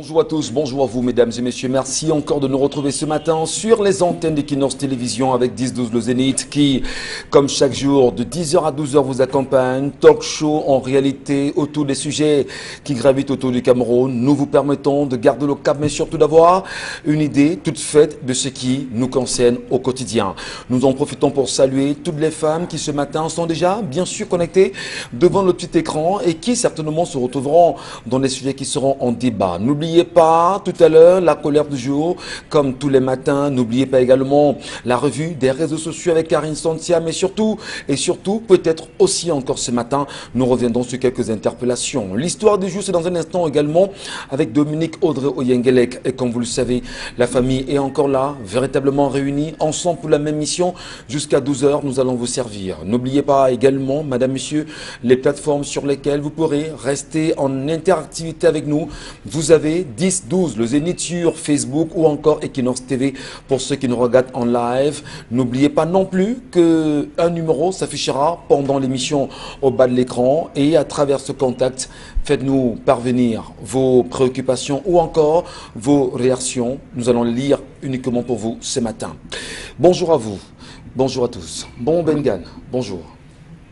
Bonjour à tous, bonjour à vous mesdames et messieurs, merci encore de nous retrouver ce matin sur les antennes d'Equinox Télévision avec 10-12 le Zénith qui, comme chaque jour, de 10h à 12h vous accompagne, talk show en réalité autour des sujets qui gravitent autour du Cameroun. Nous vous permettons de garder le cap mais surtout d'avoir une idée toute faite de ce qui nous concerne au quotidien. Nous en profitons pour saluer toutes les femmes qui ce matin sont déjà bien sûr connectées devant le petit écran et qui certainement se retrouveront dans les sujets qui seront en débat. N'oubliez pas tout à l'heure la colère du jour, comme tous les matins. N'oubliez pas également la revue des réseaux sociaux avec Karine Santia, mais surtout, et surtout, peut-être aussi encore ce matin, nous reviendrons sur quelques interpellations. L'histoire du jour, c'est dans un instant également avec Dominique Audrey Oyengelek. Et comme vous le savez, la famille est encore là, véritablement réunie, ensemble pour la même mission. Jusqu'à 12h, nous allons vous servir. N'oubliez pas également, madame, monsieur, les plateformes sur lesquelles vous pourrez rester en interactivité avec nous. Vous avez 10-12, le Zénith sur Facebook ou encore Equinox TV pour ceux qui nous regardent en live. N'oubliez pas non plus qu'un numéro s'affichera pendant l'émission au bas de l'écran et à travers ce contact, faites-nous parvenir vos préoccupations ou encore vos réactions. Nous allons les lire uniquement pour vous ce matin. Bonjour à vous, bonjour à tous. Bon Bengan, bonjour.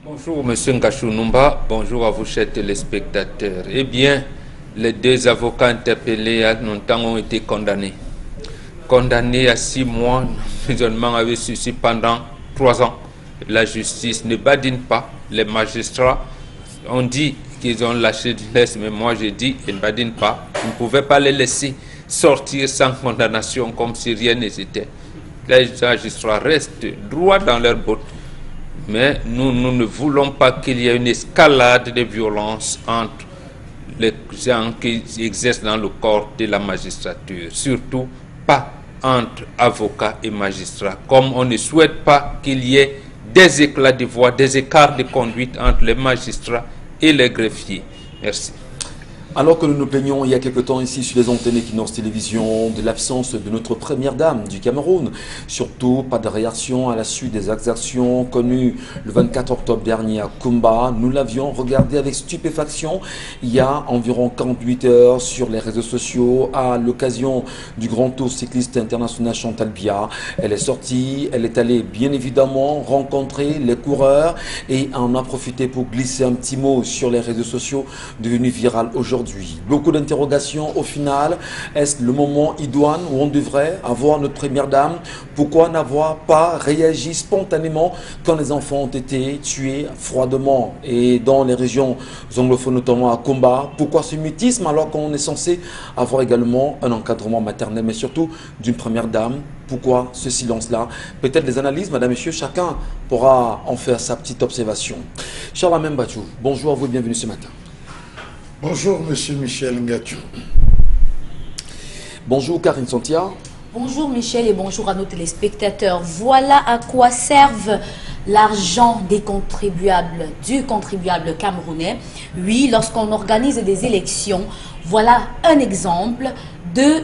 Bonjour M. Ngachou-Numba, bonjour à vous chers téléspectateurs. Eh bien, les deux avocats interpellés il y a longtemps ont été condamnés. Condamnés à 6 mois d'emprisonnement avec sursis pendant 3 ans. La justice ne badine pas. Les magistrats ont dit qu'ils ont lâché du lest, mais moi je dis qu'ils ne badinent pas. Vous ne pouvez pas les laisser sortir sans condamnation comme si rien n'était. Les magistrats restent droits dans leurs bottes. Mais nous ne voulons pas qu'il y ait une escalade de violence entre les gens qui exercent dans le corps de la magistrature, surtout pas entre avocats et magistrats, comme on ne souhaite pas qu'il y ait des éclats de voix, des écarts de conduite entre les magistrats et les greffiers. Merci. Alors que nous nous plaignons il y a quelque temps ici sur les antennes Equinox Télévision de l'absence de notre première dame du Cameroun, surtout pas de réaction à la suite des exactions connues le 24 octobre dernier à Kumba, nous l'avions regardé avec stupéfaction il y a environ 48 heures sur les réseaux sociaux à l'occasion du Grand Tour cycliste international Chantal Biya. Elle est sortie, elle est allée bien évidemment rencontrer les coureurs et en a profité pour glisser un petit mot sur les réseaux sociaux devenu viral aujourd'hui. Beaucoup d'interrogations au final. Est-ce le moment idoine où on devrait avoir notre première dame? Pourquoi n'avoir pas réagi spontanément quand les enfants ont été tués froidement et dans les régions anglophones, notamment à Kumba? Pourquoi ce mutisme alors qu'on est censé avoir également un encadrement maternel, mais surtout d'une première dame? Pourquoi ce silence-là? Peut-être des analyses, madame, monsieur, chacun pourra en faire sa petite observation. Charles Bachou, bonjour à vous et bienvenue ce matin. Bonjour, monsieur Michel Ngachou. Bonjour, Karine Santia. Bonjour, Michel, et bonjour à nos téléspectateurs. Voilà à quoi servent l'argent des contribuables, du contribuable camerounais. Oui, lorsqu'on organise des élections, voilà un exemple de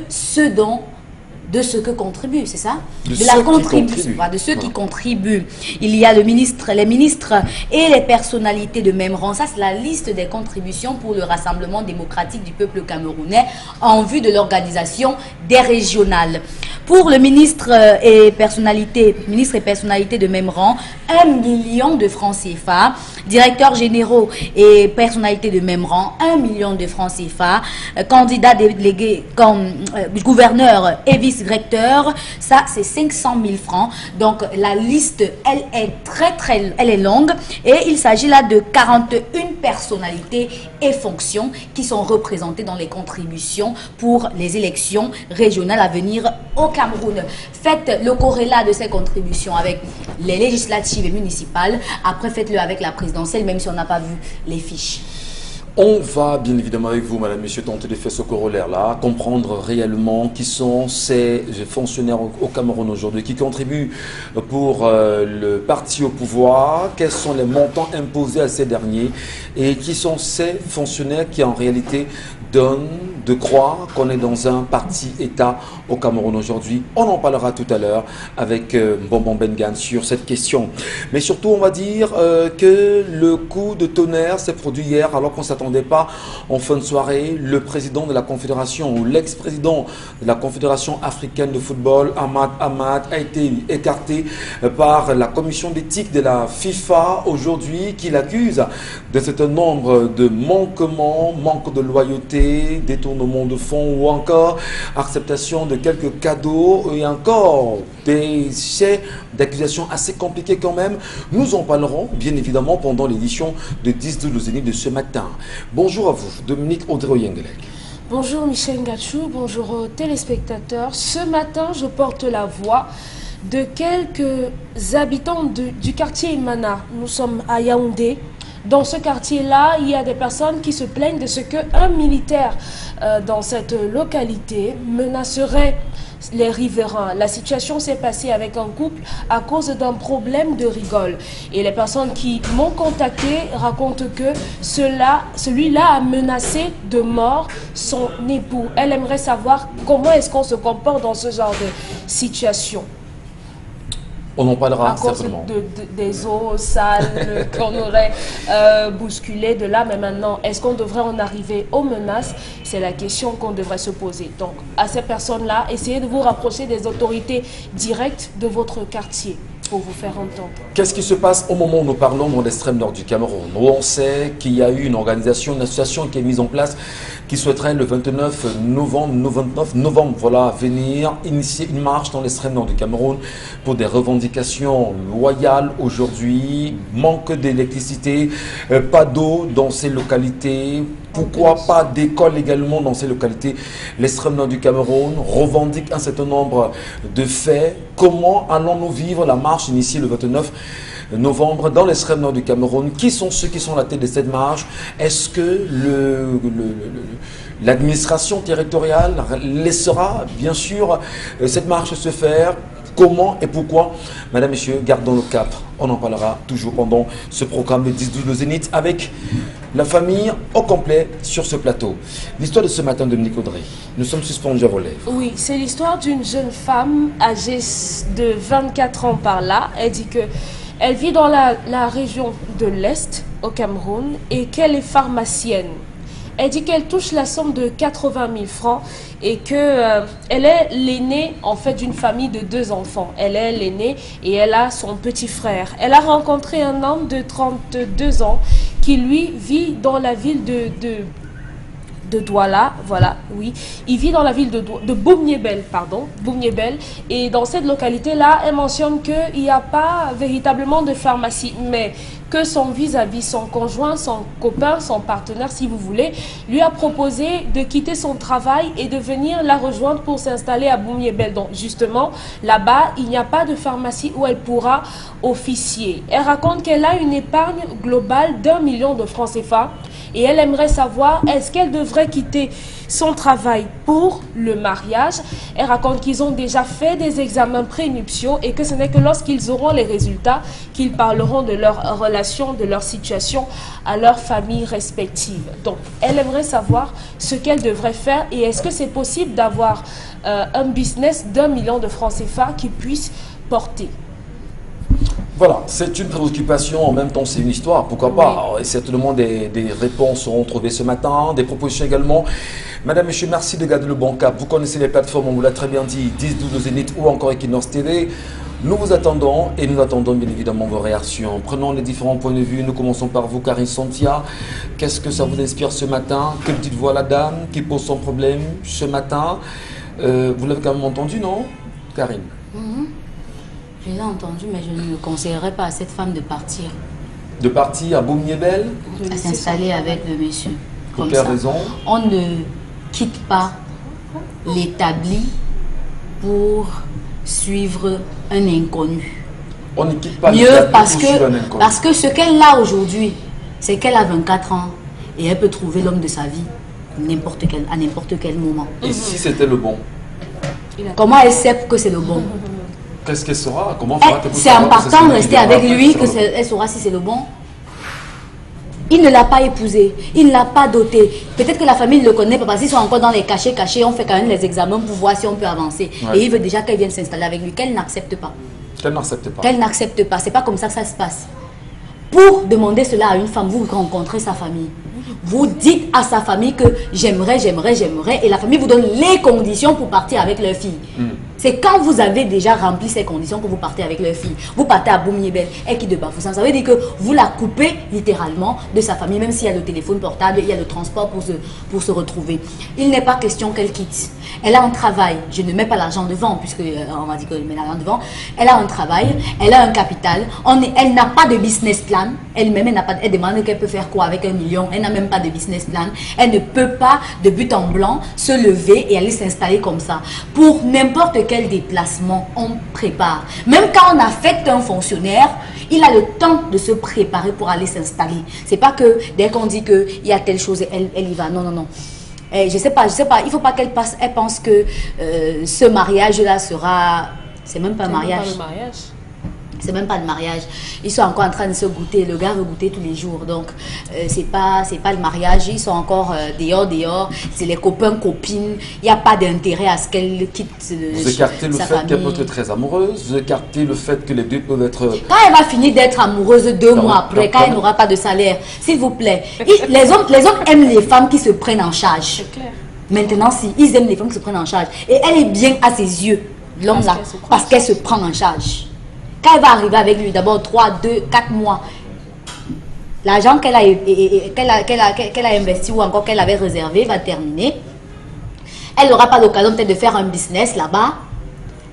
ce que contribue, c'est ça? De la contribution, de ceux qui contribuent. Il y a les ministres et les personnalités de même rang. Ça, c'est la liste des contributions pour le Rassemblement démocratique du peuple camerounais en vue de l'organisation des régionales. Pour le ministre et personnalité de même rang, 1 million de francs CFA. Directeurs généraux et personnalités de même rang, 1 million de francs CFA. Candidats délégués comme gouverneur et vice-recteur, ça c'est 500 000 francs. Donc la liste, elle est longue et il s'agit là de 41 personnalités et fonctions qui sont représentées dans les contributions pour les élections régionales à venir au Cameroun. Faites le corrélat de ces contributions avec les législatives et municipales. Après, faites-le avec la présidentielle, même si on n'a pas vu les fiches. On va bien évidemment avec vous, madame, monsieur, tenter de faire ce corollaire-là, comprendre réellement qui sont ces fonctionnaires au Cameroun aujourd'hui, qui contribuent pour le parti au pouvoir, quels sont les montants imposés à ces derniers et qui sont ces fonctionnaires qui en réalité donnent de croire qu'on est dans un parti-État au Cameroun aujourd'hui. On en parlera tout à l'heure avec Bonbon Bengan sur cette question. Mais surtout, on va dire que le coup de tonnerre s'est produit hier alors qu'on s'attendait attendait pas. En fin de soirée, le président de la Confédération ou l'ex-président de la Confédération africaine de football, Ahmad Ahmad, a été écarté par la commission d'éthique de la FIFA aujourd'hui, qui l'accuse de certain nombre de manquements, manque de loyauté, détournement de fonds ou encore acceptation de quelques cadeaux et encore des faits d'accusations assez compliqués quand même. Nous en parlerons bien évidemment pendant l'édition de 10-12 le Zénith de ce matin. Bonjour à vous, Dominique Audrey-Yengelek. Bonjour Michel Ngachou, bonjour aux téléspectateurs. Ce matin, je porte la voix de quelques habitants du quartier Imana. Nous sommes à Yaoundé. Dans ce quartier-là, il y a des personnes qui se plaignent de ce qu'un militaire dans cette localité menacerait les riverains. La situation s'est passée avec un couple à cause d'un problème de rigole. Et les personnes qui m'ont contacté racontent que celui-là a menacé de mort son époux. Elle aimerait savoir comment est-ce qu'on se comporte dans ce genre de situation. On en parlera à cause certainement. Des eaux sales qu'on aurait bousculées de là, mais maintenant, est-ce qu'on devrait en arriver aux menaces? C'est la question qu'on devrait se poser. Donc, à ces personnes-là, essayez de vous rapprocher des autorités directes de votre quartier pour vous faire entendre. Qu'est-ce qui se passe au moment où nous parlons dans l'extrême nord du Cameroun, où on sait qu'il y a eu une organisation, une association qui est mise en place, qui souhaiterait le 29 novembre, voilà, venir initier une marche dans l'extrême nord du Cameroun pour des revendications loyales aujourd'hui, manque d'électricité, pas d'eau dans ces localités. Pourquoi pas d'école également dans ces localités? L'extrême nord du Cameroun revendique un certain nombre de faits. Comment allons-nous vivre la marche initiée le 29 novembre dans l'extrême nord du Cameroun? Qui sont ceux qui sont à la tête de cette marche? Est-ce que l'administration territoriale laissera bien sûr cette marche se faire? Comment et pourquoi? Madame, Messieurs, gardons le cap. On en parlera toujours pendant ce programme de 10-12 le Zénith avec la famille au complet sur ce plateau. L'histoire de ce matin, Dominique Audrey. Nous sommes suspendus à vos lèvres. Oui, c'est l'histoire d'une jeune femme âgée de 24 ans par là. Elle dit que elle vit dans la région de l'Est au Cameroun et qu'elle est pharmacienne. Elle dit qu'elle touche la somme de 80 000 francs et qu'elle est l'aînée en fait d'une famille de 2 enfants. Elle est l'aînée et elle a son petit frère. Elle a rencontré un homme de 32 ans qui lui vit dans la ville de Douala, voilà, oui. Il vit dans la ville de Boumniébel, pardon, Boumniébel. Et dans cette localité-là, elle mentionne qu'il n'y a pas véritablement de pharmacie, mais que son vis-à-vis, son conjoint, son copain, son partenaire, si vous voulez, lui a proposé de quitter son travail et de venir la rejoindre pour s'installer à Boumniébel. Donc, justement, là-bas, il n'y a pas de pharmacie où elle pourra officier. Elle raconte qu'elle a une épargne globale d'1 million de francs CFA et elle aimerait savoir est-ce qu'elle devrait quitter son travail pour le mariage. Elle raconte qu'ils ont déjà fait des examens prénuptiaux et que ce n'est que lorsqu'ils auront les résultats qu'ils parleront de leur relation, de leur situation à leur famille respective. Donc, elle aimerait savoir ce qu'elle devrait faire et est-ce que c'est possible d'avoir un business d'1 million de francs CFA qui puisse porter. Voilà, c'est une préoccupation, en même temps c'est une histoire, pourquoi pas. Et certainement des réponses seront trouvées ce matin, des propositions également. Madame, Monsieur, merci de garder le bon cap. Vous connaissez les plateformes, on vous l'a très bien dit, 10-12 Zénith ou encore Equinox TV. Nous vous attendons et nous attendons bien évidemment vos réactions. Prenons les différents points de vue. Nous commençons par vous, Karine Santia. Qu'est-ce que ça vous inspire ce matin? Que dites-vous à la dame qui pose son problème ce matin? Vous l'avez quand même entendu, non, Karine? Je l'ai entendu, mais je ne conseillerais pas à cette femme de partir. De partir à Boumniébel? À s'installer avec le monsieur. Pour quelle raison? On ne quitte pas l'établi pour suivre un inconnu. On ne quitte pas mieux parce pour suivre un inconnu. parce que ce qu'elle a aujourd'hui, c'est qu'elle a 24 ans et elle peut trouver l'homme de sa vie à n'importe quel moment. Et si c'était le bon? Comment elle sait que c'est le bon? Qu'est-ce qu'elle saura? Comment fera-t-elle? C'est en partant de rester avec lui qu'elle saura si c'est le bon. Il ne l'a pas épousé, il ne l'a pas doté. Peut-être que la famille ne le connaît pas parce qu'ils sont encore dans les cachets, on fait quand même les examens pour voir si on peut avancer. Ouais. Et il veut déjà qu'elle vienne s'installer avec lui, qu'elle n'accepte pas. Qu'elle n'accepte pas. Qu'elle n'accepte pas, c'est pas comme ça que ça se passe. Pour demander cela à une femme, vous rencontrez sa famille. Vous dites à sa famille que j'aimerais, j'aimerais, j'aimerais, et la famille vous donne les conditions pour partir avec leur fille. C'est quand vous avez déjà rempli ces conditions que vous partez avec leur fille. Vous partez à Boumiébel et qui de Bafoussam. Ça veut dire que vous la coupez littéralement de sa famille, même s'il y a le téléphone portable, il y a le transport pour se retrouver. Il n'est pas question qu'elle quitte. Elle a un travail. Je ne mets pas l'argent devant, puisque on m'a dit que je mets l'argent devant. Elle a un travail, elle a un capital. Elle n'a pas de business plan. Elle-même, elle demande qu'elle peut faire quoi avec 1 million. Elle n'a même pas de business plan. Elle ne peut pas, de but en blanc, se lever et aller s'installer comme ça. Pour n'importe quel déplacement, on prépare. Même quand on affecte un fonctionnaire, il a le temps de se préparer pour aller s'installer. C'est pas que dès qu'on dit qu'il y a telle chose, elle y va. Non, non, non. Et je sais pas. Il ne faut pas qu'elle pense que ce mariage-là sera... C'est même pas un mariage. C'est même pas le mariage. C'est même pas le mariage. Ils sont encore en train de se goûter. Le gars veut goûter tous les jours. Donc, c'est pas le mariage. Ils sont encore dehors. C'est les copains, copines. Il n'y a pas d'intérêt à ce qu'elle quitte Vous écartez le fait qu'elle peut être très amoureuse. Vous écartez le fait que les deux peuvent être... Quand elle va finir d'être amoureuse 2 mois après, quand elle n'aura pas de salaire, s'il vous plaît. Les hommes aiment les femmes qui se prennent en charge. C'est clair. Maintenant, si, ils aiment les femmes qui se prennent en charge. Et elle est bien à ses yeux, l'homme là, parce qu'elle se prend en charge. Quand elle va arriver avec lui, d'abord 3, 2, 4 mois, l'argent qu'elle a investi ou encore qu'elle avait réservé va terminer. Elle n'aura pas l'occasion peut-être de faire un business là-bas.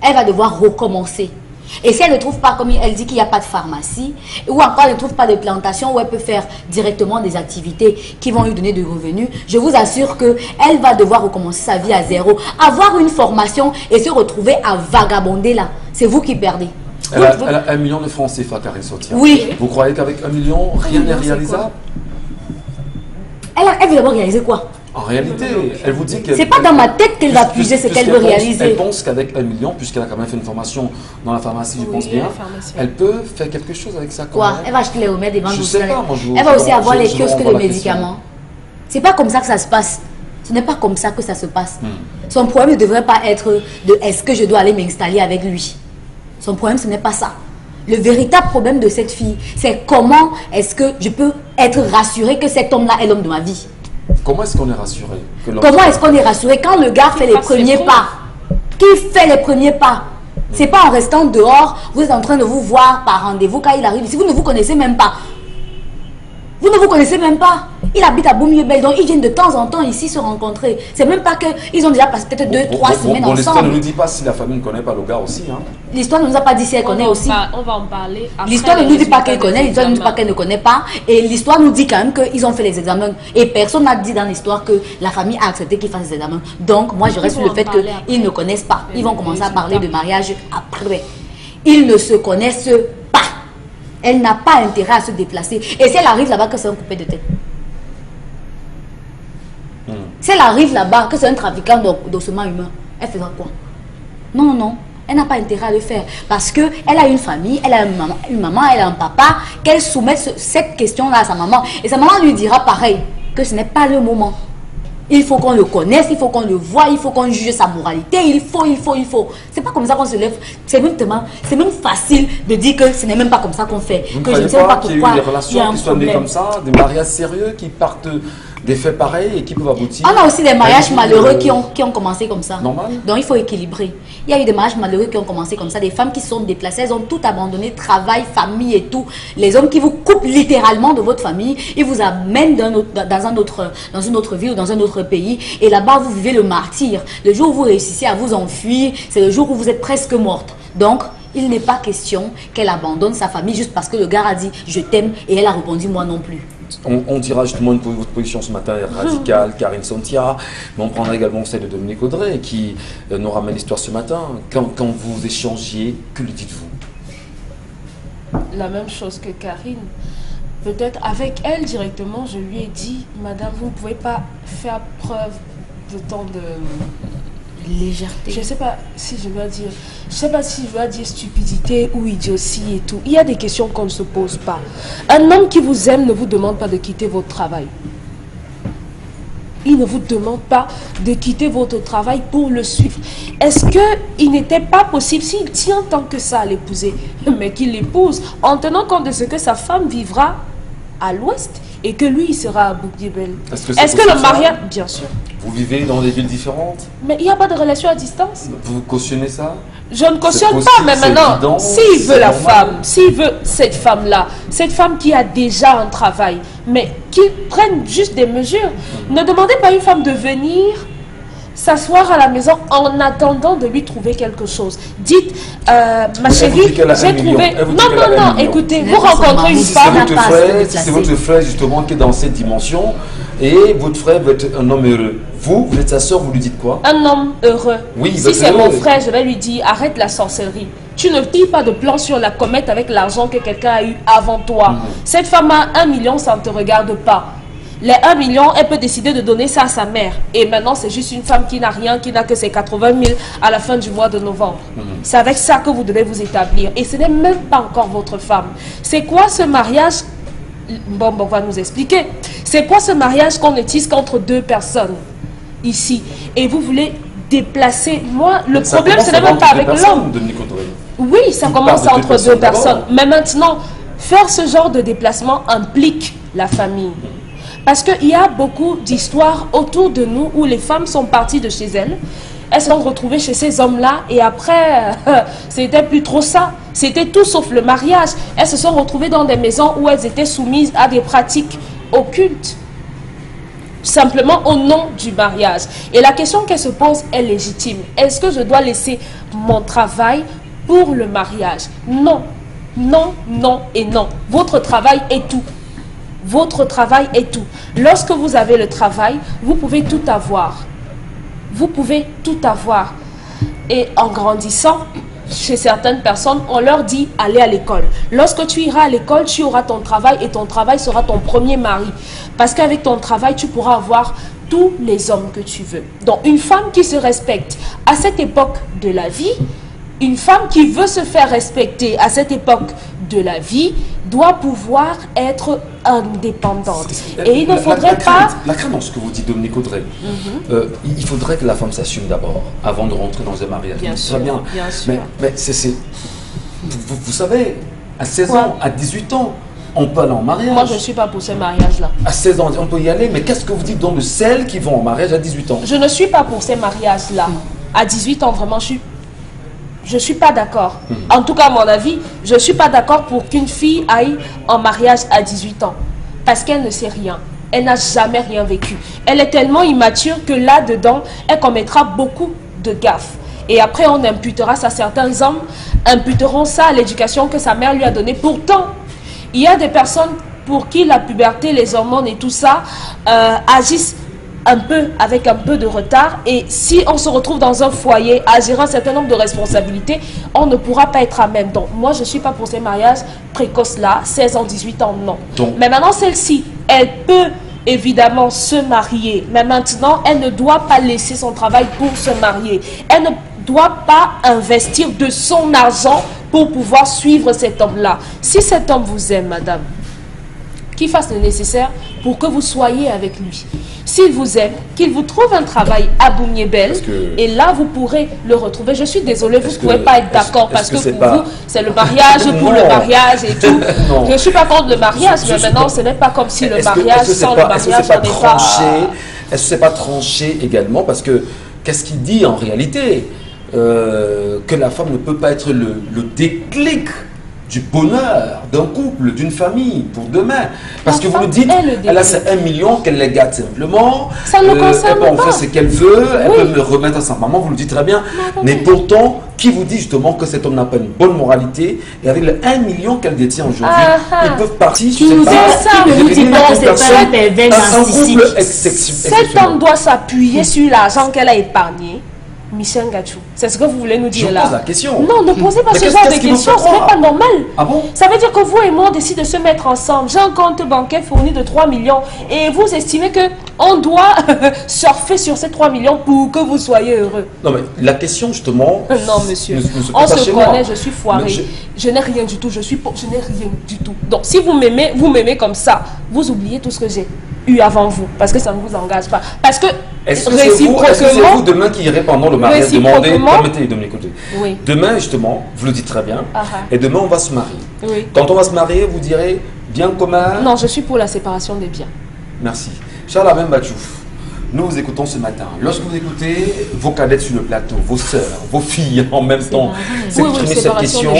Elle va devoir recommencer. Et si elle ne trouve pas, comme elle dit qu'il n'y a pas de pharmacie, ou encore elle ne trouve pas de plantation où elle peut faire directement des activités qui vont lui donner des revenus, je vous assure qu'elle va devoir recommencer sa vie à zéro. Avoir une formation et se retrouver à vagabonder là, c'est vous qui perdez. Elle a 1 million de francs CFA, Karine Sotia. Oui. Vous croyez qu'avec 1 million, rien n'est réalisable? Elle veut d'abord réaliser quoi? En réalité, elle vous dit qu'elle... C'est pas dans ma tête qu'elle va puiser ce qu'elle veut réaliser. Elle pense qu'avec 1 million, puisqu'elle a quand même fait une formation dans la pharmacie, je pense bien, elle peut faire quelque chose avec ça. Quoi? Elle va acheter les remèdes et vendre. Je sais pas, moi, elle va aussi avoir les kiosques de médicaments. C'est pas comme ça que ça se passe. Ce n'est pas comme ça que ça se passe. Son problème ne devrait pas être de est-ce que je dois aller m'installer avec lui. Son problème, ce n'est pas ça. Le véritable problème de cette fille, c'est comment est-ce que je peux être rassurée que cet homme-là est l'homme de ma vie. Comment est-ce qu'on est rassuré? Comment est-ce qu'on est rassuré quand le gars fait les premiers pas? Qui fait les premiers pas? C'est pas en restant dehors, vous êtes en train de vous voir par rendez-vous quand il arrive ici, vous ne vous connaissez même pas. Vous ne vous connaissez même pas. Il habite à Boumiébel, donc ils viennent de temps en temps ici se rencontrer. C'est même pas qu'ils ont déjà passé peut-être 2-3 semaines ensemble. L'histoire ne nous dit pas si la famille ne connaît pas le gars aussi. Hein. L'histoire ne nous a pas dit si elle connaît aussi. On va en parler après. L'histoire ne nous dit pas qu'elle connaît, l'histoire ne nous dit pas qu'elle ne connaît pas. Et l'histoire nous dit quand même qu'ils ont fait les examens. Et personne n'a dit dans l'histoire que la famille a accepté qu'ils fassent les examens. Donc moi je reste sur le fait qu'ils ne connaissent pas. Ils vont commencer à parler de mariage après. Ils ne se connaissent pas. Elle n'a pas intérêt à se déplacer. Et si elle arrive là-bas, que c'est un coupé de tête. Si elle arrive là-bas, que c'est un trafiquant d'ossements humains, elle fera quoi? Non, non, non. Elle n'a pas intérêt à le faire. Parce qu'elle a une famille, elle a une maman, elle a un papa, qu'elle soumette cette question-là à sa maman. Et sa maman lui dira pareil, que ce n'est pas le moment. Il faut qu'on le connaisse, il faut qu'on le voie, il faut qu'on juge sa moralité, il faut. C'est pas comme ça qu'on se lève. C'est même facile de dire que ce n'est même pas comme ça qu'on fait. Vous que ne je ne sais croyez pas pas qu'il y pourquoi a eu des relations qui sont nées comme ça, des mariages sérieux qui partent des faits pareils et qui peuvent aboutir? On a aussi des mariages malheureux qui ont commencé comme ça. Normal. Donc il faut équilibrer. Il y a eu des mariages malheureux qui ont commencé comme ça. Des femmes qui se sont déplacées, elles ont tout abandonné, travail, famille et tout. Les hommes qui vous coupent littéralement de votre famille, ils vous amènent dans une autre ville ou dans un autre pays. Et là-bas, vous vivez le martyre. Le jour où vous réussissez à vous enfuir, c'est le jour où vous êtes presque morte. Donc, il n'est pas question qu'elle abandonne sa famille juste parce que le gars a dit « je t'aime » et elle a répondu « moi non plus ». On dira justement votre position ce matin est radicale, Karine Sotia, mais on prendra également celle de Dominique Audrey qui nous ramène l'histoire ce matin. Quand vous échangiez, que lui dites-vous? La même chose que Karine. Peut-être avec elle directement, je lui ai dit « Madame, vous ne pouvez pas faire preuve de tant de... légèreté. Je ne sais pas si je dois dire... Je sais pas si je dois dire stupidité ou idiotie et tout. Il y a des questions qu'on ne se pose pas. Un homme qui vous aime ne vous demande pas de quitter votre travail. Il ne vous demande pas de quitter votre travail pour le suivre. Est-ce qu'il n'était pas possible, s'il tient tant que ça à l'épouser, mais qu'il l'épouse en tenant compte de ce que sa femme vivra à l'ouest et que lui, il sera à Bouk-Djebel. Est-ce que le mariage... Bien sûr. Vous vivez dans des villes différentes? Mais il n'y a pas de relation à distance. Vous cautionnez ça? Je ne cautionne pas, mais maintenant, s'il veut la femme, s'il veut cette femme-là, cette femme qui a déjà un travail, mais qui prenne juste des mesures. Ne demandez pas à une femme de venir s'asseoir à la maison en attendant de lui trouver quelque chose. Dites, ma chérie, j'ai trouvé... Non, écoutez, vous rencontrez une femme... C'est votre frère justement qui est dans cette dimension et votre frère veut être un homme heureux. Vous êtes sa soeur, vous lui dites quoi? Un homme heureux. Oui, si c'est mon frère, je vais lui dire, arrête la sorcellerie. Tu ne tires pas de plan sur la comète avec l'argent que quelqu'un a eu avant toi. Cette femme a 1 million, ça ne te regarde pas. Les 1 million, elle peut décider de donner ça à sa mère. Et maintenant, c'est juste une femme qui n'a rien, qui n'a que ses 80 000 à la fin du mois de novembre. C'est avec ça que vous devez vous établir. Et ce n'est même pas encore votre femme. C'est quoi ce mariage? Bon, on va nous expliquer. C'est quoi ce mariage qu'on ne tisse qu'entre 2 personnes ici? Et vous voulez déplacer... Moi, le problème, ce n'est même pas avec l'homme. Oui, ça commence entre 2 personnes. Mais maintenant, faire ce genre de déplacement implique la famille. Parce qu'il y a beaucoup d'histoires autour de nous où les femmes sont parties de chez elles. Elles se sont retrouvées chez ces hommes-là et après, c'était plus trop ça. C'était tout sauf le mariage. Elles se sont retrouvées dans des maisons où elles étaient soumises à des pratiques occultes. Simplement au nom du mariage. Et la question qu'elle se pose est légitime. Est-ce que je dois laisser mon travail pour le mariage? Non, non, non et non. Votre travail est tout. Votre travail est tout. Lorsque vous avez le travail, vous pouvez tout avoir. Vous pouvez tout avoir. Et en grandissant, chez certaines personnes, on leur dit allez à l'école. Lorsque tu iras à l'école, tu auras ton travail et ton travail sera ton premier mari. Parce qu'avec ton travail, tu pourras avoir tous les hommes que tu veux. Donc une femme qui se respecte à cette époque de la vie, une femme qui veut se faire respecter à cette époque de la vie doit pouvoir être indépendante. Et il ne faudrait pas... La crainte dans ce que vous dites, Dominique Audrey, il faudrait que la femme s'assume d'abord, avant de rentrer dans un mariage. Bien sûr, bien. Bien sûr. Mais vous savez, à 16 ans, à 18 ans, on peut aller en mariage. Moi, je ne suis pas pour ce mariage-là. À 16 ans, on peut y aller, mais qu'est-ce que vous dites donc de celles qui vont en mariage à 18 ans? Je ne suis pas pour ces mariages-là. À 18 ans, vraiment, je ne suis pas d'accord. En tout cas, à mon avis, je ne suis pas d'accord pour qu'une fille aille en mariage à 18 ans. Parce qu'elle ne sait rien. Elle n'a jamais rien vécu. Elle est tellement immature que là-dedans, elle commettra beaucoup de gaffes. Et après, on imputera ça. Certains hommes imputeront ça à l'éducation que sa mère lui a donnée. Pourtant, il y a des personnes pour qui la puberté, les hormones et tout ça agissent avec un peu de retard, et si on se retrouve dans un foyer à gérer un certain nombre de responsabilités, on ne pourra pas être à même. Donc moi je ne suis pas pour ces mariages précoces là, 16 ans, 18 ans, non. Donc, mais maintenant celle-ci, elle peut évidemment se marier, mais maintenant elle ne doit pas laisser son travail pour se marier. Elle ne doit pas investir de son argent pour pouvoir suivre cet homme-là. Si cet homme vous aime, madame, qu'il fasse le nécessaire pour que vous soyez avec lui. S'il vous aime, qu'il vous trouve un travail à Bouk-Djebel, et là vous pourrez le retrouver. Je suis désolée, vous ne pouvez pas être d'accord parce que pour vous, c'est le mariage pour le mariage et tout. Je ne suis pas contre le mariage, mais maintenant ce n'est pas comme si le mariage sans le mariage n'en est pas... Est-ce que c'est pas tranché également? Parce que qu'est-ce qu'il dit en réalité? Que la femme ne peut pas être le déclic du bonheur d'un couple, d'une famille, pour demain. Parce que vous le dites, elle a ces 1 million qu'elle les gâte simplement. Ça ne concerne elle peut en faire ce qu'elle veut, elle peut me remettre à sa maman, vous le dites très bien. Mais pourtant, qui vous dit justement que cet homme n'a pas une bonne moralité, et avec les 1 million qu'elle détient aujourd'hui, ils peuvent partir sur cet homme doit s'appuyer sur l'argent qu'elle a épargné. Michel Ngachou, c'est ce que vous voulez nous dire là? Je pose la question. Non, ne posez pas ce genre de questions, ce n'est pas normal. Ah bon? Ça veut dire que vous et moi, on décide de se mettre ensemble. J'ai un compte bancaire fourni de 3 millions et vous estimez qu'on doit surfer sur ces 3 millions pour que vous soyez heureux. Non, mais la question justement... Non, monsieur, on se connaît, je suis foiré. Je n'ai rien du tout, je n'ai rien du tout. Donc, si vous m'aimez comme ça, vous oubliez tout ce que j'ai eu avant vous, parce que ça ne vous engage pas. Parce que est-ce que c'est vous demain qui irez pendant le mariage demander, permettez Dominique Audrey. Oui. Demain justement, vous le dites très bien, et demain on va se marier. Oui. Quand on va se marier, vous direz, Bien commun? Non, je suis pour la séparation des biens. Merci. Charles Abem Batchouf, nous vous écoutons ce matin. Lorsque vous écoutez vos cadettes sur le plateau, vos sœurs, vos filles en même temps s'exprimer cette question,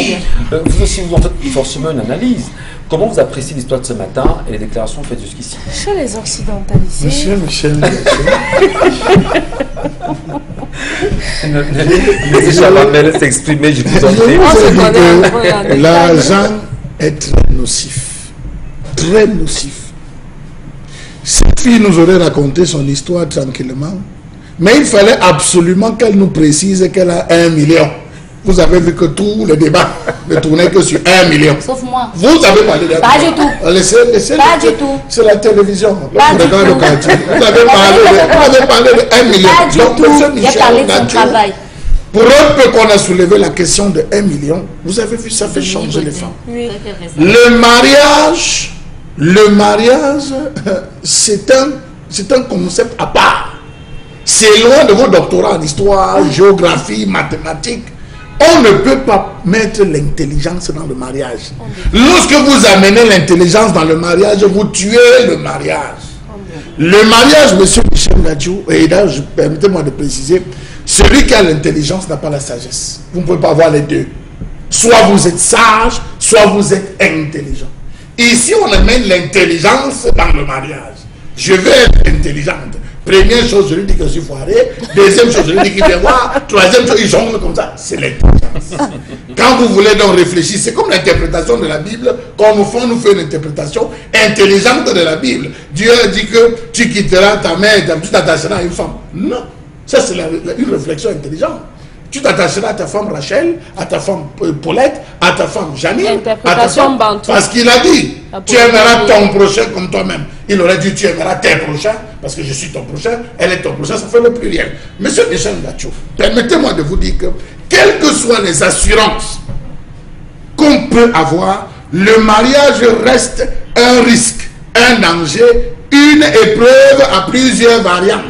vous aussi vous en faites forcément une analyse. Comment vous appréciez l'histoire de ce matin et les déclarations faites jusqu'ici? Chez les occidentalisés... Monsieur Michel Laissez Charles Abem s'exprimer, je vous en prie. l'argent est très nocif. Très nocif. Cette fille nous aurait raconté son histoire tranquillement, mais il fallait absolument qu'elle nous précise qu'elle a 1 million. Vous avez vu que tout le débat ne tournait que sur 1 million. Sauf moi. Vous avez parlé de... Pas du tout. Laissez, Pas du tout. C'est la télévision. Pas du tout. Vous avez parlé de 1 million. Pas du Donc, tout. monsieur Il a Michel parlé de son Gathiou, travail. pour un peu qu'on a soulevé la question de 1 million, vous avez vu, ça fait changer les femmes. Oui. Le mariage, c'est un concept à part. C'est loin de vos doctorats en histoire, géographie, mathématiques. On ne peut pas mettre l'intelligence dans le mariage. Lorsque vous amenez l'intelligence dans le mariage, vous tuez le mariage. Le mariage, monsieur Michel Gathiou, et là, permettez-moi de préciser, celui qui a l'intelligence n'a pas la sagesse. Vous ne pouvez pas avoir les deux. Soit vous êtes sage, soit vous êtes intelligent. Ici, on amène l'intelligence dans le mariage. Je veux être intelligente. Première chose, je lui dis que je suis foiré. Deuxième chose, je lui dis qu'il vient voir. Troisième chose, il jongle comme ça. C'est l'intelligence. Quand vous voulez donc réfléchir, c'est comme l'interprétation de la Bible. Quand nous fait une interprétation intelligente de la Bible. Dieu dit que tu quitteras ta mère, tu t'attacheras à une femme. Non. Ça, c'est une réflexion intelligente. Tu t'attacheras à ta femme Rachel, à ta femme Paulette, à ta femme Janine, Interprétation bantou. parce qu'il a dit, tu aimeras ton prochain comme toi-même. Il aurait dit, tu aimeras tes prochains, parce que je suis ton prochain, elle est ton prochain, ça fait le pluriel. Monsieur Michel Gathiou, permettez-moi de vous dire que, quelles que soient les assurances qu'on peut avoir, le mariage reste un risque, un danger, une épreuve à plusieurs variantes.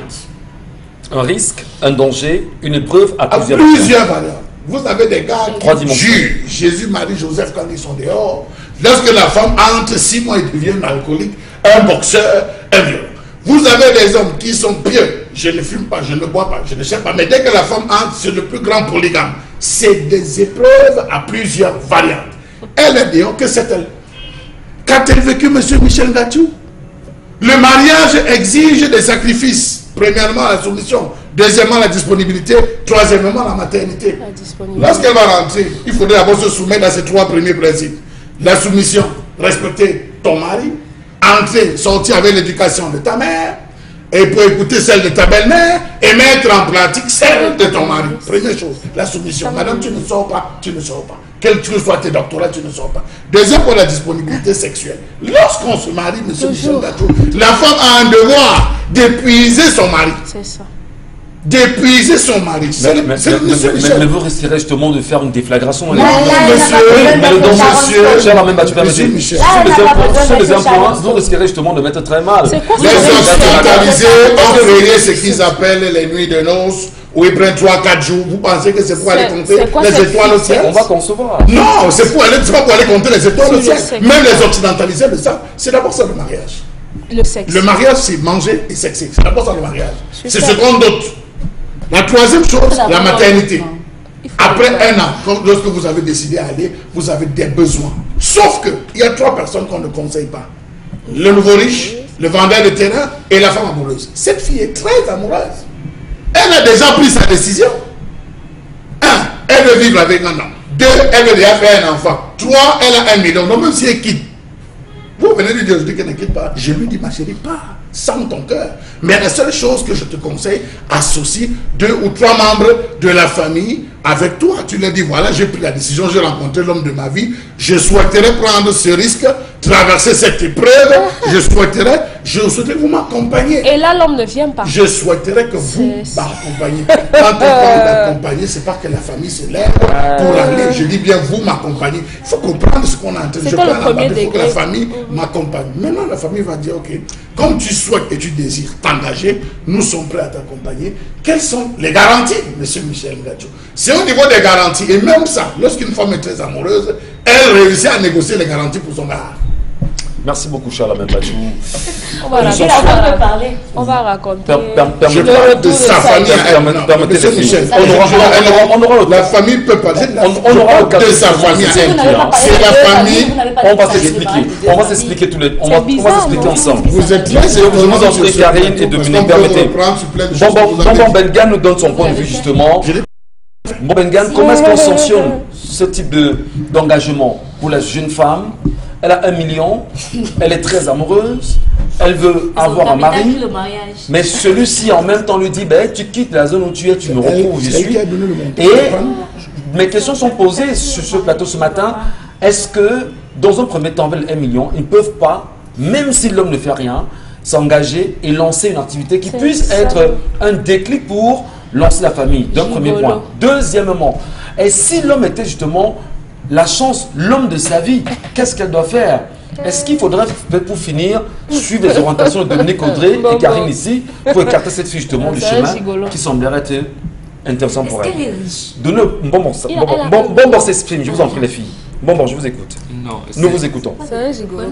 Un risque, un danger, une épreuve à À plusieurs variantes. Vous avez des gars Trois qui dimensions. jurent Jésus, Marie, Joseph quand ils sont dehors. Lorsque la femme entre 6 mois, ils deviennent alcooliques, un boxeur, un violon. Vous avez des hommes qui sont pieux. Je ne fume pas, je ne bois pas, je ne cherche pas. Mais dès que la femme entre, c'est le plus grand polygame. C'est des épreuves à plusieurs variantes. Elle est dehors, que c'est-elle? Qu'a-t-elle vécu, monsieur Michel Gathiou? Le mariage exige des sacrifices. Premièrement, la soumission. Deuxièmement, la disponibilité. Troisièmement, la maternité. Lorsqu'elle va rentrer, il faudrait d'abord se soumettre à ces 3 premiers principes. La soumission, respecter ton mari. Entrer, sortir avec l'éducation de ta mère. Et pour écouter celle de ta belle-mère. Et mettre en pratique celle de ton mari. Première chose, la soumission. Madame, tu ne sors pas, tu ne sors pas. Quel que soit tes doctorats, tu ne sors pas. Deuxième point, la disponibilité sexuelle. Lorsqu'on se marie, monsieur Michel Gathiou, la femme a un devoir d'épuiser son mari. C'est ça. D'épuiser son mari. Mais vous risquerez justement de faire une déflagration. Non, monsieur. Mais le danger, monsieur, Charles Abem Batchouf, Monsieur Michel. sur les implants, vous risquerez justement de mettre très mal. C'est quoi Les occidentalisés ont créé ce qu'ils appellent les nuits de noces, où ils prennent 3-4 jours. Vous pensez que c'est pour aller compter les étoiles au ciel? On va concevoir. Non, c'est pas pour aller compter les étoiles au ciel. sexe. Même les occidentalisés le savent. C'est d'abord ça le mariage. Le sexe. Le mariage, c'est manger et sexer. C'est d'abord ça le mariage. C'est ce Super. qu'on doute. La troisième chose, la maternité. Après un an, lorsque vous avez décidé d'aller, vous avez des besoins. Sauf que il y a 3 personnes qu'on ne conseille pas. Le nouveau riche, le vendeur de terrain et la femme amoureuse. Cette fille est très amoureuse. Elle a déjà pris sa décision. 1, elle veut vivre avec un homme. 2, elle veut déjà faire un enfant. 3, elle a 1 million. Donc même si elle quitte, vous venez lui dire, je dis qu'elle ne quitte pas. Je lui dis, ma chérie, pars, sans ton cœur. Mais la seule chose que je te conseille, associe 2 ou 3 membres de la famille avec toi. Tu leur dis, voilà, j'ai pris la décision, j'ai rencontré l'homme de ma vie. Je souhaiterais prendre ce risque, traverser cette épreuve. Je souhaiterais que vous m'accompagniez. Et là, l'homme ne vient pas. Je souhaiterais que vous m'accompagniez. Quand on parle d'accompagner, c'est pas que la famille se lève pour aller. Je dis bien vous m'accompagner. Il faut comprendre ce qu'on a entendu. Je parle là-bas, il faut que la famille m'accompagne. Maintenant, la famille va dire, ok, comme tu souhaites et tu désires t'engager, nous sommes prêts à t'accompagner. Quelles sont les garanties, monsieur Michel Gathiou? C'est au niveau des garanties. Et même ça, lorsqu'une femme est très amoureuse, elle réussit à négocier les garanties pour son gars. Merci beaucoup, Charles Membadou. On va raconter. On va raconter. Je parle de sa famille. Permettez les filles. On aura la famille peut pas. On aura le cas de sa famille. C'est la famille. On va s'expliquer. On va s'expliquer tous les. On va s'expliquer ensemble. Vous êtes là, je vous en prie, Karine et Dominique, permettez. Bonbon Bengan nous donne son point de vue justement. Bonbon Bengan, comment est-ce qu'on sanctionne ce type d'engagement pour la jeune femme? Elle a 1 million, elle est très amoureuse, elle veut avoir un mari, mais celui-ci en même temps lui dit, ben, tu quittes la zone où tu es, tu me retrouves où je suis. Et mes questions sont posées sur ce plateau ce matin. Est-ce que, dans un premier temps, avec 1 million, ils ne peuvent pas, même si l'homme ne fait rien, s'engager et lancer une activité qui puisse être un déclic pour lancer la famille, d'un premier point. Deuxièmement, et si l'homme était justement la chance, l'homme de sa vie, qu'est-ce qu'elle doit faire? Est-ce qu'il faudrait, pour finir, suivre les orientations de Dominique Audrey et Karine ici, pour écarter cette fille justement du chemin qui semblerait être intéressant pour elle? Bon, s'exprime, je vous en prie les filles. Bon, je vous écoute. Non, nous vous écoutons. C'est un gigolo.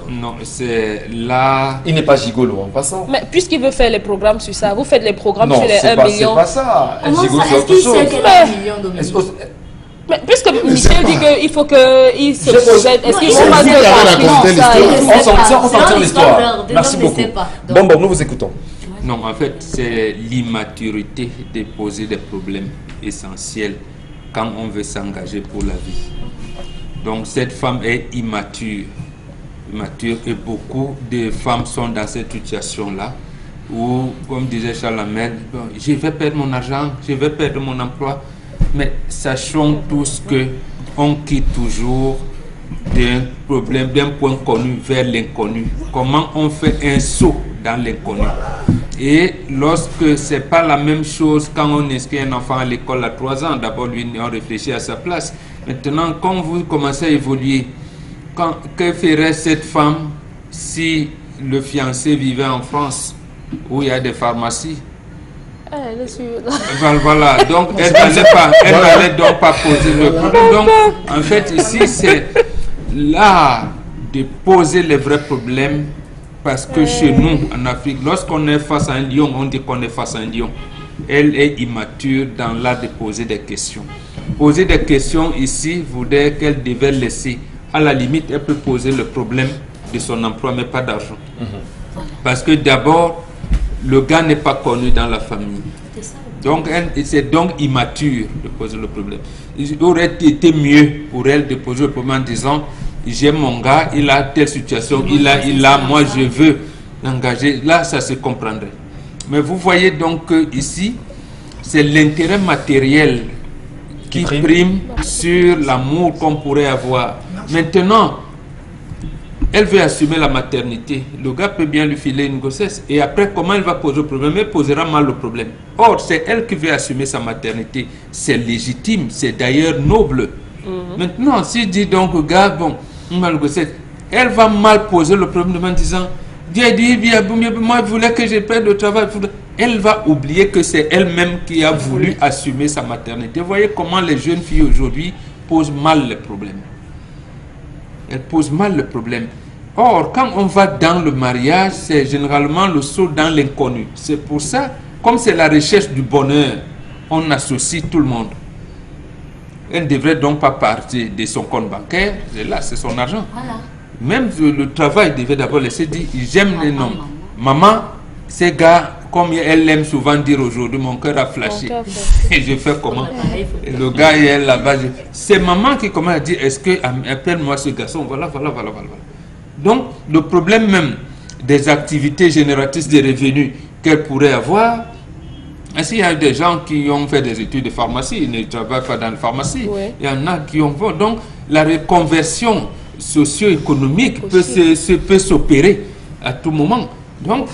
Non, c'est là... Il n'est pas gigolo en passant. Mais puisqu'il veut faire les programmes sur ça, vous faites les programmes sur les 1 million. Non, c'est pas ça. Gigolo, c'est autre chose. Est-ce qu'il sait qu'elle a 1 million, Dominique? Mais puisque Michel dit qu'il faut qu'il se projette, est-ce qu'il faut pas on s'en tire l'histoire. Merci beaucoup. Bon, nous vous écoutons. Non, en fait, c'est l'immaturité de poser des problèmes essentiels quand on veut s'engager pour la vie. Donc cette femme est immature. Et beaucoup de femmes sont dans cette situation-là où, comme disait Charles Hamel, bon, je vais perdre mon argent, je vais perdre mon emploi. Mais sachons tous que on quitte toujours d'un problème, d'un point connu vers l'inconnu. Comment on fait un saut dans l'inconnu? Et lorsque c'est pas la même chose quand on inscrit un enfant à l'école à 3 ans, d'abord lui on réfléchit à sa place. Maintenant, quand vous commencez à évoluer, que ferait cette femme si le fiancé vivait en France où il y a des pharmacies? Voilà, donc elle n'allait donc pas poser le problème. Donc, en fait, ici, c'est là de poser les vrais problèmes, parce que chez nous, en Afrique, lorsqu'on est face à un lion, on dit qu'on est face à un lion. Elle est immature dans l'art de poser des questions. Poser des questions ici voudrait qu'elle devait laisser. À la limite, elle peut poser le problème de son emploi, mais pas d'argent. Parce que d'abord, le gars n'est pas connu dans la famille. Donc, c'est donc immature de poser le problème. Il aurait été mieux pour elle de poser le problème en disant, j'aime mon gars, il a telle situation, il a, moi je veux l'engager. Là, ça se comprendrait. Mais vous voyez donc que ici, c'est l'intérêt matériel qui prime sur l'amour qu'on pourrait avoir. Maintenant, elle veut assumer la maternité. Le gars peut bien lui filer une grossesse. Et après, comment elle va poser le problème? Elle posera mal le problème. Or, c'est elle qui veut assumer sa maternité. C'est légitime. C'est d'ailleurs noble. Maintenant, si dit donc au gars, bon, elle va mal poser le problème en disant, Dieu dit, moi, je voulais que je perde le travail. Elle va oublier que c'est elle-même qui a voulu assumer sa maternité. Vous voyez comment les jeunes filles aujourd'hui posent mal les problèmes. Elles posent mal le problème. Or, quand on va dans le mariage, c'est généralement le saut dans l'inconnu. C'est pour ça, comme c'est la recherche du bonheur, on associe tout le monde. Elle ne devrait donc pas partir de son compte bancaire. Et là, c'est son argent. Voilà. Même le travail devait d'abord laisser dire, j'aime les noms. Maman, ces gars, comme elle aime souvent dire aujourd'hui, mon cœur a flashé. Et je fais comment? Et le gars, il est là-bas. C'est maman qui commence à dire, est-ce que, appelle-moi ce garçon. Voilà. Donc, le problème même des activités génératrices de revenus qu'elle pourrait avoir, ainsi, il y a des gens qui ont fait des études de pharmacie, ils ne travaillent pas dans la pharmacie. Oui. Il y en a qui ont fait. Donc, la reconversion socio-économique peut s'opérer à tout moment. Donc,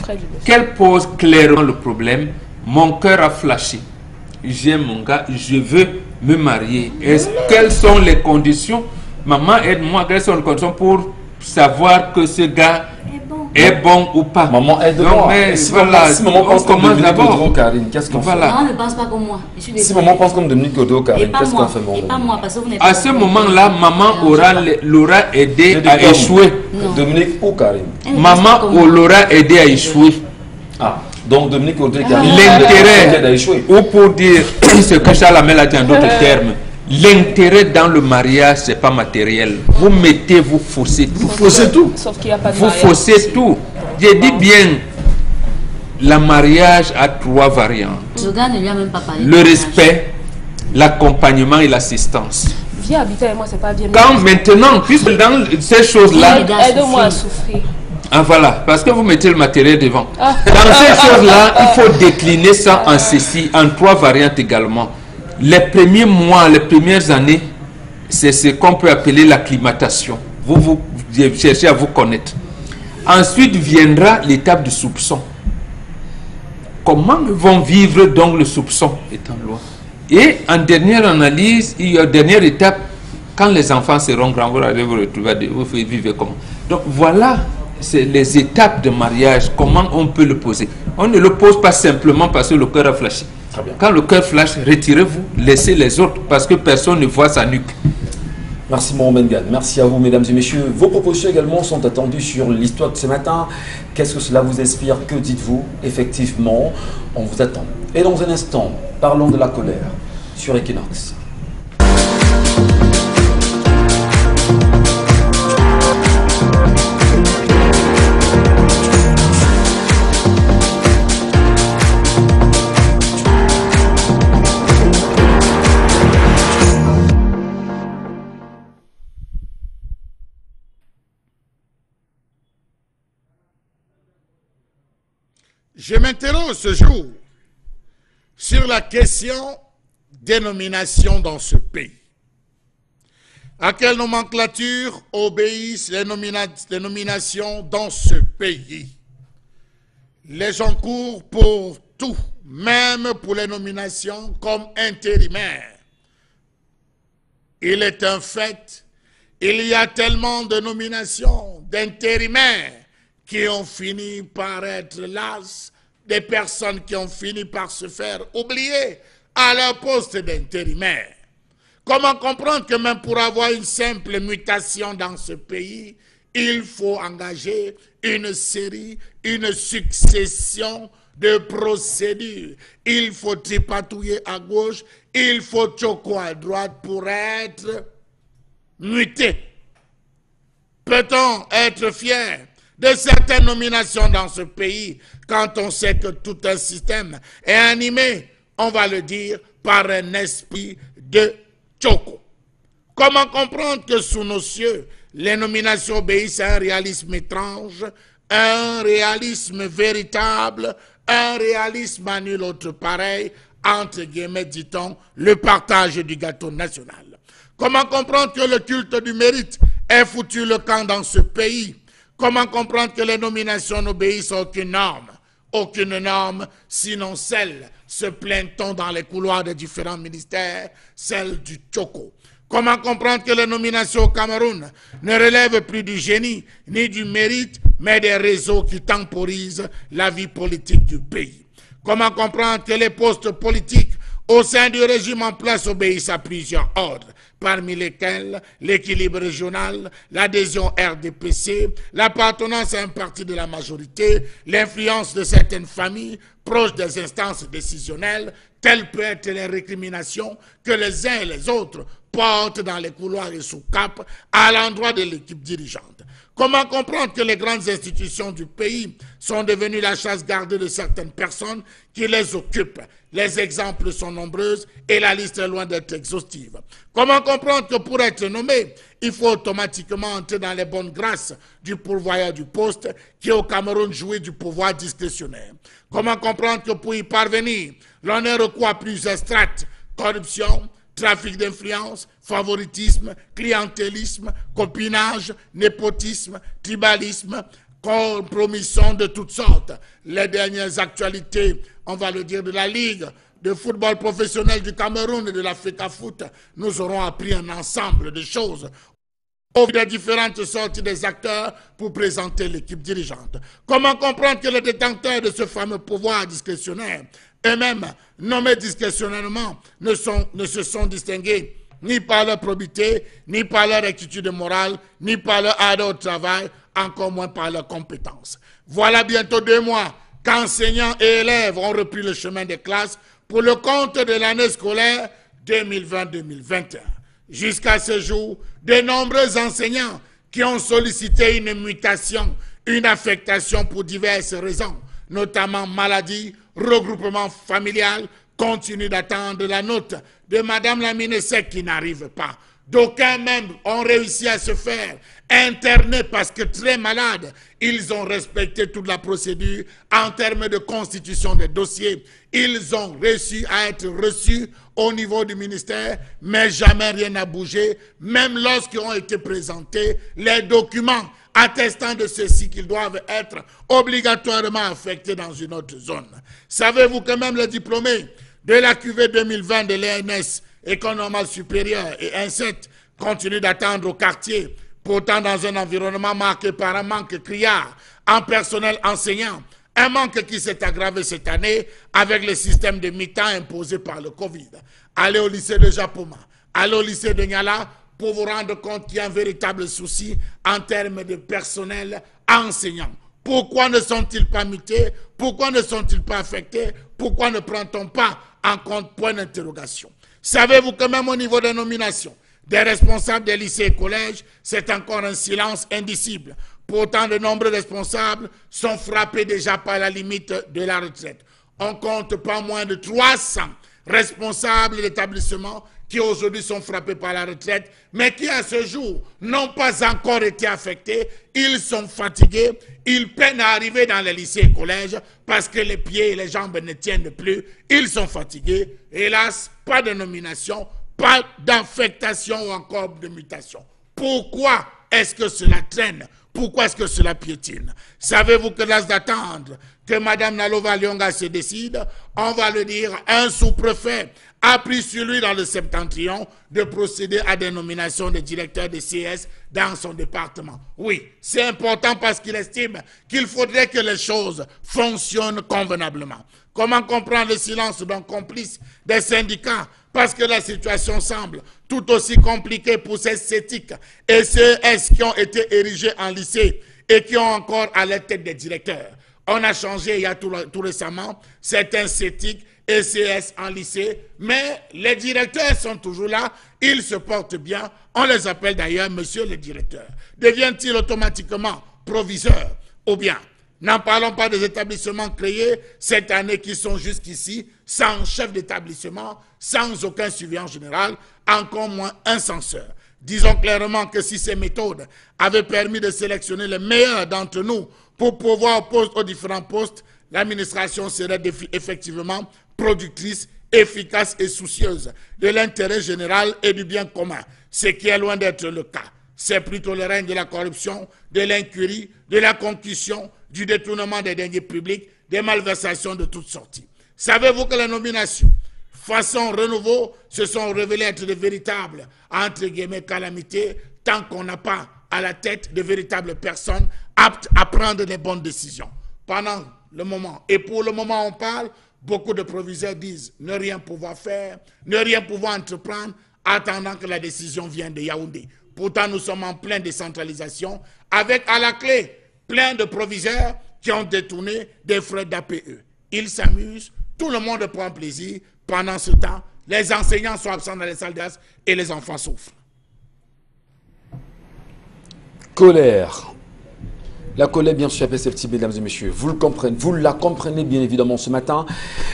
qu'elle pose clairement le problème, mon cœur a flashé. J'aime mon gars, je veux me marier. Quelles sont les conditions? Maman, aide-moi, quelles sont les conditions pour savoir que ce gars est bon ou pas. Maman, aide-moi. Si maman pense comme Dominique Odro, Karine, qu'est-ce qu'on fait? Maman ne pense pas comme moi. Si maman pense comme Dominique Odro, Karine, qu'est-ce qu'on fait, maman? Pas moi, parce que vous n'êtes pas. À ce moment-là, maman l'aura aidé à échouer. Dominique ou Karine? Maman l'aura aidé à échouer. Ah, donc Dominique Odro, Karine. L'intérêt, ou pour dire ce que Charles Amel a dit en d'autres termes, l'intérêt dans le mariage, c'est pas matériel. Vous mettez, vous faussez tout. Vous faussez tout. Sauf qu'il n'y a pas de Vous mariage. faussez tout. J'ai dit bien, le mariage a 3 variantes. Le gars ne lui a même pas parlé. Le respect, l'accompagnement et l'assistance. Viens habiter avec moi, c'est pas bien. Quand maintenant, puisque dans ces choses-là, Aide-moi à souffrir. ah voilà, parce que vous mettez le matériel devant. Dans ces choses-là, il faut décliner ça en ceci, en 3 variantes également. Les premiers mois, les premières années, c'est ce qu'on peut appeler l'acclimatation. Vous cherchez à vous connaître. Ensuite viendra l'étape du soupçon. Comment vont vivre donc le soupçon étant loin? Et en dernière analyse, dernière étape, quand les enfants seront grands, vous allez vous retrouver, vous vivez comment? Donc voilà, c'est les étapes de mariage, comment on peut le poser. On ne le pose pas simplement parce que le cœur a flashé. Quand le cœur flash, retirez-vous, laissez les autres parce que personne ne voit sa nuque. Merci Mohamed Gad, merci à vous mesdames et messieurs. Vos propositions également sont attendues sur l'histoire de ce matin. Qu'est-ce que cela vous inspire? Que dites-vous? Effectivement, on vous attend. Et dans un instant, parlons de la colère sur Equinox. Je m'interroge ce jour sur la question des nominations dans ce pays. À quelle nomenclature obéissent les nominations dans ce pays? Les gens courent pour tout, même pour les nominations comme intérimaires. Il est un fait, il y a tellement de nominations d'intérimaires qui ont fini par être las, des personnes qui ont fini par se faire oublier à leur poste d'intérimaire. Comment comprendre que même pour avoir une simple mutation dans ce pays, il faut engager une série, une succession de procédures. Il faut tripatouiller à gauche, il faut choco à droite pour être muté. Peut-on être fier de certaines nominations dans ce pays quand on sait que tout un système est animé, on va le dire, par un esprit de choco? Comment comprendre que sous nos cieux, les nominations obéissent à un réalisme étrange, un réalisme véritable, un réalisme à nul autre pareil, entre guillemets, dit-on, le partage du gâteau national? Comment comprendre que le culte du mérite ait foutu le camp dans ce pays? Comment comprendre que les nominations n'obéissent à aucune norme, sinon celle, se plaint-on dans les couloirs des différents ministères, celle du choco? Comment comprendre que les nominations au Cameroun ne relèvent plus du génie ni du mérite, mais des réseaux qui temporisent la vie politique du pays? Comment comprendre que les postes politiques au sein du régime en place obéissent à plusieurs ordres, parmi lesquels l'équilibre régional, l'adhésion RDPC, l'appartenance à un parti de la majorité, l'influence de certaines familles proches des instances décisionnelles, telles peuvent être les récriminations que les uns et les autres portent dans les couloirs et sous cap à l'endroit de l'équipe dirigeante? Comment comprendre que les grandes institutions du pays sont devenues la chasse gardée de certaines personnes qui les occupent? Les exemples sont nombreux et la liste est loin d'être exhaustive. Comment comprendre que pour être nommé, il faut automatiquement entrer dans les bonnes grâces du pourvoyeur du poste qui au Cameroun jouit du pouvoir discrétionnaire? Comment comprendre que pour y parvenir, l'on ait recours à plusieurs strates: corruption, trafic d'influence, favoritisme, clientélisme, copinage, népotisme, tribalisme, compromission de toutes sortes? Les dernières actualités, on va le dire, de la Ligue de football professionnel du Cameroun et de la FECAFOOT nous auront appris un ensemble de choses au vu des différentes sorties des acteurs pour présenter l'équipe dirigeante. Comment comprendre que les détenteurs de ce fameux pouvoir discrétionnaire, eux-mêmes nommés discrétionnellement, ne se sont distingués ni par leur probité, ni par leur rectitude morale, ni par leur ardeur au travail, encore moins par leurs compétences. Voilà bientôt 2 mois qu'enseignants et élèves ont repris le chemin des classes pour le compte de l'année scolaire 2020-2021. Jusqu'à ce jour, de nombreux enseignants qui ont sollicité une mutation, une affectation pour diverses raisons, notamment maladie, regroupement familial, continuent d'attendre la note de Madame la ministre qui n'arrive pas. D'aucuns même ont réussi à se faire interner parce que très malades, ils ont respecté toute la procédure en termes de constitution des dossiers. Ils ont réussi à être reçus au niveau du ministère, mais jamais rien n'a bougé, même lorsqu'ils ont été présentés les documents attestant de ceci qu'ils doivent être obligatoirement affectés dans une autre zone. Savez-vous que même les diplômés de la QV 2020 de l'ENS, École normale supérieure et INSET, continuent d'attendre au quartier, pourtant dans un environnement marqué par un manque criard en personnel enseignant, un manque qui s'est aggravé cette année avec le système de mi-temps imposé par le Covid. Allez au lycée de Japoma, allez au lycée de Niala pour vous rendre compte qu'il y a un véritable souci en termes de personnel enseignant. Pourquoi ne sont-ils pas mutés? Pourquoi ne sont-ils pas affectés? Pourquoi ne prend-on pas en compte? Point d'interrogation. Savez-vous que même au niveau des nominations des responsables des lycées et collèges, c'est encore un silence indicible. Pourtant, de nombreux responsables sont frappés déjà par la limite de la retraite. On compte pas moins de 300 responsables d'établissements qui aujourd'hui sont frappés par la retraite, mais qui à ce jour n'ont pas encore été affectés. Ils sont fatigués, ils peinent à arriver dans les lycées et collèges parce que les pieds et les jambes ne tiennent plus. Ils sont fatigués. Hélas, pas de nomination, pas d'affectation ou encore de mutation. Pourquoi est-ce que cela traîne? Pourquoi est-ce que cela piétine? Savez-vous que l'as d'attendre que Mme Nalova Lyonga se décide? On va le dire, un sous-préfet a pris sur lui dans le septentrion de procéder à des nominations de directeurs de CS dans son département. Oui, c'est important parce qu'il estime qu'il faudrait que les choses fonctionnent convenablement. Comment comprendre le silence d'un complice des syndicats? Parce que la situation semble tout aussi compliquée pour ces CETIC et CS qui ont été érigés en lycée et qui ont encore à la tête des directeurs. On a changé il y a tout récemment certains CETIC et CS en lycée, mais les directeurs sont toujours là, ils se portent bien, on les appelle d'ailleurs monsieur le directeur. Devient-il automatiquement proviseur? Ou bien, n'en parlons pas des établissements créés cette année qui sont jusqu'ici sans chef d'établissement, sans aucun surveillant général, encore moins un censeur. Disons clairement que si ces méthodes avaient permis de sélectionner les meilleurs d'entre nous pour pouvoir aux différents postes, l'administration serait effectivement productrice, efficace et soucieuse de l'intérêt général et du bien commun, ce qui est loin d'être le cas. C'est plutôt le règne de la corruption, de l'incurie, de la concussion, du détournement des deniers publics, des malversations de toutes sortes. Savez-vous que les nominations façon renouveau se sont révélées être de véritables, entre guillemets, calamités, tant qu'on n'a pas à la tête de véritables personnes aptes à prendre les bonnes décisions. Pendant le moment, et pour le moment on parle, beaucoup de proviseurs disent ne rien pouvoir faire, ne rien pouvoir entreprendre, attendant que la décision vienne de Yaoundé. Pourtant, nous sommes en pleine décentralisation, avec à la clé plein de proviseurs qui ont détourné des frais d'APE. Ils s'amusent, tout le monde prend plaisir. Pendant ce temps, les enseignants sont absents dans les salles de classe et les enfants souffrent. Colère. La colère, bien sûr, mesdames et messieurs. Vous le comprenez, vous la comprenez bien évidemment ce matin.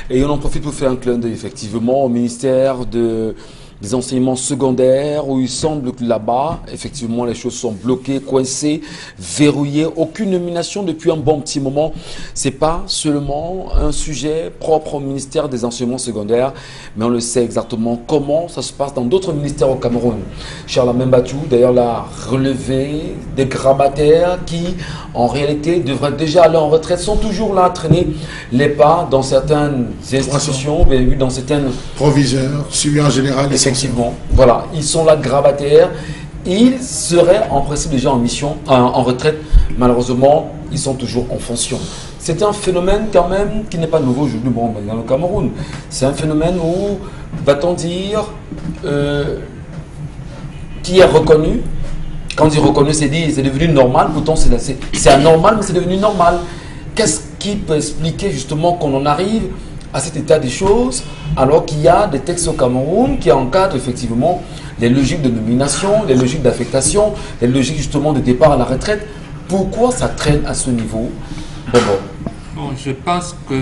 Et on en profite pour faire un clin d'œil effectivement au ministère des enseignements secondaires où il semble que là-bas, effectivement, les choses sont bloquées, coincées, verrouillées. Aucune nomination depuis un bon petit moment. C'est pas seulement un sujet propre au ministère des enseignements secondaires, mais on le sait exactement comment ça se passe dans d'autres ministères au Cameroun. Charles Membatou, d'ailleurs, l'a relevé des grabataires qui, en réalité, devraient déjà aller en retraite, sont toujours là à traîner les pas dans certaines institutions, dans certaines... Proviseurs, suivi en général. Effectivement, voilà, ils sont là grabataires ils seraient en principe déjà en mission, en retraite. Malheureusement, ils sont toujours en fonction. C'est un phénomène quand même qui n'est pas nouveau aujourd'hui dans le Cameroun. C'est un phénomène où, va-t-on dire, qui est reconnu. Quand il est reconnu, c'est devenu normal. Pourtant, c'est anormal, mais c'est devenu normal. Qu'est-ce qui peut expliquer justement qu'on en arrive à cet état des choses, alors qu'il y a des textes au Cameroun qui encadrent effectivement les logiques de nomination, les logiques d'affectation, les logiques justement de départ à la retraite? Pourquoi ça traîne à ce niveau? Bon, je pense que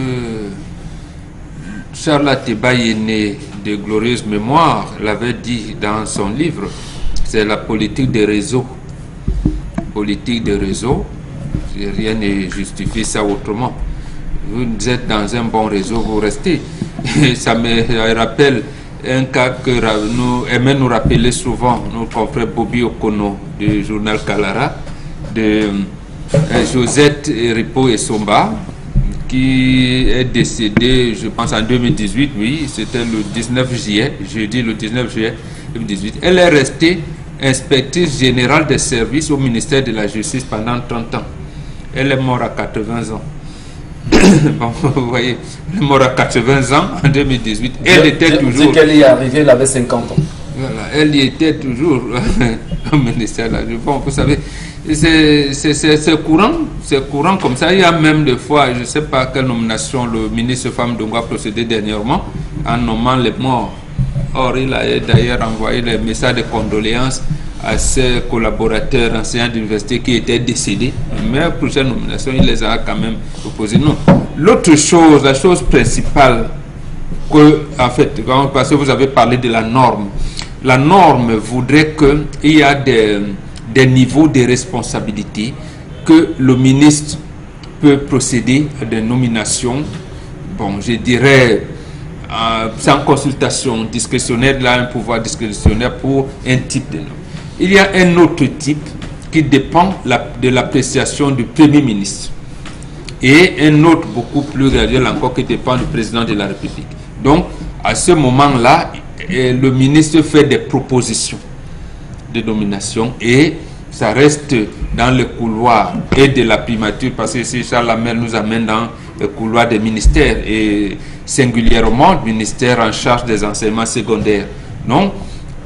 Charles Ateba-y est né de glorieuse mémoire, l'avait dit dans son livre, c'est la politique des réseaux. Politique des réseaux, rien ne justifie ça autrement. Vous êtes dans un bon réseau, vous restez. Et ça me rappelle un cas que nous aimons nous rappeler souvent, nos confrères Bobby Okono du journal Kalara, de Josette Ripo Essomba, qui est décédée, je pense, en 2018, oui, c'était le 19 juillet, jeudi le 19 juillet 2018. Elle est restée inspectrice générale des services au ministère de la Justice pendant 30 ans. Elle est morte à 80 ans. Bon, vous voyez, elle est morte à 80 ans en 2018. Elle était toujours... Dès qu'elle y est arrivée, elle avait 50 ans. Voilà, elle y était toujours au ministère de la Justice. Bon, vous savez, c'est courant comme ça. Il y a même des fois, je ne sais pas quelle nomination le ministre Femme Dongo a procédé dernièrement en nommant les morts. Or, il a d'ailleurs envoyé des messages de condoléances à ses collaborateurs enseignants d'université qui étaient décédés. Mais la prochaine nomination, il les a quand même opposés. Non. L'autre chose, la chose principale, en fait, parce que vous avez parlé de la norme. La norme voudrait qu'il y a des niveaux de responsabilité que le ministre peut procéder à des nominations, bon, je dirais, sans consultation discrétionnaire, là, un pouvoir discrétionnaire pour un type de norme. Il y a un autre type qui dépend de l'appréciation du Premier ministre et un autre beaucoup plus graduel encore qui dépend du président de la République. Donc, à ce moment-là, le ministre fait des propositions de nomination et ça reste dans le couloir et de la primature, parce que si Charles Lamel nous amène dans le couloir des ministères et singulièrement le ministère en charge des enseignements secondaires. Donc,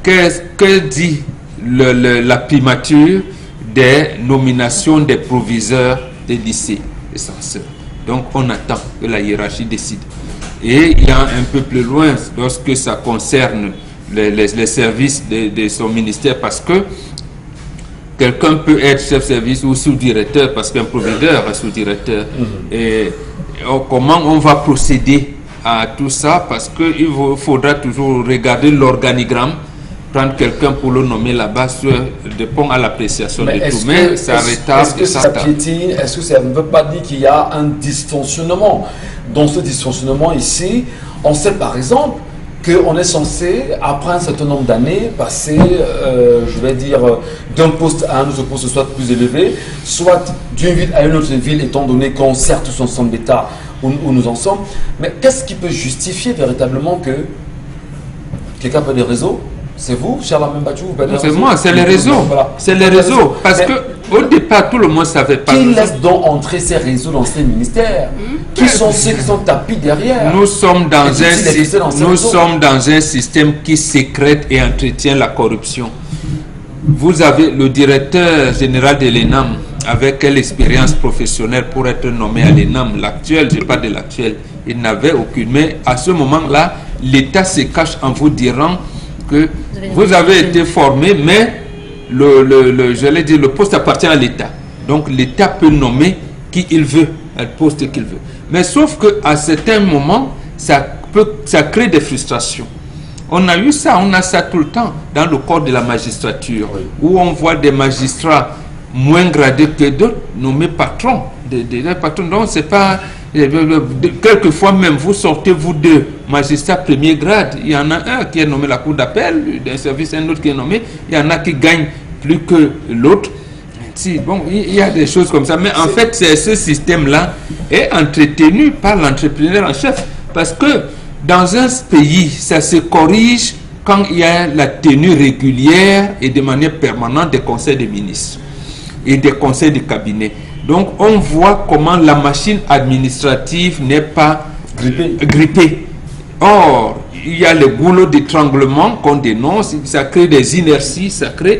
que dit la primature des nominations des proviseurs des lycées et censeurs? Donc, on attend que la hiérarchie décide. Et il y a un peu plus loin, lorsque ça concerne les services de son ministère, parce que quelqu'un peut être chef-service ou sous-directeur, parce qu'un proviseur est sous-directeur. Et comment on va procéder à tout ça? Parce qu'il faudra toujours regarder l'organigramme, prendre quelqu'un pour le nommer là-bas, dépend à l'appréciation de tout. Mais ça retarde. Est-ce que ça piétine? Est-ce que ça ne veut pas dire qu'il y a un dysfonctionnement? Dans ce dysfonctionnement ici, on sait par exemple qu'on est censé, après un certain nombre d'années, passer, je vais dire, d'un poste à un autre poste, soit plus élevé, soit d'une ville à une autre ville, étant donné qu'on sert tous ensemble d'État où nous en sommes. Mais qu'est-ce qui peut justifier véritablement que quelqu'un peut des réseaux? C'est vous, Charles Membachou? C'est moi, c'est les réseaux. Voilà. C'est les réseaux. Parce que au départ, tout le monde savait pas. Qui laisse donc entrer ces réseaux dans ces ministères? Qui sont ceux qui sont tapis derrière? Nous sommes dans un système qui sécrète et entretient la corruption. Vous avez le directeur général de l'ENAM, avec quelle expérience professionnelle pour être nommé à l'ENAM? L'actuel, je parle de l'actuel, il n'avait aucune. Mais à ce moment-là, l'État se cache en vous disant que vous avez été formé, mais j'allais dire, le poste appartient à l'État. Donc l'État peut nommer qui il veut, le poste qu'il veut. Mais sauf qu'à certains moments, ça crée des frustrations. On a eu ça, on a ça tout le temps dans le corps de la magistrature, où on voit des magistrats moins gradés que d'autres nommés patrons. Des patrons, donc c'est pas... Quelquefois même, vous sortez, vous deux, magistrats premier grade, il y en a un qui est nommé la cour d'appel d'un service, un autre qui est nommé, il y en a qui gagnent plus que l'autre. Si, bon, il y a des choses comme ça, mais en fait, ce système-là est entretenu par l'entrepreneur en chef, parce que dans un pays, ça se corrige quand il y a la tenue régulière et de manière permanente des conseils des ministres et des conseils de cabinet. Donc on voit comment la machine administrative n'est pas grippée. Or, il y a le boulot d'étranglement qu'on dénonce, ça crée des inerties,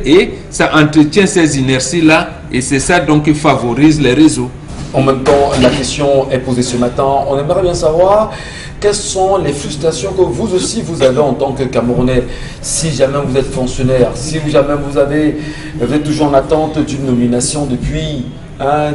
et ça entretient ces inerties-là, et c'est ça donc qui favorise les réseaux. En même temps, la question est posée ce matin. On aimerait bien savoir quelles sont les frustrations que vous aussi vous avez en tant que Camerounais. Si jamais vous êtes fonctionnaire, si jamais vous êtes toujours en attente d'une nomination depuis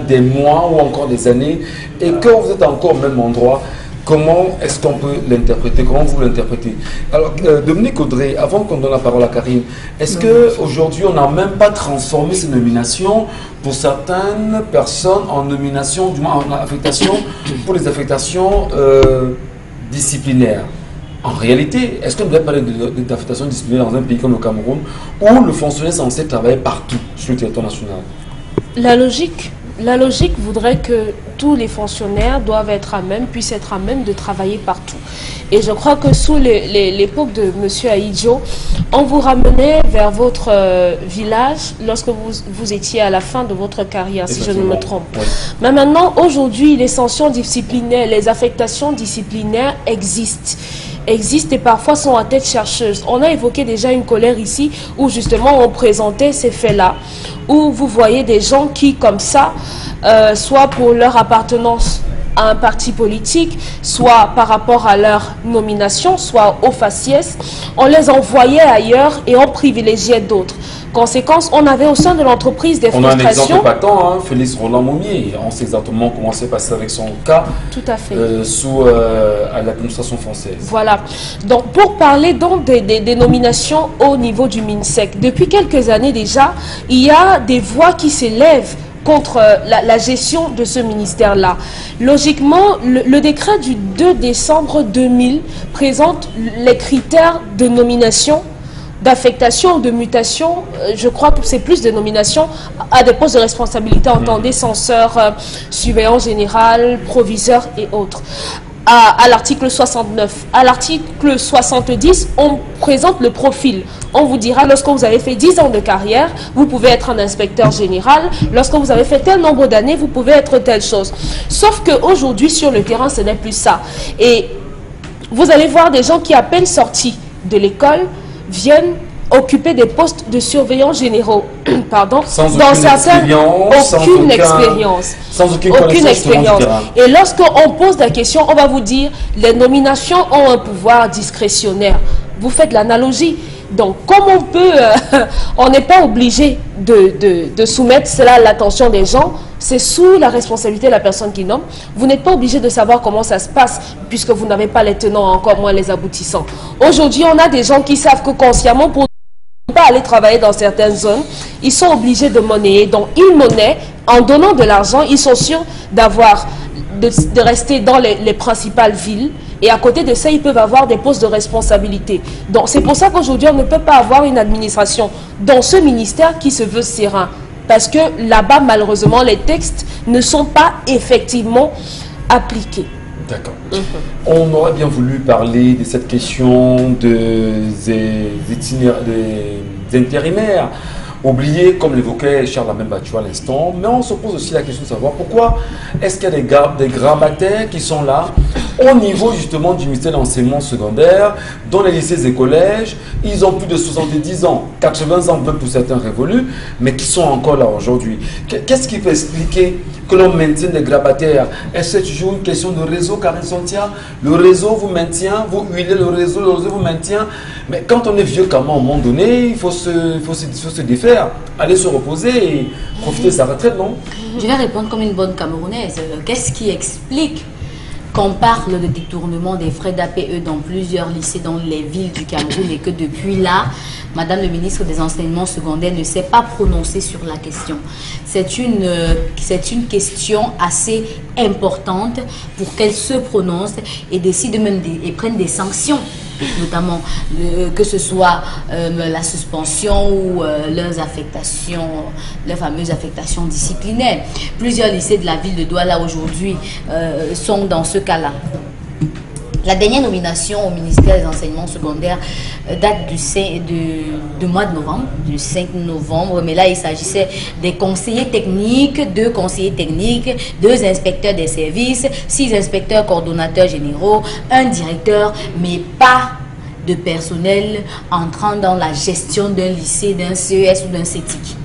des mois ou encore des années, et que vous êtes encore au même endroit, comment est-ce qu'on peut l'interpréter? Comment vous l'interprétez? Alors, Dominique Audrey, avant qu'on donne la parole à Karine, est-ce qu'aujourd'hui, on n'a même pas transformé ces nominations pour certaines personnes en nomination, du moins en affectation, pour les affectations disciplinaires? En réalité, est-ce qu'on doit parler d'affectation disciplinaire dans un pays comme le Cameroun, où le fonctionnaire est censé travailler partout sur le territoire national? La logique voudrait que tous les fonctionnaires puissent être à même de travailler partout. Et je crois que sous l'époque de M. Ahidjo, on vous ramenait vers votre village lorsque vous étiez à la fin de votre carrière, si je ne me trompe. Oui. Mais maintenant, aujourd'hui, les sanctions disciplinaires, les affectations disciplinaires existent et parfois sont à tête chercheuse. On a évoqué déjà une colère ici où justement on présentait ces faits-là, où vous voyez des gens qui, comme ça, soit pour leur appartenance à un parti politique, soit par rapport à leur nomination, soit au faciès, on les envoyait ailleurs et on privilégiait d'autres. Conséquence, on avait au sein de l'entreprise des frustrations. On a un exemple épatant, Félix Roland Momier. On sait exactement comment s'est passé avec son cas. Tout à fait. À l'administration française. Voilà. Donc, pour parler donc des nominations au niveau du MINSEC, depuis quelques années déjà, il y a des voix qui s'élèvent contre la gestion de ce ministère-là. Logiquement, le décret du 2 décembre 2000 présente les critères de nomination, d'affectation, de mutation. Je crois que c'est plus de nomination à des postes de responsabilité, entendez, censeur, surveillant général, proviseur et autres. À l'article 69. À l'article 70, on présente le profil. On vous dira, lorsque vous avez fait 10 ans de carrière, vous pouvez être un inspecteur général. Lorsque vous avez fait tel nombre d'années, vous pouvez être telle chose. Sauf qu'aujourd'hui, sur le terrain, ce n'est plus ça. Et vous allez voir des gens qui, à peine sortis de l'école, viennent occuper des postes de surveillants généraux, pardon, sans dans aucune certains, aucune expérience. Sans aucune expérience. Et lorsqu'on pose la question, on va vous dire, les nominations ont un pouvoir discrétionnaire. Vous faites l'analogie. Donc, comme on peut, on n'est pas obligé de soumettre cela à l'attention des gens, c'est sous la responsabilité de la personne qui nomme. Vous n'êtes pas obligé de savoir comment ça se passe, puisque vous n'avez pas les tenants, encore moins les aboutissants. Aujourd'hui, on a des gens qui savent que consciemment, pour ne pas aller travailler dans certaines zones, ils sont obligés de monnayer. Donc, ils monnaient, en donnant de l'argent, ils sont sûrs de rester dans les principales villes. Et à côté de ça, ils peuvent avoir des postes de responsabilité. Donc, c'est pour ça qu'aujourd'hui, on ne peut pas avoir une administration dans ce ministère qui se veut serein. Parce que là-bas, malheureusement, les textes ne sont pas effectivement appliqués. D'accord. On aurait bien voulu parler de cette question des intérimaires, oubliés, comme l'évoquait Charles Amembatou à l'instant, mais on se pose aussi la question de savoir pourquoi est-ce qu'il y a des grabataires qui sont là au niveau justement du ministère de l'enseignement secondaire, dans les lycées et collèges. Ils ont plus de 70 ans, 80 ans pour certains révolus, mais qui sont encore là aujourd'hui. Qu'est-ce qui peut expliquer que l'on maintienne des grabataires? Est-ce que c'est toujours une question de réseau, Karine Sontia? Le réseau vous maintient, vous huilez le réseau vous maintient. Mais quand on est vieux comme à un moment donné, il faut se défaire, aller se reposer et profiter de sa retraite, non? Je vais répondre comme une bonne Camerounaise. Qu'est-ce qui explique qu'on parle de détournement des frais d'APE dans plusieurs lycées dans les villes du Cameroun et que depuis là, Madame le ministre des Enseignements secondaires ne s'est pas prononcée sur la question? C'est une question assez importante pour qu'elle se prononce et décide même et prenne des sanctions, notamment que ce soit la suspension ou leurs affectations, les fameuses affectations disciplinaires. Plusieurs lycées de la ville de Douala aujourd'hui sont dans ce cas-là. La dernière nomination au ministère des enseignements secondaires date du mois de novembre, du 5 novembre. Mais là, il s'agissait des conseillers techniques, 2 conseillers techniques, 2 inspecteurs des services, 6 inspecteurs coordonnateurs généraux, 1 directeur, mais pas de personnel entrant dans la gestion d'un lycée, d'un CES ou d'un CETIC.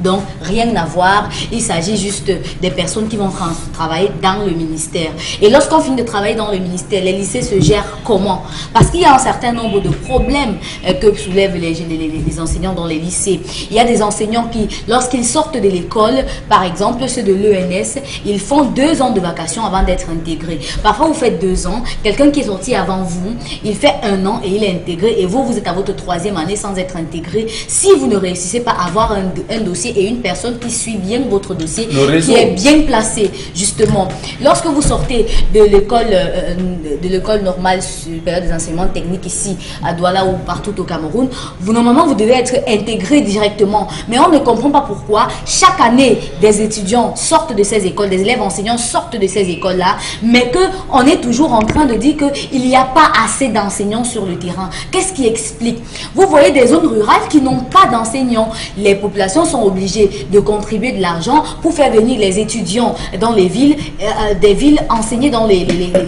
Donc, rien à voir. Il s'agit juste des personnes qui vont travailler dans le ministère. Et lorsqu'on finit de travailler dans le ministère, les lycées se gèrent comment? Parce qu'il y a un certain nombre de problèmes que soulèvent les enseignants dans les lycées. Il y a des enseignants qui, lorsqu'ils sortent de l'école, par exemple ceux de l'ENS, ils font 2 ans de vacation avant d'être intégrés. Parfois, vous faites 2 ans. Quelqu'un qui est sorti avant vous, il fait 1 an et il est intégré. Et vous, vous êtes à votre 3e année sans être intégré. Si vous ne réussissez pas à avoir un dossier et une personne qui suit bien votre dossier, qui est bien placée, justement. Lorsque vous sortez de l'école normale supérieure des enseignements techniques ici, à Douala ou partout au Cameroun, normalement, vous devez être intégré directement. Mais on ne comprend pas pourquoi chaque année, des étudiants sortent de ces écoles, des élèves enseignants sortent de ces écoles-là, mais qu'on est toujours en train de dire qu'il n'y a pas assez d'enseignants sur le terrain. Qu'est-ce qui explique? Vous voyez des zones rurales qui n'ont pas d'enseignants. Les populations sont obligées de contribuer de l'argent pour faire venir les étudiants dans les villes, des villes enseignées dans les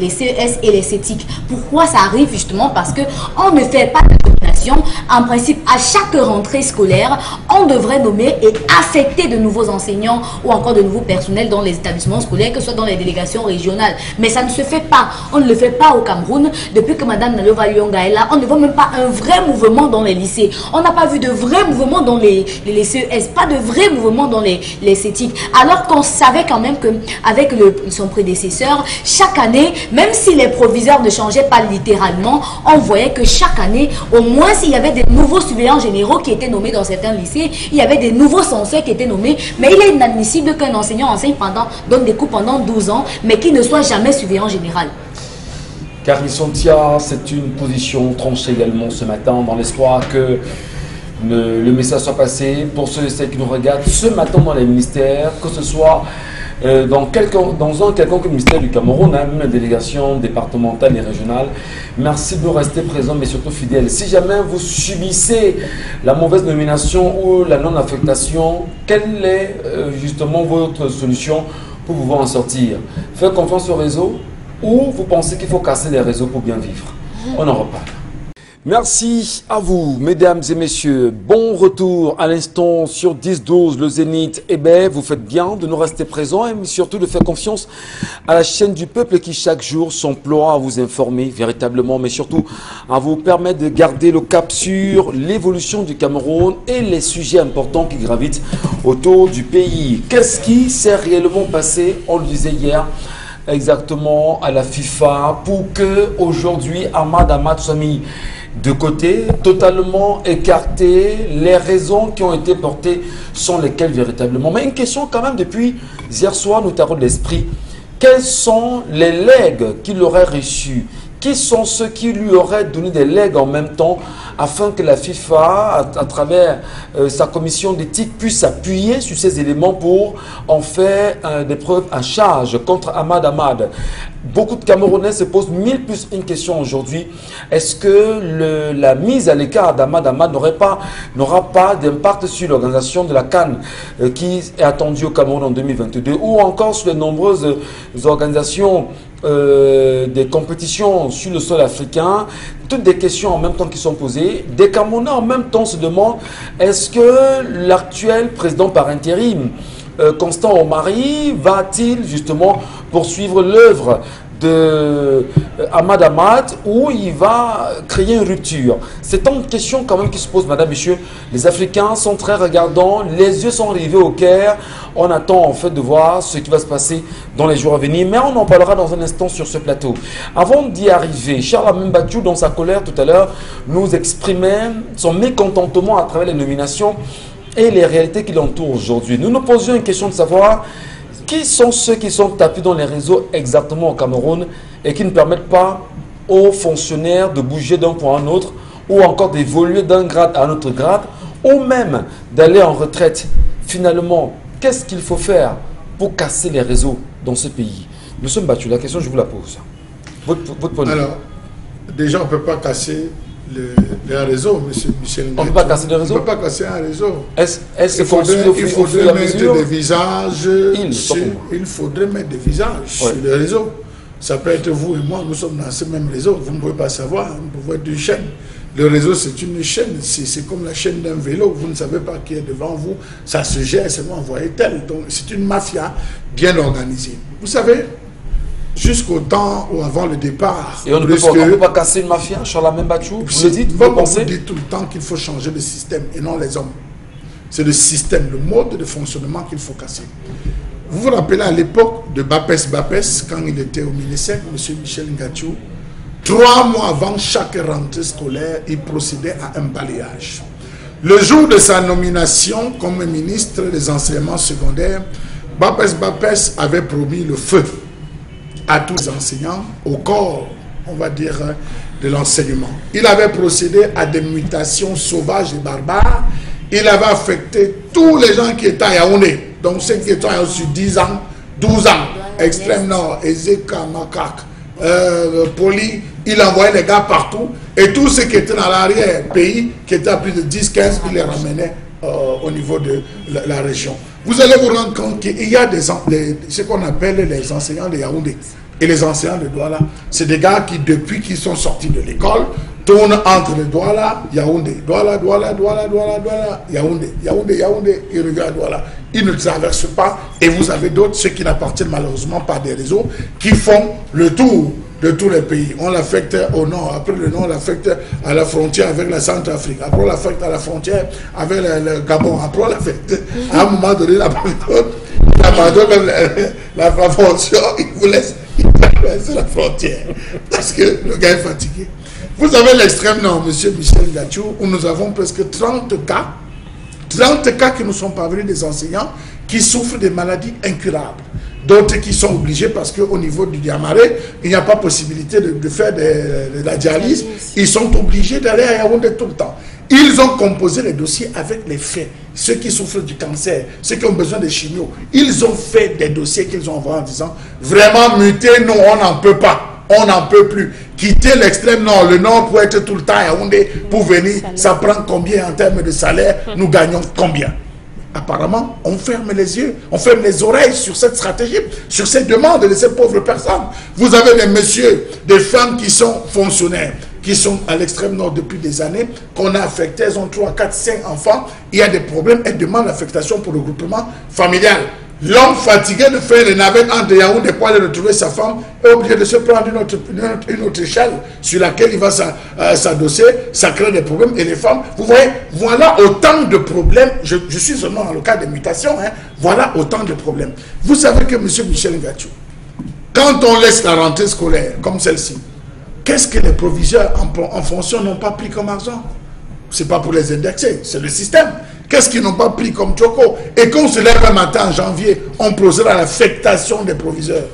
CES et les CETIC. Pourquoi ça arrive? Justement parce qu'on ne fait pas de nomination. En principe, à chaque rentrée scolaire, on devrait nommer et affecter de nouveaux enseignants ou encore de nouveaux personnels dans les établissements scolaires, que ce soit dans les délégations régionales. Mais ça ne se fait pas. On ne le fait pas au Cameroun. Depuis que Mme Nalova Lyonga est là, on ne voit même pas un vrai mouvement dans les lycées. On n'a pas vu de vrai mouvement dans les CES, pas de vrai mouvement dans les CETIC. Alors qu'on savait quand même qu'avec son prédécesseur, chaque année, même si les proviseurs ne changeaient pas littéralement, on voyait que chaque année, au moins s'il y avait des nouveaux surveillants généraux qui étaient nommés dans certains lycées, il y avait des nouveaux censeurs qui étaient nommés. Mais il est inadmissible qu'un enseignant enseigne donne des cours pendant 12 ans, mais qui ne soit jamais surveillant général. Carly Sontia, c'est une position tranchée également ce matin, dans l'espoir que le message soit passé pour ceux et celles qui nous regardent ce matin dans les ministères, que ce soit dans un quelconque ministère du Cameroun, même la délégation départementale et régionale. Merci de rester présent, mais surtout fidèle. Si jamais vous subissez la mauvaise nomination ou la non-affectation, quelle est justement votre solution pour pouvoir en sortir? Faire confiance au réseau ou vous pensez qu'il faut casser les réseaux pour bien vivre? On en reparle. Merci à vous, mesdames et messieurs. Bon retour à l'instant sur 10-12, le Zénith. Eh bien, vous faites bien de nous rester présents et surtout de faire confiance à la chaîne du peuple qui chaque jour s'emploie à vous informer véritablement, mais surtout à vous permettre de garder le cap sur l'évolution du Cameroun et les sujets importants qui gravitent autour du pays. Qu'est-ce qui s'est réellement passé? On le disait hier. Exactement à la FIFA pour que aujourd'hui Ahmad soit mis de côté, totalement écarté. Les raisons qui ont été portées sont lesquelles véritablement? Mais une question quand même depuis hier soir nous taraude l'esprit. Quels sont les legs qu'il aurait reçus? Qui sont ceux qui lui auraient donné des legs en même temps afin que la FIFA, à travers sa commission d'éthique, puisse s'appuyer sur ces éléments pour en faire des preuves à charge contre Ahmad. Beaucoup de Camerounais se posent 1000 plus une question aujourd'hui. Est-ce que la mise à l'écart d'Ahmad n'aura pas d'impact sur l'organisation de la CAN qui est attendue au Cameroun en 2022 ou encore sur les nombreuses organisations des compétitions sur le sol africain? Toutes des questions en même temps qui sont posées. Des Camerounais en même temps se demandent est-ce que l'actuel président par intérim, Constant Omari, va-t-il justement poursuivre l'œuvre de Ahmad ou il va créer une rupture? C'est une question quand même qui se pose, madame, messieurs. Les Africains sont très regardants, les yeux sont rivés au Caire. On attend en fait de voir ce qui va se passer dans les jours à venir, mais on en parlera dans un instant sur ce plateau. Avant d'y arriver, Charles Amembatou, dans sa colère tout à l'heure, nous exprimait son mécontentement à travers les nominations et les réalités qui l'entourent aujourd'hui. Nous nous posions une question de savoir qui sont ceux qui sont tapis dans les réseaux exactement au Cameroun et qui ne permettent pas aux fonctionnaires de bouger d'un point à un autre ou encore d'évoluer d'un grade à un autre grade ou même d'aller en retraite. Finalement, qu'est-ce qu'il faut faire pour casser les réseaux dans ce pays? Nous sommes battus. La question, je vous la pose. Votre point de vue. Alors, déjà, on ne peut pas casser les réseaux, M. Michel Ngatou. On ne peut pas casser les réseaux? On ne peut pas casser un réseau. Est-ce Il faudrait mettre des visages. Il faudrait mettre des visages sur les réseaux. Ça peut être vous et moi, nous sommes dans ce même réseau. Vous ne pouvez pas savoir, vous pouvez être une chaîne. Le réseau, c'est une chaîne, c'est comme la chaîne d'un vélo. Vous ne savez pas qui est devant vous. Ça se gère, c'est moi, envoyé tel. Donc, c'est une mafia bien organisée. Vous savez, jusqu'au temps ou avant le départ. Et on ne peut pas casser une mafia, Charlemagne Batchou. Vous le dites, vous dites tout le temps qu'il faut changer le système et non les hommes. C'est le système, le mode de fonctionnement qu'il faut casser. Vous vous rappelez à l'époque de Bapès, quand il était au ministère, M. Michel Ngatou, 3 mois avant chaque rentrée scolaire, il procédait à un balayage. Le jour de sa nomination comme ministre des enseignements secondaires, Bapès avait promis le feu à tous les enseignants, au corps, on va dire, de l'enseignement. Il avait procédé à des mutations sauvages et barbares. Il avait affecté tous les gens qui étaient à Yaoundé. Donc ceux qui étaient sur 10 ans, 12 ans, extrême nord, Ezeka, Makak, Poli, il envoyait les gars partout. Et tous ceux qui étaient dans l'arrière-pays, qui étaient à plus de 10, 15, il les ramenait au niveau de la région. Vous allez vous rendre compte qu'il y a ce qu'on appelle les enseignants de Yaoundé. Et les enseignants de Douala, c'est des gars qui, depuis qu'ils sont sortis de l'école, tournent entre le Douala, Yaoundé, Douala, Yaoundé, ils reviennent à Douala. Ils ne traversent pas. Et vous avez d'autres, ceux qui n'appartiennent malheureusement pas des réseaux, qui font le tour de tous les pays. On l'affecte au nord, après le nord, on l'affecte à la frontière avec la Centrafrique, après on l'affecte à la frontière avec le Gabon, après on l'affecte à un moment donné, il abandonne la frontière, il vous laisse traverser la frontière parce que le gars est fatigué. Vous avez l'extrême nord, M. Michel Ngatou, où nous avons presque 30 cas qui nous sont parvenus des enseignants qui souffrent de maladies incurables. D'autres qui sont obligés parce qu'au niveau du Diamaré, il n'y a pas possibilité de faire de la dialyse. Ils sont obligés d'aller à Yaoundé tout le temps. Ils ont composé les dossiers avec les faits. Ceux qui souffrent du cancer, ceux qui ont besoin de chimio, ils ont fait des dossiers qu'ils ont envoyés en disant vraiment muter, nous on n'en peut pas, on n'en peut plus. Quitter l'extrême nord, le nord pour être tout le temps à Yaoundé, pour venir, ça prend combien en termes de salaire, nous gagnons combien? Apparemment, on ferme les yeux, on ferme les oreilles sur cette stratégie, sur ces demandes de ces pauvres personnes. Vous avez des messieurs, des femmes qui sont fonctionnaires, qui sont à l'extrême nord depuis des années, qu'on a affectés, elles ont 3, 4, 5 enfants, il y a des problèmes, elles demandent l'affectation pour le groupement familial. L'homme fatigué de faire les navettes entre Yaoundé pour aller retrouver sa femme est obligé de se prendre une autre échelle sur laquelle il va s'adosser, ça crée des problèmes. Et les femmes, vous voyez, voilà autant de problèmes. Je suis seulement dans le cas des mutations, hein, voilà autant de problèmes. Vous savez que M. Michel Ngatou, quand on laisse la rentrée scolaire comme celle-ci, qu'est-ce que les proviseurs en fonction n'ont pas pris comme argent? Ce n'est pas pour les indexer, c'est le système. Qu'est-ce qu'ils n'ont pas pris comme choco? Et quand on se lève un matin en janvier, on procède à l'affectation des proviseurs.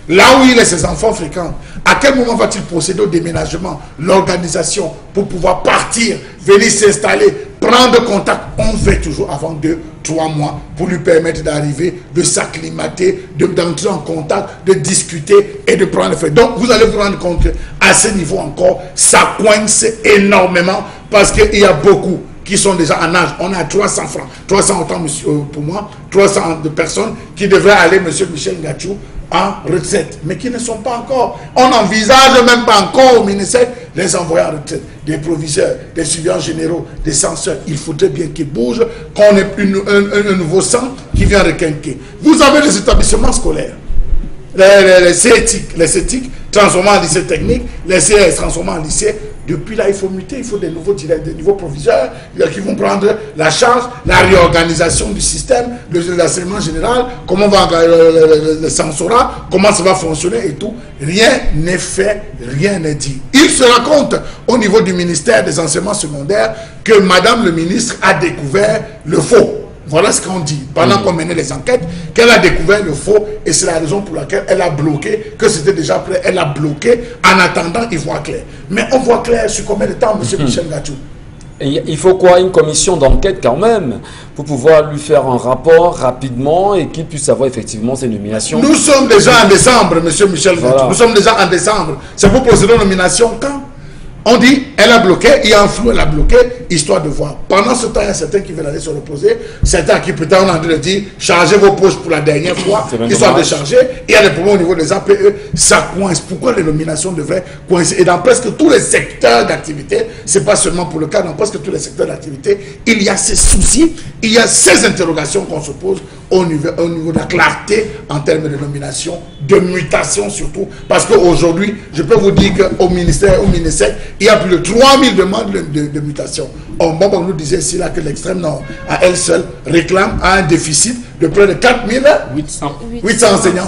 Là où il et ses enfants fréquentent, à quel moment va-t-il procéder au déménagement, l'organisation, pour pouvoir partir, venir s'installer, prendre contact? On fait toujours avant 2-3 mois pour lui permettre d'arriver, de s'acclimater, d'entrer en contact, de discuter et de prendre le fait. Donc vous allez vous rendre compte qu'à ce niveau encore, ça coince énormément parce qu'il y a beaucoup qui sont déjà en âge. On a 300 francs, 300 autant pour moi, 300 de personnes qui devraient aller, M. Michel Ngatou, en retraite, mais qui ne sont pas encore. On n'envisage même pas encore au ministère les envoyer en retraite. Des proviseurs, des surveillants généraux, des censeurs. Il faudrait bien qu'ils bougent, qu'on ait un nouveau sang qui vient requinquer. Vous avez les établissements scolaires, les CETIC transformés en lycée technique, les CS transformés en lycée. Depuis là, il faut muter, il faut des nouveaux proviseurs qui vont prendre la charge, la réorganisation du système, de l'enseignement général, comment va le censorat, comment ça va fonctionner et tout. Rien n'est fait, rien n'est dit. Il se raconte au niveau du ministère des enseignements secondaires que Madame le ministre a découvert le faux. Voilà ce qu'on dit. Pendant qu'on menait les enquêtes, qu'elle a découvert le faux et c'est la raison pour laquelle elle a bloqué, que c'était déjà prêt, elle a bloqué. En attendant, il voit clair. Mais on voit clair sur combien de temps, M. Michel Ngatou? Et il faut quoi? Une commission d'enquête quand même, pour pouvoir lui faire un rapport rapidement et qu'il puisse avoir effectivement ses nominations. Nous sommes déjà en décembre, monsieur Michel. Voilà. Nous sommes déjà en décembre. C'est pour procéder aux nominations quand? On dit, elle a bloqué, il y a un flou, elle a bloqué, histoire de voir. Pendant ce temps, il y a certains qui veulent aller se reposer, certains qui peut-être on a envie de dire, chargez vos poches pour la dernière fois, histoire de charger. Il y a des problèmes au niveau des APE, ça coince. Pourquoi les nominations devraient coincer? Et dans presque tous les secteurs d'activité, c'est pas seulement pour le cas, dans presque tous les secteurs d'activité, il y a ces soucis, il y a ces interrogations qu'on se pose au niveau de la clarté en termes de nomination, de mutation surtout. Parce qu'aujourd'hui, je peux vous dire qu'au ministère, il y a plus de 3000 demandes de mutation. On nous disait ici là que l'extrême nord, à elle seule, réclame un déficit de près de 4800 enseignants.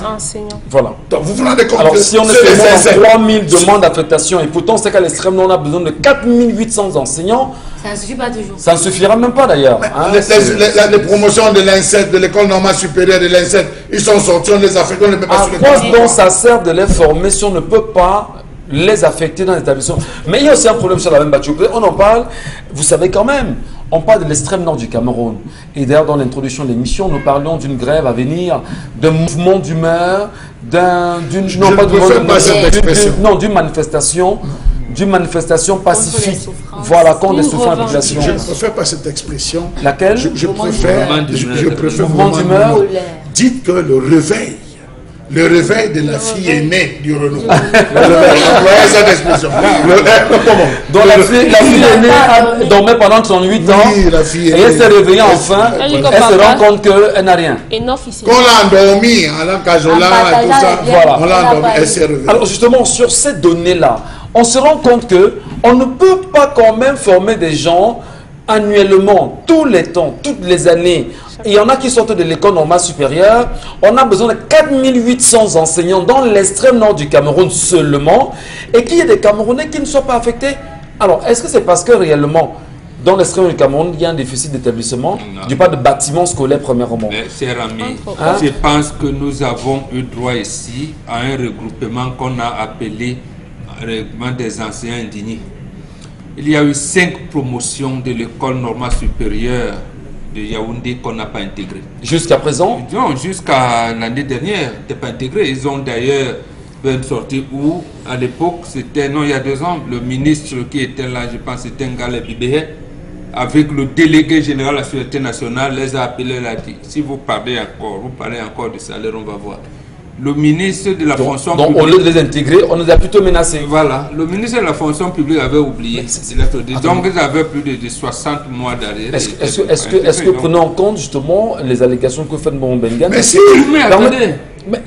Voilà. Donc vous vous rendez compte. Alors que si on est seulement 3000 demandes d'affectation et pourtant c'est qu'à l'extrême nord on a besoin de 4800 enseignants. Ça ne suffit pas toujours. Ça ne suffira même pas d'ailleurs. Hein, les promotions de l'INSET, de l'école normale supérieure de l'INSET, ils sont sortis, on les affecte, on les met pas sur le quoi donc ça sert de les former si on ne peut pas les affecter dans l'établissement? Mais il y a aussi un problème sur la même bâtiment. On en parle, vous savez quand même, on parle de l'extrême nord du Cameroun. Et d'ailleurs, dans l'introduction de l'émission, nous parlions d'une grève à venir, d'un mouvement d'humeur, d'une manifestation pacifique. Voilà, contre les souffrances de la population. Je ne préfère pas cette expression. Laquelle? Je préfère mouvement d'humeur. Dites que le réveil de la fille aînée du Renault. Cette expression. Donc la fille aînée dormait pendant 38 ans et elle s'est réveillée enfin. Elle se rend compte qu'elle n'a rien. Qu'on l'a endormie, on l'a cajola et tout ça. Voilà. On l'a endormie, elle s'est réveillée. Alors justement, sur ces données-là, on se rend compte que on ne peut pas quand même former des gens annuellement, tous les temps, toutes les années. Il y en a qui sortent de l'école normale supérieure. On a besoin de 4800 enseignants dans l'extrême nord du Cameroun seulement, et qu'il y ait des Camerounais qui ne soient pas affectés. Alors, est-ce que c'est parce que réellement, dans l'extrême nord du Cameroun, il y a un déficit d'établissement, du pas de bâtiments scolaires premièrement? Mais, cher ami, je pense que nous avons eu droit ici à un regroupement qu'on a appelé regroupement des enseignants indignés. Il y a eu 5 promotions de l'école normale supérieure de Yaoundé qu'on n'a pas intégré. Jusqu'à présent? Non, jusqu'à l'année dernière, n'était pas intégré. Ils ont d'ailleurs une sortie où, à l'époque, c'était, non, il y a 2 ans, le ministre qui était là, je pense, c'était Ngale Bibé, avec le délégué général de la Sûreté nationale, les a appelés, il a dit, si vous parlez encore de salaire, on va voir. Le ministre de la fonction publique... Donc, au lieu de les intégrer, on nous a plutôt menacés. Voilà. Le ministre de la fonction publique avait oublié. Donc, ils avaient plus de 60 mois d'arrêt. Est-ce que prenons en compte justement les allégations que fait Mbon Bengan? Mais si, mais attendez. Mais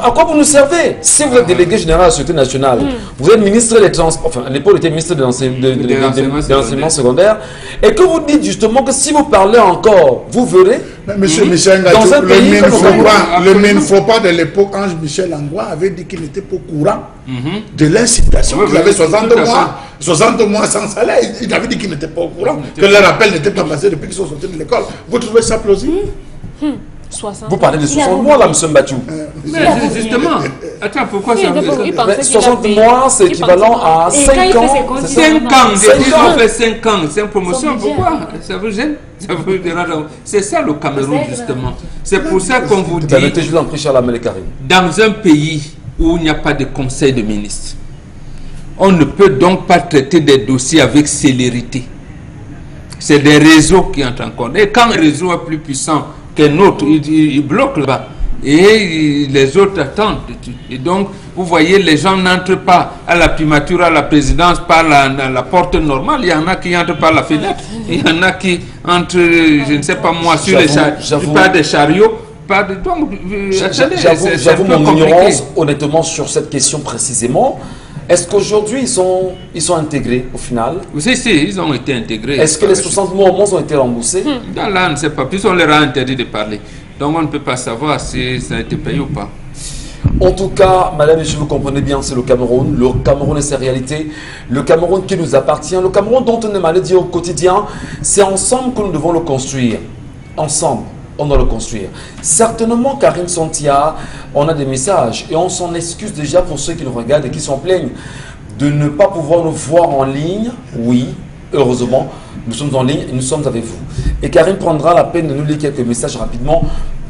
à quoi vous nous servez? Si vous êtes délégué général de la Sûreté nationale, vous êtes ministre des Transports, enfin à l'époque, il était ministre de l'enseignement secondaire, et que vous dites justement que si vous parlez encore, vous verrez. Monsieur Michel Ngacho, le Minfopa de l'époque, Ange Michel Langlois avait dit qu'il n'était pas au courant de l'incitation. Il avait 60 mois sans salaire. Il avait dit qu'il n'était pas au courant, que le rappel n'était pas passé depuis qu'ils sont sortis de l'école. Vous trouvez ça plausible? 60. Vous parlez de 60 mois là, M. Mbachou. Mais justement, attends, pourquoi ça veut 60 mois, c'est équivalent à 5 ans. 5 ans, ils ont fait 5 ans, 5 promotions, pourquoi? Ça vous gêne? C'est ça le Cameroun, justement. C'est pour ça qu'on vous dit, dans un pays où il n'y a pas de conseil de ministres, on ne peut donc pas traiter des dossiers avec célérité. C'est des réseaux qui entrent en compte. Et quand un réseau est plus puissant qu'un autre, il bloque là-bas. Et les autres attendent. Et donc, vous voyez, les gens n'entrent pas à la primature, à la présidence par la porte normale. Il y en a qui entrent par la fenêtre. Il y en a qui entrent, je ne sais pas moi, sur les chariots, par des chariots. J'avoue mon ignorance, honnêtement, sur cette question précisément. Est-ce qu'aujourd'hui, ils sont intégrés au final? Si, ils ont été intégrés. Est-ce que les 60 mois au moins ont été remboursés? Là, on ne sait pas. Puis on leur a interdit de parler. Donc on ne peut pas savoir si ça a été payé ou pas. En tout cas, madame et monsieur, vous comprenez bien, c'est le Cameroun. Le Cameroun et ses réalités. Le Cameroun qui nous appartient. Le Cameroun dont on est mal dit au quotidien. C'est ensemble que nous devons le construire. Ensemble. On doit le construire. Certainement, Karine Santia, on a des messages et on s'en excuse déjà pour ceux qui nous regardent et qui s'en plaignent de ne pas pouvoir nous voir en ligne. Oui, heureusement, nous sommes en ligne et nous sommes avec vous. Et Karine prendra la peine de nous lire quelques messages rapidement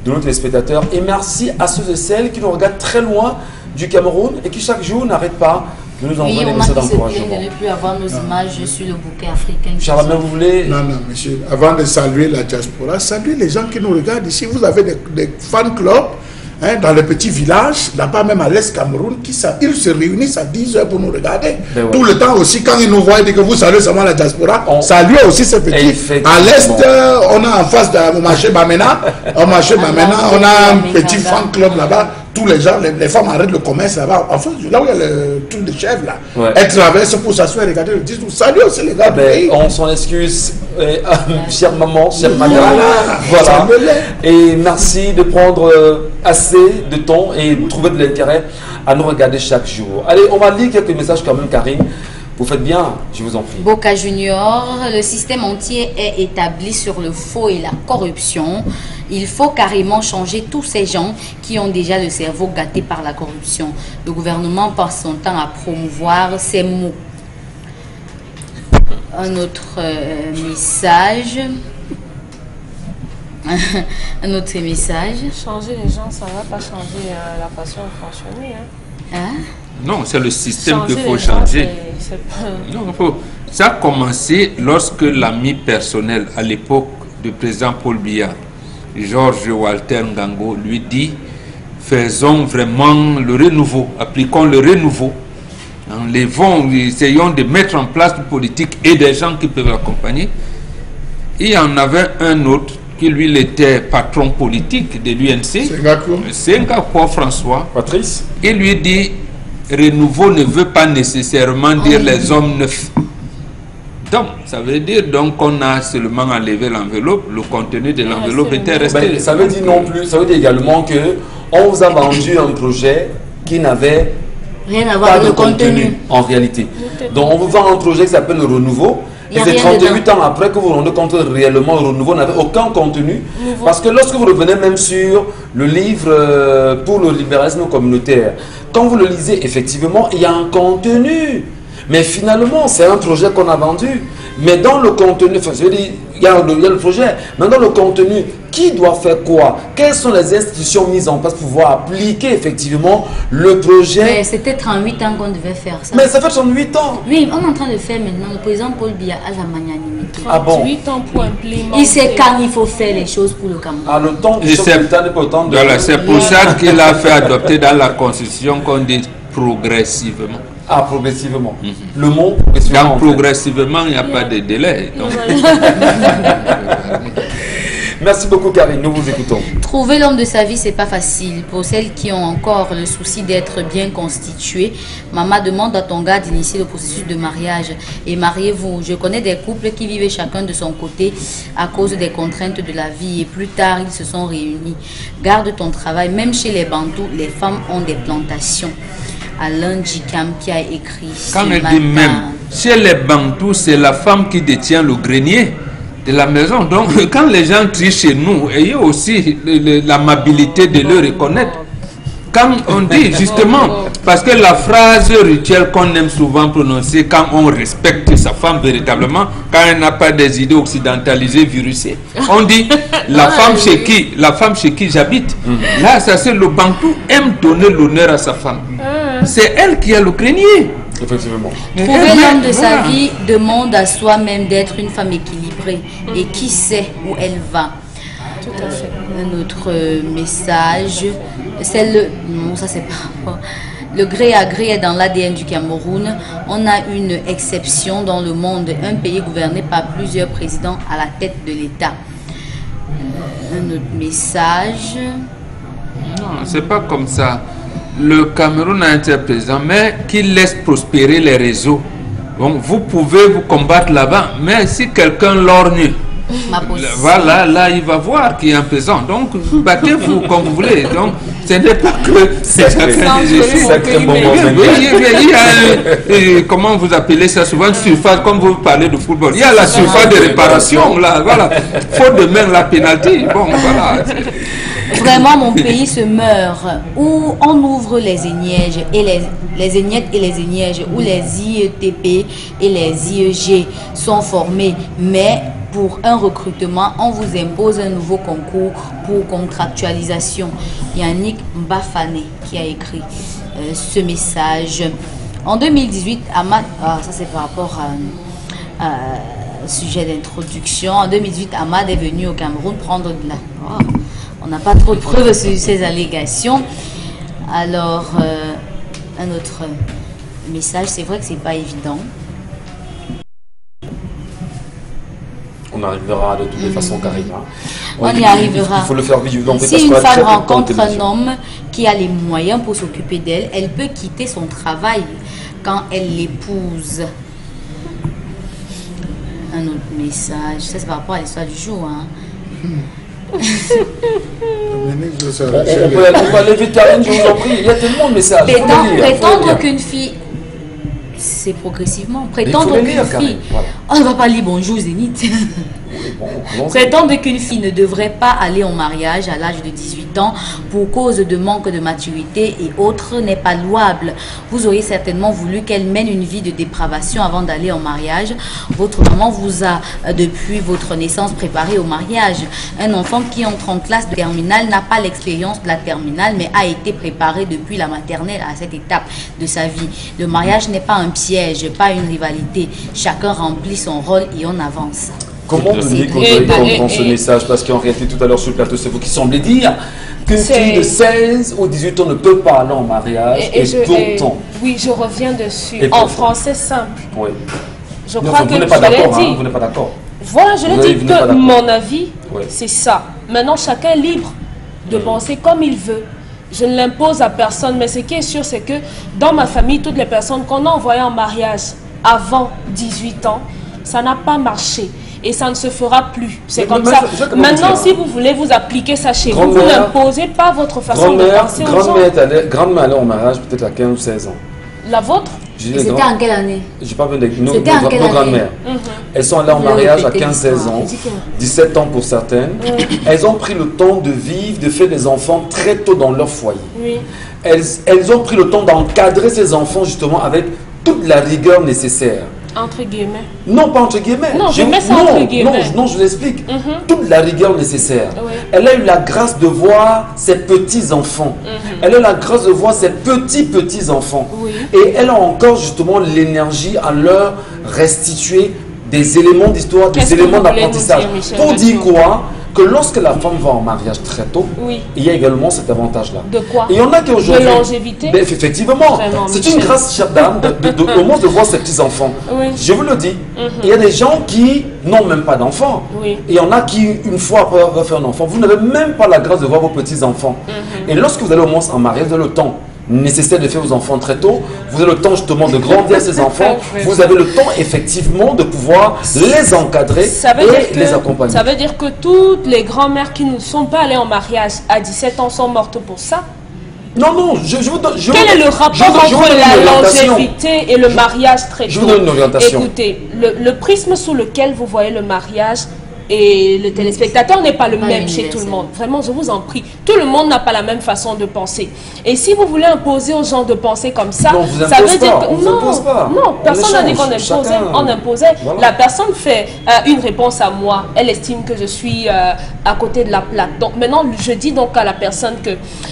de nos téléspectateurs. Et merci à ceux et celles qui nous regardent très loin du Cameroun et qui chaque jour n'arrêtent pas de nous envoyer des messages d'encouragement. De ne plus avoir nos images sur le bouquet africain. Charlemagne, vous voulez... Non, monsieur. Avant de saluer la diaspora, saluez les gens qui nous regardent ici. Vous avez des fan clubs dans les petits villages, là-bas même à l'Est Cameroun, ils se réunissent à 10 h pour nous regarder. Ouais. Tout le temps aussi, quand ils nous voient et que vous saluez seulement la diaspora, saluez aussi ces petits. À l'Est, on a en face du marché Bamena, on a un petit fan club là-bas. Tous les gens, les femmes arrêtent le commerce là-bas. Enfin, là où il y a le truc de chèvre là, elles traversent pour s'asseoir et regarder le disque. Salut aussi les gars. On s'en excuse, chère maman, chère madame. Voilà. Et merci de prendre assez de temps et trouver de l'intérêt à nous regarder chaque jour. Allez, on va lire quelques messages quand même, Karine. Vous faites bien, je vous en prie. Boca Junior, le système entier est établi sur le faux et la corruption. Il faut carrément changer tous ces gens qui ont déjà le cerveau gâté par la corruption. Le gouvernement passe son temps à promouvoir ces mots. Un autre message. Un autre message. Changer les gens, ça ne va pas changer la façon de fonctionner. Non, c'est le système qu'il faut changer. Non, ça a commencé lorsque l'ami personnel à l'époque du président Paul Biya, Georges Walter Ngango, lui dit: faisons vraiment le renouveau, appliquons le renouveau. Essayons de mettre en place une politique et des gens qui peuvent l'accompagner. Il y en avait un autre qui lui il était patron politique de l'UNC, Senghako François. Patrice. Il lui dit: renouveau ne veut pas nécessairement dire les hommes neufs. Donc, ça veut dire qu'on a seulement enlevé l'enveloppe, le contenu de l'enveloppe était resté. Ça veut dire non plus, ça veut dire également que on vous a vendu un projet qui n'avait rien à voir pas avec de le contenu en réalité. Donc on vous vend un projet qui s'appelle le renouveau. Et c'est 38 ans après que vous vous rendez compte réellement le renouveau n'avait aucun contenu. Parce que lorsque vous revenez même sur le livre pour le libéralisme communautaire, quand vous le lisez, effectivement, il y a un contenu. Mais finalement, c'est un projet qu'on a vendu. Mais dans le contenu, enfin, je veux dire, il y a le projet, mais dans le contenu, qui doit faire quoi? Quelles sont les institutions mises en place pour pouvoir appliquer effectivement le projet? C'était 38 ans qu'on devait faire ça. Mais ça fait 38 ans. Oui, on est en train de faire maintenant. Le président Paul Biya a la magnanimité. 38 ans pour implémenter. Il sait quand il faut faire les choses pour le Cameroun. À le temps du sultan n'est pas autant de... Voilà, c'est pour ça qu'il a fait adopter dans la Constitution qu'on dit progressivement. Ah, progressivement. Le mot progressivement. Donc, progressivement, il n'y a pas de délai. Donc... Merci beaucoup, Karine. Nous vous écoutons. Trouver l'homme de sa vie, c'est pas facile. Pour celles qui ont encore le souci d'être bien constituées, maman demande à ton gars d'initier le processus de mariage. Et mariez-vous. Je connais des couples qui vivaient chacun de son côté à cause des contraintes de la vie. Et plus tard, ils se sont réunis. Garde ton travail. Même chez les Bantous, les femmes ont des plantations. Alain Djikam qui a écrit. Quand elle dit même, chez les Bantous, c'est la femme qui détient le grenier de la maison. Donc, quand les gens trient chez nous, ayez aussi l'amabilité de le reconnaître. Quand on dit justement, parce que la phrase rituelle qu'on aime souvent prononcer quand on respecte sa femme véritablement, quand elle n'a pas des idées occidentalisées, virusées, on dit la femme chez qui j'habite. Là, ça c'est le Bantou aime donner l'honneur à sa femme. C'est elle qui a le grenier. Effectivement. Trouver l'homme de sa vie demande à soi-même d'être une femme équilibrée et qui sait où elle va. Tout à fait. Un autre message, c'est le... Non, ça c'est pas... Le gré à gré est dans l'ADN du Cameroun. On a une exception dans le monde, un pays gouverné par plusieurs présidents à la tête de l'État. Un autre message. Non, c'est pas comme ça. Le Cameroun a un tel président, mais qui laisse prospérer les réseaux. Donc vous pouvez vous combattre là-bas, mais si quelqu'un lorgne Ma position. Voilà, là, il va voir qu'il y a un pesant. Donc, battez-vous comme vous voulez. Donc, ce n'est pas que c'est sacré moment. Il y a, comment vous appelez ça souvent, une surface, comme vous parlez de football. Il y a la surface de réparation, là, voilà. Faute de même la pénalty. Bon, voilà. Vraiment, mon pays se meurt. Où on ouvre les énièges et les éniettes et les énièges, où les IETP et les IEG sont formés, mais pour un recrutement, on vous impose un nouveau concours pour contractualisation. Yannick Mbafane qui a écrit ce message. En 2018, Ahmad, ça c'est par rapport à sujet d'introduction. En 2018, Ahmad est venu au Cameroun prendre de la... on n'a pas trop de preuves sur ces allégations. Alors, un autre message, c'est vrai que c'est pas évident. On arrivera de toutes les façons, Karima. On y arrivera. Il faut le faire vivre. Si une femme rencontre un homme qui a les moyens pour s'occuper d'elle, elle peut quitter son travail quand elle l'épouse. Un autre message, ça c'est par rapport à l'histoire du jour. Hein. On peut aller vite, Karine, je vous en prie. Il y a tellement de messages. Prétendre qu'une fille... C'est progressivement. Prétendre qu'une fille... Voilà. On ne va pas lire bonjour Zénith. Prétendre qu'une fille ne devrait pas aller en mariage à l'âge de 18 ans pour cause de manque de maturité et autres n'est pas louable. Vous auriez certainement voulu qu'elle mène une vie de dépravation avant d'aller en mariage. Votre maman vous a, depuis votre naissance, préparé au mariage. Un enfant qui entre en classe de terminale n'a pas l'expérience de la terminale, mais a été préparé depuis la maternelle à cette étape de sa vie. Le mariage n'est pas un piège, pas une rivalité. Chacun remplit son rôle et on avance. Comment Dominique Audrey comprend ce message? Parce qu'en réalité, tout à l'heure sur le plateau, c'est vous qui semblez dire qu'une fille de 16 ou 18 ans ne peut pas aller en mariage et pourtant... Oui, je reviens dessus. En français simple. Oui. Je crois que vous n'êtes pas d'accord, hein, vous n'êtes pas d'accord. Voilà, je le dis que mon avis, c'est ça. Maintenant, chacun est libre de penser comme il veut. Je ne l'impose à personne, mais ce qui est sûr, c'est que dans ma famille, toutes les personnes qu'on a envoyées en mariage avant 18 ans, ça n'a pas marché. Et ça ne se fera plus. C'est comme ça. Maintenant, si vous voulez vous appliquer ça chez vous, vous n'imposez pas votre façon de penser aux gens. Grand-mère allait en mariage peut-être à 15 ou 16 ans. La vôtre? C'était en quelle année? Je parle bien de nos grand-mères. Elles sont allées en mariage à 15-16 ans, 17 ans pour certaines. Elles ont pris le temps de vivre, de faire des enfants très tôt dans leur foyer. Elles ont pris le temps d'encadrer ces enfants justement avec toute la rigueur nécessaire. Entre guillemets. Non, pas entre guillemets. Non, je mets ça entre guillemets. Non, je l'explique. Toute la rigueur nécessaire. Elle a eu la grâce de voir ses petits-enfants. Elle a eu la grâce de voir ses petits-petits-enfants. Et elle a encore justement l'énergie à leur restituer des éléments d'histoire, des éléments d'apprentissage. Pour dire quoi? Que lorsque la femme va en mariage très tôt, il y a également cet avantage-là. De quoi? Il y en a qui aujourd'hui... De longévité? Effectivement. C'est une grâce, chère dame, au moins de voir ses petits-enfants. Je vous le dis. Il y a des gens qui n'ont même pas d'enfants. Il y en a qui, une fois après avoir fait un enfant, vous n'avez même pas la grâce de voir vos petits-enfants. Et lorsque vous allez au moins en mariage, vous avez le temps nécessaire de faire vos enfants très tôt, vous avez le temps justement de grandir ces enfants, vous avez le temps effectivement de pouvoir les encadrer et les accompagner. Ça veut dire que toutes les grand-mères qui ne sont pas allées en mariage à 17 ans sont mortes pour ça? Non, non, je vous donne... Quel est le rapport entre la longévité et le mariage très tôt? Je vous donne une orientation. Écoutez, le prisme sous lequel vous voyez le mariage et le téléspectateur n'est pas le même chez tout le monde. Vraiment, je vous en prie. Tout le monde n'a pas la même façon de penser. Et si vous voulez imposer aux gens de penser comme ça, ça veut dire que... Non, personne n'a dit qu'on imposait. On imposait. Voilà. La personne fait une réponse à moi. Elle estime que je suis à côté de la plaque. Donc maintenant, je dis donc à la personne que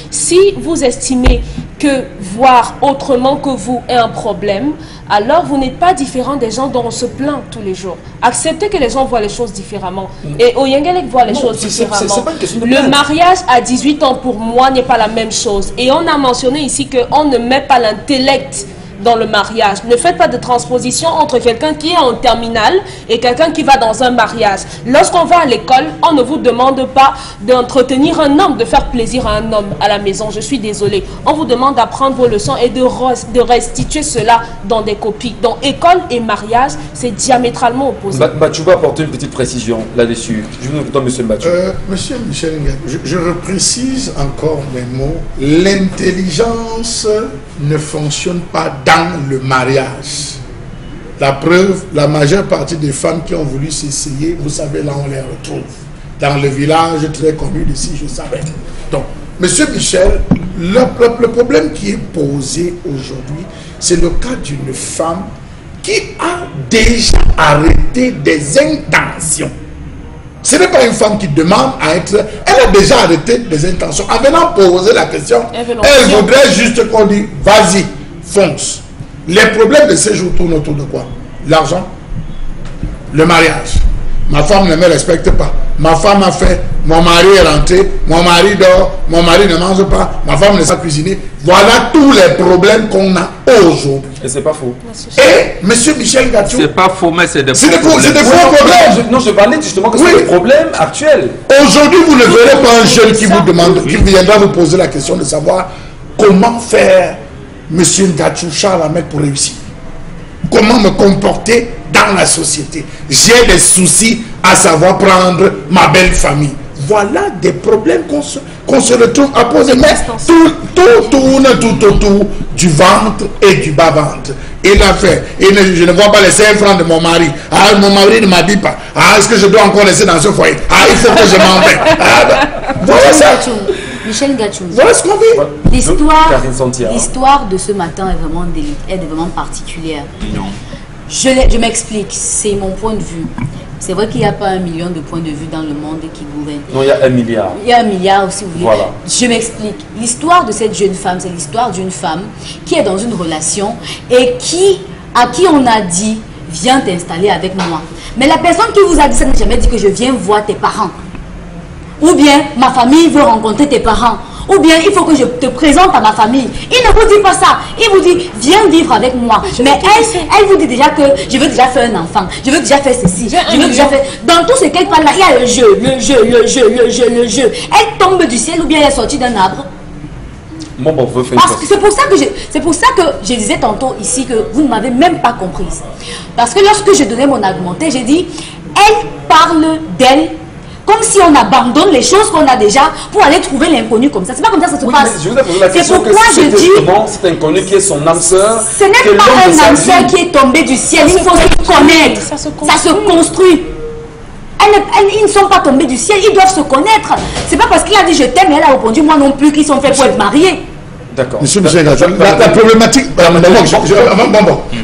si vous estimez que voir autrement que vous est un problème, alors vous n'êtes pas différent des gens dont on se plaint tous les jours. Acceptez que les gens voient les choses différemment. Et Oyengelek voit les choses différemment. Le mariage à 18 ans pour moi n'est pas la même chose. Et on a mentionné ici qu'on ne met pas l'intellect dans le mariage. Ne faites pas de transposition entre quelqu'un qui est en terminale et quelqu'un qui va dans un mariage. Lorsqu'on va à l'école, on ne vous demande pas d'entretenir un homme, de faire plaisir à un homme à la maison. Je suis désolée. On vous demande d'apprendre vos leçons et de restituer cela dans des copies. Donc école et mariage, c'est diamétralement opposé. Tu vas apporter une petite précision là-dessus. Je vous écoute, monsieur Mathieu. Monsieur Michel, je reprécise encore mes mots. L'intelligence ne fonctionne pas dans le mariage. La preuve, la majeure partie des femmes qui ont voulu s'essayer, vous savez, là on les retrouve. Dans le village très connu d'ici, je savais. Donc, monsieur Michel, le problème qui est posé aujourd'hui, c'est le cas d'une femme qui a déjà arrêté des intentions. Ce n'est pas une femme qui demande à être... Elle a déjà arrêté des intentions. En venant poser la question, elle voudrait juste qu'on dise, vas-y, fonce. Les problèmes de ces jours tournent autour de quoi? L'argent, le mariage. Ma femme ne me respecte pas. Ma femme a fait, mon mari est rentré, mon mari dort, mon mari ne mange pas, ma femme ne sait pas cuisiner. Voilà tous les problèmes qu'on a aujourd'hui. Et c'est pas faux. Et monsieur Michel Gatchou... C'est pas faux, mais c'est des faux problèmes. C'est des faux problèmes. Non, je parlais justement que c'est des problèmes actuels. Aujourd'hui, vous ne verrez pas un jeune qui vous demande, qui viendra vous poser la question de savoir comment faire monsieur Gatchou Charles Ahmed pour réussir. Comment me comporter dans la société. J'ai des soucis à savoir prendre ma belle famille. Voilà des problèmes qu'on se retrouve à poser. Mais tout tourne tout autour du ventre et du bas-ventre. Il a fait. Je ne vois pas les 5 francs de mon mari. Ah, mon mari ne m'habille pas. Ah, est-ce que je dois encore rester dans ce foyer? Ah, il faut que je m'en vais. Voilà ça. Michel Gatchou. Voilà ce qu'on vit. L'histoire de ce matin est vraiment particulière. Non. Je m'explique, c'est mon point de vue. C'est vrai qu'il n'y a pas 1 million de points de vue dans le monde qui gouverne. Non, il y a 1 milliard. Il y a 1 milliard aussi, vous voulez. Voilà. Je m'explique. L'histoire de cette jeune femme, c'est l'histoire d'une femme qui est dans une relation et à qui on a dit, viens t'installer avec moi. Mais la personne qui vous a dit ça n'a jamais dit que je viens voir tes parents. Ou bien, ma famille veut rencontrer tes parents. Ou bien, il faut que je te présente à ma famille. Il ne vous dit pas ça. Il vous dit, viens vivre avec moi. Mais elle vous dit déjà que je veux déjà faire un enfant. Je veux déjà faire ceci. Je veux déjà faire... Dans tout ce qu'elle parle là, il y a le jeu. Elle tombe du ciel ou bien elle est sortie d'un arbre. Parce que c'est pour ça que je disais tantôt ici que vous ne m'avez même pas comprise. Parce que lorsque je donnais mon argumentaire, j'ai dit, elle parle d'elle comme si on abandonne les choses qu'on a déjà pour aller trouver l'inconnu comme ça. C'est pas comme ça que ça se passe. C'est pourquoi je dis... C'est inconnu qui est son âme sœur. Ce n'est pas un âme sœur qui est tombé du ciel. Il faut se connaître. Ça se construit. Ils ne sont pas tombés du ciel. Ils doivent se connaître. C'est pas parce qu'il a dit je t'aime et elle a répondu moi non plus qu'ils sont faits pour être mariés. D'accord. Monsieur Michel, la problématique...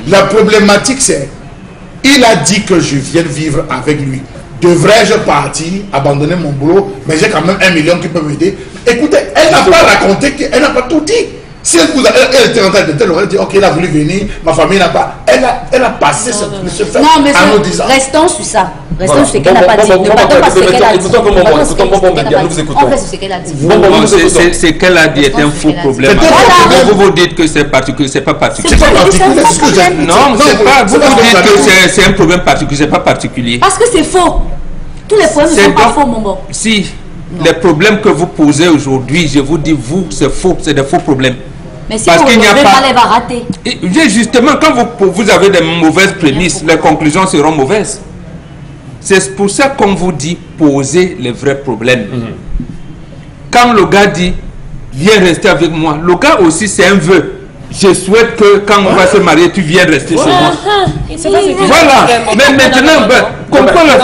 La problématique c'est... Il a dit que je viens vivre avec lui. Devrais-je partir, abandonner mon boulot, mais j'ai quand même 1 million qui peut m'aider. Écoutez, elle n'a pas raconté, elle n'a pas tout dit. Si elle était en train de dire, elle aurait dit, ok, elle a voulu venir, ma famille n'a pas. Elle a passé ce fait en nous disant. Restons sur ça. Restons sur ce qu'elle n'a pas dit. Ne partons pas sur ce qu'elle a dit. Nous écoutons. Ce qu'elle a dit est un faux problème. Vous dites que c'est particulier, c'est pas particulier. Non, c'est pas. Vous dites que c'est un problème particulier, c'est pas particulier. Parce que c'est faux. Tous les problèmes ne sont pas faux, mon bon. Si, les problèmes que vous posez aujourd'hui, je vous dis, vous, c'est faux, c'est des faux problèmes. Mais si vous ne pas, elle va rater. Justement, quand vous avez des mauvaises prémices, les conclusions seront mauvaises. C'est pour ça qu'on vous dit, posez les vrais problèmes. Quand le gars dit, viens rester avec moi, le gars aussi, c'est un vœu. Je souhaite que quand on va se marier, tu viennes rester chez moi. Voilà. Mais maintenant, comprends la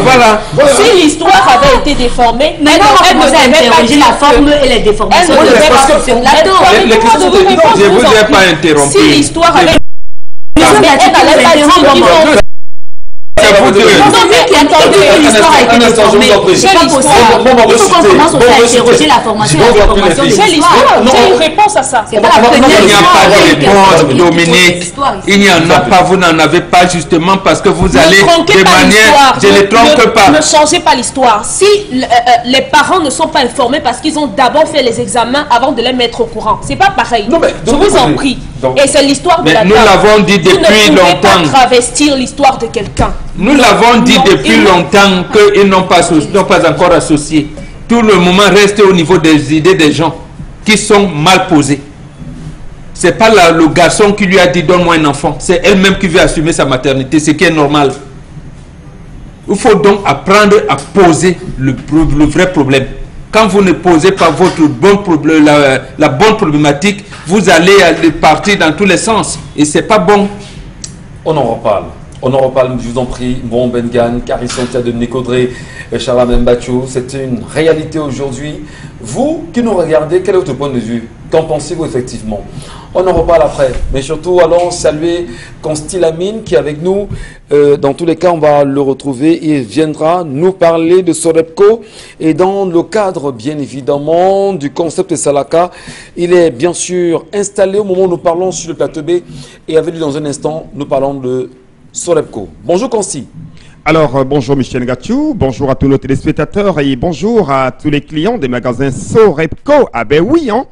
voilà. Si l'histoire avait été déformée, maintenant on va interroger la forme et les déformations de plateau. Je ne vous ai pas interrompu. Si l'histoire avait vous deux. Un instant, je vous en prie. C'est pas possible. Il faut qu'on commence aussi à interroger la formation et la déformation de J'ai l'histoire. l'histoire, j'ai une réponse à ça. C'est pas la Il première n'y a pas de réponse, histoire. Dominique. Il n'y en a pas, vous n'en avez pas justement parce que vous allez Ne tronquez de pas manière... l'histoire. Je ne tronque pas. Ne changez pas l'histoire. Si les parents ne sont pas informés parce qu'ils ont d'abord fait les examens avant de les mettre au courant, c'est pas pareil. Non, mais, je vous en prie. Et c'est l'histoire de la nous l'avons dit depuis Vous ne pouvez longtemps. pas travestir l'histoire de quelqu'un. Nous l'avons dit depuis longtemps qu'ils n'ont pas encore associé. Tout le moment reste au niveau des idées des gens qui sont mal posées. C'est pas le garçon qui lui a dit donne-moi un enfant. C'est elle-même qui veut assumer sa maternité, ce qui est normal. Il faut donc apprendre à poser le vrai problème. Quand vous ne posez pas votre bon problème, la bonne problématique, vous allez partir dans tous les sens. Et c'est pas bon. On en reparle. On en reparle, je vous en prie. Bon Bengan, Carissantia de Nikodré, Charles Mbacho, c'est une réalité aujourd'hui. Vous qui nous regardez, quel est votre point de vue? Qu'en pensez-vous effectivement? On en reparle après. Mais surtout, allons saluer Consti Lamine qui est avec nous. Dans tous les cas, on va le retrouver. Il viendra nous parler de Sorepco. Et dans le cadre, bien évidemment, du concept Salaka, il est bien sûr installé au moment où nous parlons sur le plateau B. Et avec lui, dans un instant, nous parlons de Sorepco. Bonjour Consti. Alors, bonjour Michel Gatiou, bonjour à tous nos téléspectateurs et bonjour à tous les clients des magasins Sorepco. Ah ben oui, hein,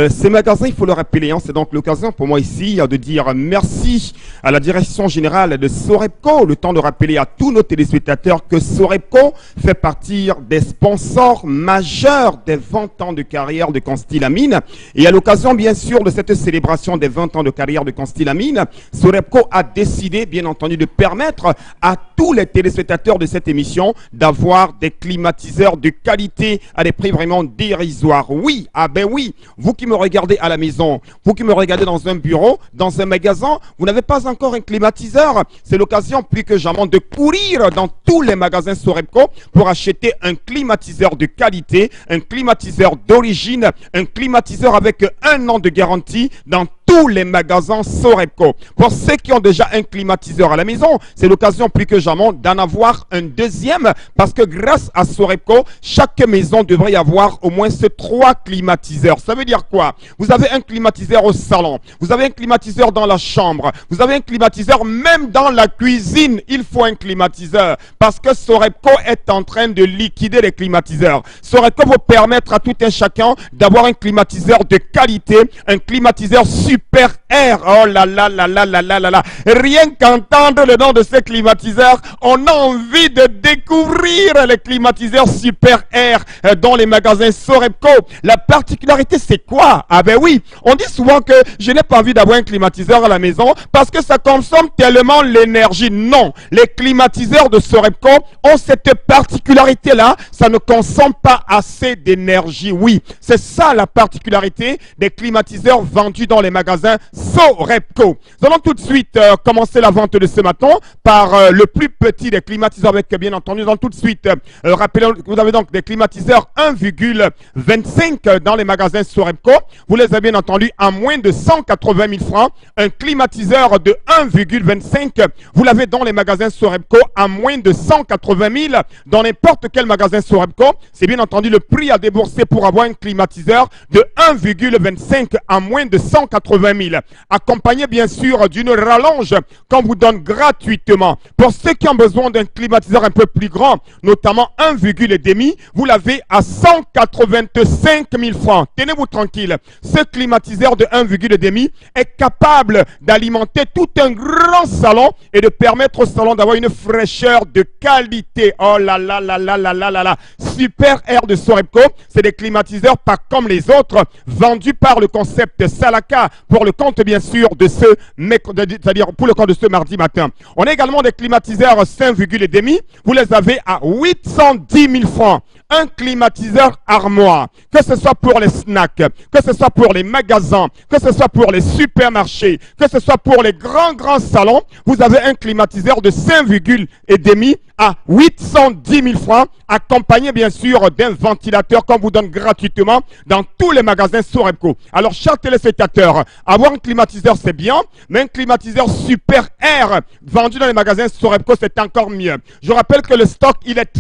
ces magasins, il faut le rappeler, hein, c'est donc l'occasion pour moi ici de dire merci à la direction générale de Sorepco. Le temps de rappeler à tous nos téléspectateurs que Sorepco fait partie des sponsors majeurs des 20 ans de carrière de Consti Lamine. Et à l'occasion, bien sûr, de cette célébration des 20 ans de carrière de Consti Lamine, Sorepco a décidé, bien entendu, de permettre à tous les téléspectateurs de cette émission d'avoir des climatiseurs de qualité à des prix vraiment dérisoires. Oui, ah ben oui, vous qui me regardez à la maison, vous qui me regardez dans un bureau, dans un magasin, vous n'avez pas encore un climatiseur. C'est l'occasion plus que jamais de courir dans tous les magasins Sorepco pour acheter un climatiseur de qualité, un climatiseur d'origine, un climatiseur avec 1 an de garantie dans tous les magasins Sorepco. Pour ceux qui ont déjà un climatiseur à la maison, c'est l'occasion plus que jamais d'en avoir un deuxième parce que grâce à Sorepco, chaque maison devrait y avoir au moins ces 3 climatiseurs. Ça veut dire quoi? Vous avez un climatiseur au salon, vous avez un climatiseur dans la chambre, vous avez un climatiseur même dans la cuisine. Il faut un climatiseur parce que Sorepco est en train de liquider les climatiseurs. Sorepco va permettre à tout un chacun d'avoir un climatiseur de qualité, un climatiseur Super Air. Oh là là là là là là là là. Rien qu'entendre le nom de ce climatiseur, on a envie de découvrir les climatiseurs Super Air dans les magasins Sorepco. La particularité, c'est quoi? Ah ben oui, on dit souvent que je n'ai pas envie d'avoir un climatiseur à la maison parce que ça consomme tellement l'énergie. Non, les climatiseurs de Sorepco ont cette particularité-là, ça ne consomme pas assez d'énergie. Oui, c'est ça la particularité des climatiseurs vendus dans les magasins Sorepco. Nous allons tout de suite commencer la vente de ce matin par le plus petit des climatiseurs avec, bien entendu, nous allons tout de suite rappelez, vous avez donc des climatiseurs 1,25 dans les magasins Sorepco. Vous les avez bien entendu à moins de 180 000 francs. Un climatiseur de 1,25, vous l'avez dans les magasins Sorepco à moins de 180 000 dans n'importe quel magasin Sorepco. C'est bien entendu le prix à débourser pour avoir un climatiseur de 1,25 à moins de 180 000. Accompagné bien sûr d'une rallonge qu'on vous donne gratuitement. Pour ceux qui ont besoin d'un climatiseur un peu plus grand, notamment 1,5, vous l'avez à 185 000 francs. Tenez-vous tranquille. Ce climatiseur de 1,5 est capable d'alimenter tout un grand salon et de permettre au salon d'avoir une fraîcheur de qualité. Oh là là là là là là là là. Super Air de Sorepco, c'est des climatiseurs pas comme les autres, vendus par le concept Salaka pour le compte bien sûr de ce, c'est-à-dire pour le compte de ce mardi matin. On a également des climatiseurs 5,5, vous les avez à 810 000 francs. Un climatiseur armoire, que ce soit pour les snacks, que ce soit pour les magasins, que ce soit pour les supermarchés, que ce soit pour les grands salons, vous avez un climatiseur de 5,5 à 810 000 francs, accompagné bien sûr d'un ventilateur qu'on vous donne gratuitement dans tous les magasins Sorepco. Alors, chers téléspectateurs, avoir un climatiseur c'est bien, mais un climatiseur Super Air vendu dans les magasins Sorepco c'est encore mieux. Je rappelle que le stock il est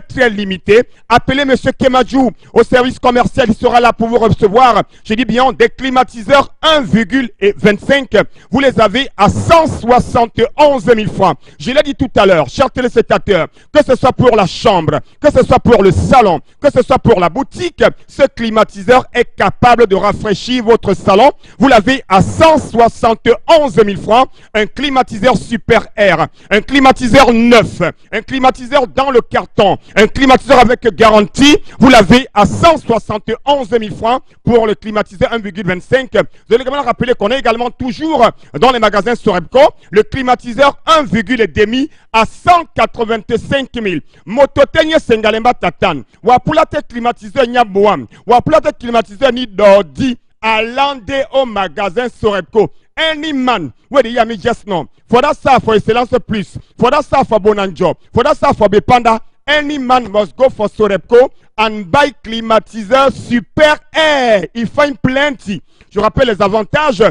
très limité. Appelez monsieur Kemadjou au service commercial, il sera là pour vous recevoir. Je dis bien des climatiseurs 1,25. Vous les avez à 171 000 francs. Je l'ai dit tout à l'heure, chers téléspectateurs, que ce soit pour la chambre, que ce soit pour le salon, que ce soit pour la boutique, ce climatiseur est capable de rafraîchir votre salon. Vous l'avez à 171 000 francs. Un climatiseur Super Air, un climatiseur neuf, un climatiseur dans le carton, un climatiseur avec garantie. Vous l'avez à 171 000 francs pour le climatiseur 1,25. Vous allez également rappeler qu'on est également toujours dans les magasins Sorepco le climatiseur 1,5 à 185 000. Mototenye Sengalemba Tatan. Wapulate climatiseur Nyaboam. Wapulate climatiseur ni Dodi. Allez au magasin Sorepco. Any man, where the yami just know. For that stuff for Excellence Plus. For that stuff for Bonanjo. For that stuff for Bepanda. Any man must go for Sorepco and buy climatiseur Super Air. Il find plenty. Je rappelle les avantages.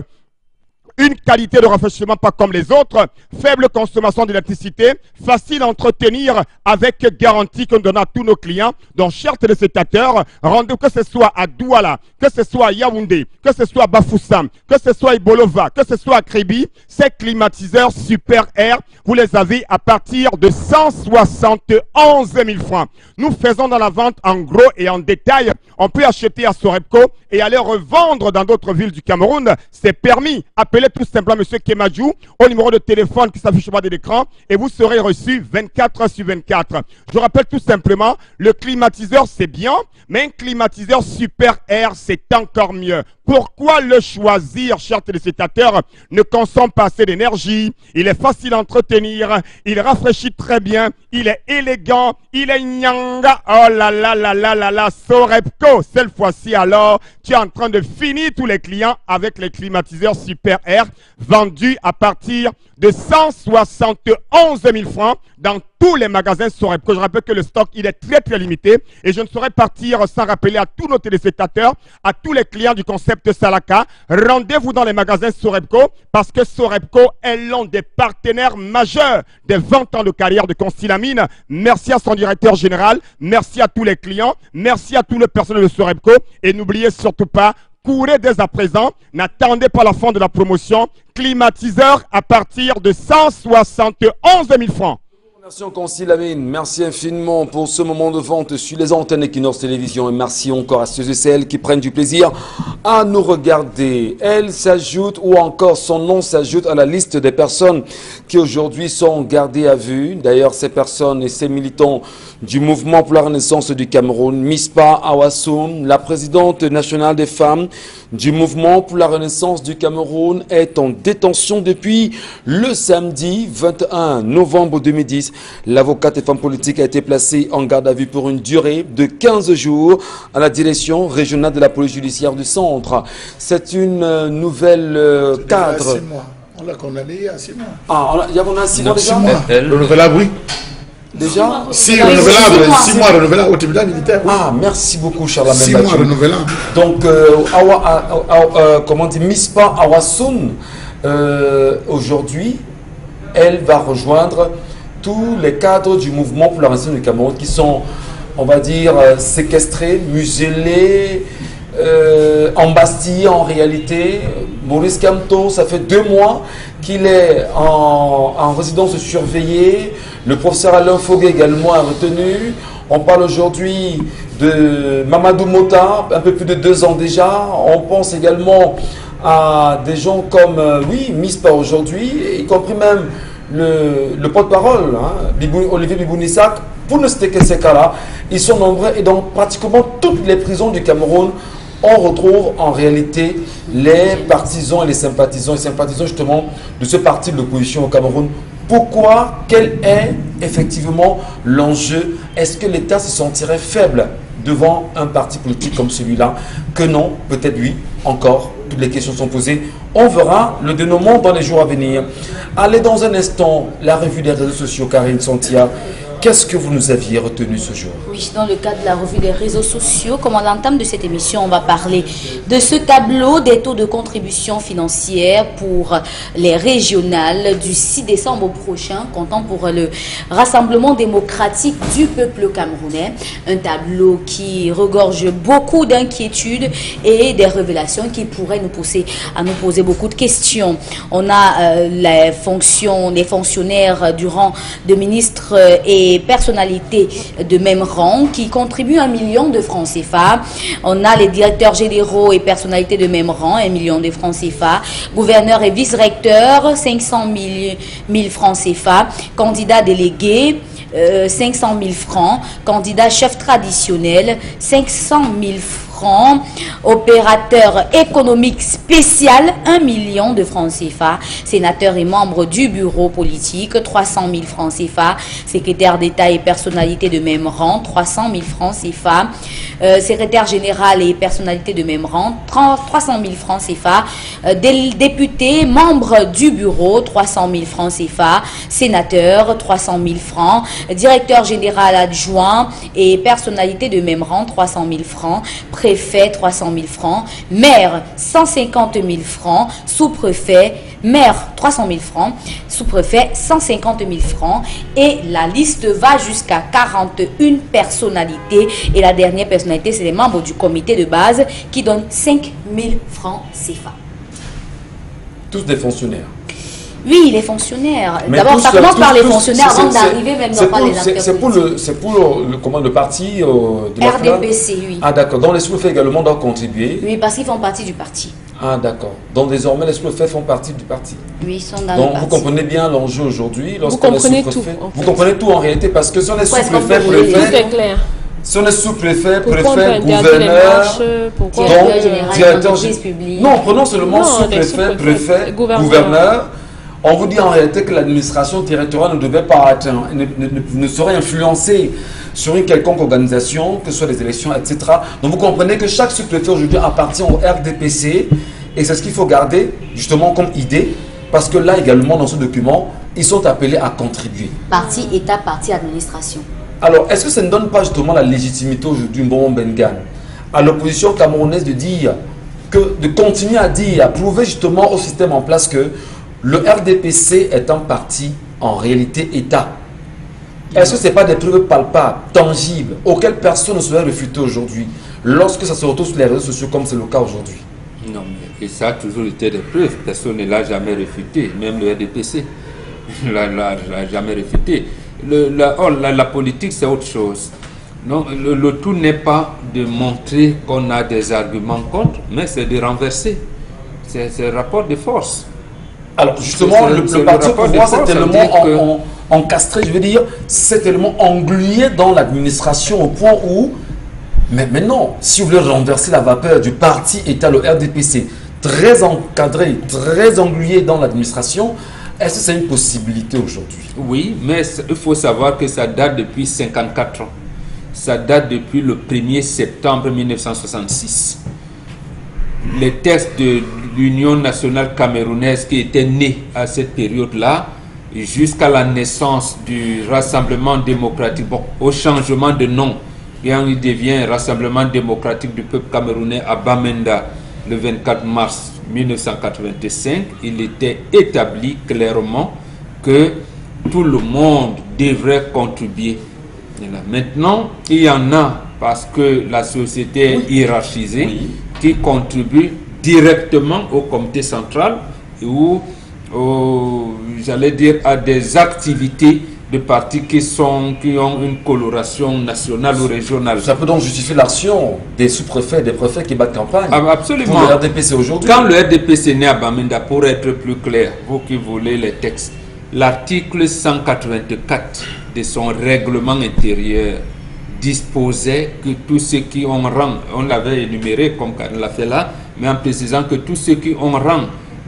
Une qualité de rafraîchissement pas comme les autres, faible consommation d'électricité, facile à entretenir avec garantie qu'on donne à tous nos clients. Donc, chers téléspectateurs, rendez-vous que ce soit à Douala, que ce soit à Yaoundé, que ce soit à Bafoussam, que ce soit à Ibolova, que ce soit à Kribi, ces climatiseurs Super Air, vous les avez à partir de 171 000 francs. Nous faisons dans la vente en gros et en détail. On peut acheter à Sorepco et aller revendre dans d'autres villes du Cameroun. C'est permis. Appelez tout simplement M. Kemadjou au numéro de téléphone qui s'affiche au bas de l'écran et vous serez reçu 24 heures sur 24. Je rappelle tout simplement, le climatiseur c'est bien, mais un climatiseur Super Air c'est encore mieux. Pourquoi le choisir, chers téléspectateurs? Ne consomme pas assez d'énergie, il est facile à entretenir, il rafraîchit très bien, il est élégant, il est nyanga. Oh là là là là là là, Sorepco, cette fois-ci alors, tu es en train de finir tous les clients avec les climatiseurs Super Air vendus à partir de 171 000 francs dans tous les magasins Sorepco. Je rappelle que le stock il est très limité et je ne saurais partir sans rappeler à tous nos téléspectateurs, à tous les clients du concept Salaka, rendez-vous dans les magasins Sorepco parce que Sorepco est l'un des partenaires majeurs des 20 ans de carrière de Constilamine. Merci à son directeur général, merci à tous les clients, merci à tout le personnel de Sorepco et n'oubliez surtout pas, courez dès à présent, n'attendez pas la fin de la promotion, climatiseur à partir de 171 000 francs. Merci Constilamine, merci infiniment pour ce moment de vente sur les antennes Equinox Télévision et merci encore à ceux et celles qui prennent du plaisir à nous regarder. Elle s'ajoute ou encore son nom s'ajoute à la liste des personnes qui aujourd'hui sont gardées à vue. D'ailleurs, ces personnes et ces militants du mouvement pour la renaissance du Cameroun, Mispa Awassoum, la présidente nationale des femmes du mouvement pour la renaissance du Cameroun, est en détention depuis le samedi 21 novembre 2010. L'avocate et femme politique a été placée en garde à vue pour une durée de 15 jours à la direction régionale de la police judiciaire du centre. C'est une nouvelle cadre. 6 mois. On l'a condamné à 6 mois. Ah, il y a 6 mois déjà? 6 mois. Renouvelable, oui. Déjà? Si, renouvelable, 6 mois renouvelable au tribunal militaire. Oui. Ah, merci beaucoup, Charles. 6 mois renouvelable. Donc, comment dire, Mispa Awassoum, aujourd'hui, elle va rejoindre tous les cadres du mouvement pour la renaissance du Cameroun qui sont, on va dire, séquestrés, muselés, embastillés en réalité. Maurice Kamto, ça fait 2 mois qu'il est en résidence surveillée. Le professeur Alain Foguet également a retenu. On parle aujourd'hui de Mamadou Mota, un peu plus de 2 ans déjà. On pense également à des gens comme, Mispa aujourd'hui, y compris même le porte-parole, Olivier Bibounissak. Pour ne citer que ces cas-là, ils sont nombreux et dans pratiquement toutes les prisons du Cameroun, on retrouve en réalité les partisans et les sympathisants justement de ce parti de l'opposition au Cameroun. Pourquoi? Quel est effectivement l'enjeu? Est-ce que l'État se sentirait faible devant un parti politique comme celui-là? Que non, peut-être oui, encore, toutes les questions sont posées. On verra le dénouement dans les jours à venir. Allez dans un instant, la revue des réseaux sociaux, Karine Santia. qu'est-ce que vous nous aviez retenu ce jour? Oui, dans le cadre de la revue des réseaux sociaux, comme à l'entame de cette émission, on va parler de ce tableau des taux de contribution financière pour les régionales du 6 décembre prochain, comptant pour le Rassemblement démocratique du peuple camerounais. Un tableau qui regorge beaucoup d'inquiétudes et des révélations qui pourraient nous pousser à nous poser beaucoup de questions. On a les fonctionnaires du rang de ministres et personnalités de même rang qui contribuent 1 million de francs CFA. On a les directeurs généraux et personnalités de même rang, 1 million de francs CFA. Gouverneurs et vice-recteurs, 500 000 francs CFA. Candidats délégués, 500 000 francs. Candidats chefs traditionnels, 500 000 francs. Opérateur économique spécial, 1 million de francs CFA. Sénateur et membre du bureau politique, 300 000 francs CFA. Secrétaire d'État et personnalité de même rang, 300 000 francs CFA. Secrétaire général et personnalité de même rang, 300 000 francs CFA. Député, membre du bureau, 300 000 francs CFA. Sénateur, 300 000 francs. Directeur général adjoint et personnalité de même rang, 300 000 francs. Préfet, 300 000 francs. Maire, 150 000 francs. Sous-préfet, maire, 300 000 francs. Sous-préfet, 150 000 francs. Et la liste va jusqu'à 41 personnalités. Et la dernière personnalité, c'est les membres du comité de base qui donnent 5 000 francs CFA. Tous des fonctionnaires. Oui, les fonctionnaires. D'abord, ça commence par les fonctionnaires avant d'arriver même dans les acteurs. C'est pour le parti de la RDPC, oui. Ah d'accord. Donc les sous-préfets également doivent contribuer. Oui, parce qu'ils font partie du parti. Ah d'accord. Donc désormais les sous-préfets font partie du parti. Oui, ils sont dans donc le parti. Vous comprenez bien l'enjeu aujourd'hui. Vous comprenez tout. Vous comprenez tout en réalité parce que si on est sous-préfet, préfet, si on est sous-préfet, préfet, gouverneur, directeur général. Non, prenons seulement sous-préfet, préfet, gouverneur. On vous dit en réalité que l'administration territoriale ne devait pas ne saurait influencer sur une quelconque organisation, que ce soit les élections, etc. Donc vous comprenez que chaque sous-préfet aujourd'hui appartient au RDPC et c'est ce qu'il faut garder justement comme idée parce que là également dans ce document, ils sont appelés à contribuer. Parti État, parti administration. Alors est-ce que ça ne donne pas justement la légitimité aujourd'hui, Mbongo Mbengan, à l'opposition camerounaise de continuer à dire, à prouver justement au système en place que le RDPC est un parti en réalité État. Est-ce que ce n'est pas des preuves palpables, tangibles, auxquelles personne ne saurait réfuter aujourd'hui, lorsque ça se retrouve sur les réseaux sociaux comme c'est le cas aujourd'hui? Non, mais et ça a toujours été des preuves. Personne ne l'a jamais réfuté, même le RDPC ne l'a jamais réfuté. La politique, c'est autre chose. Non, le tout n'est pas de montrer qu'on a des arguments contre, mais c'est de renverser. C'est un rapport de force. Alors justement, le parti au pouvoir c'est tellement encastré, je veux dire, c'est tellement englué dans l'administration au point où, mais maintenant, si vous voulez renverser la vapeur du parti État, le RDPC, très encadré, très englué dans l'administration, est-ce que c'est une possibilité aujourd'hui? Oui, mais il faut savoir que ça date depuis 54 ans. Ça date depuis le 1er septembre 1966. Les textes de l'Union nationale camerounaise qui était née à cette période-là, jusqu'à la naissance du Rassemblement démocratique, bon, au changement de nom, et il devient Rassemblement démocratique du peuple camerounais à Bamenda le 24 mars 1985, il était établi clairement que tout le monde devrait contribuer. Et là, maintenant, il y en a, parce que la société est hiérarchisée, qui contribuent directement au comité central ou, j'allais dire, à des activités de partis qui ont une coloration nationale ou régionale. Ça peut donc justifier l'action des sous-préfets, des préfets qui battent campagne. Ah, absolument. Pour le RDPC aujourd'hui. Quand le RDPC est né à Bamenda, pour être plus clair, vous qui voulez les textes, l'article 184 de son règlement intérieur disposait que tous ceux qui ont rang, on l'avait énuméré comme Karine l'a fait là, mais en précisant que tous ceux qui ont rang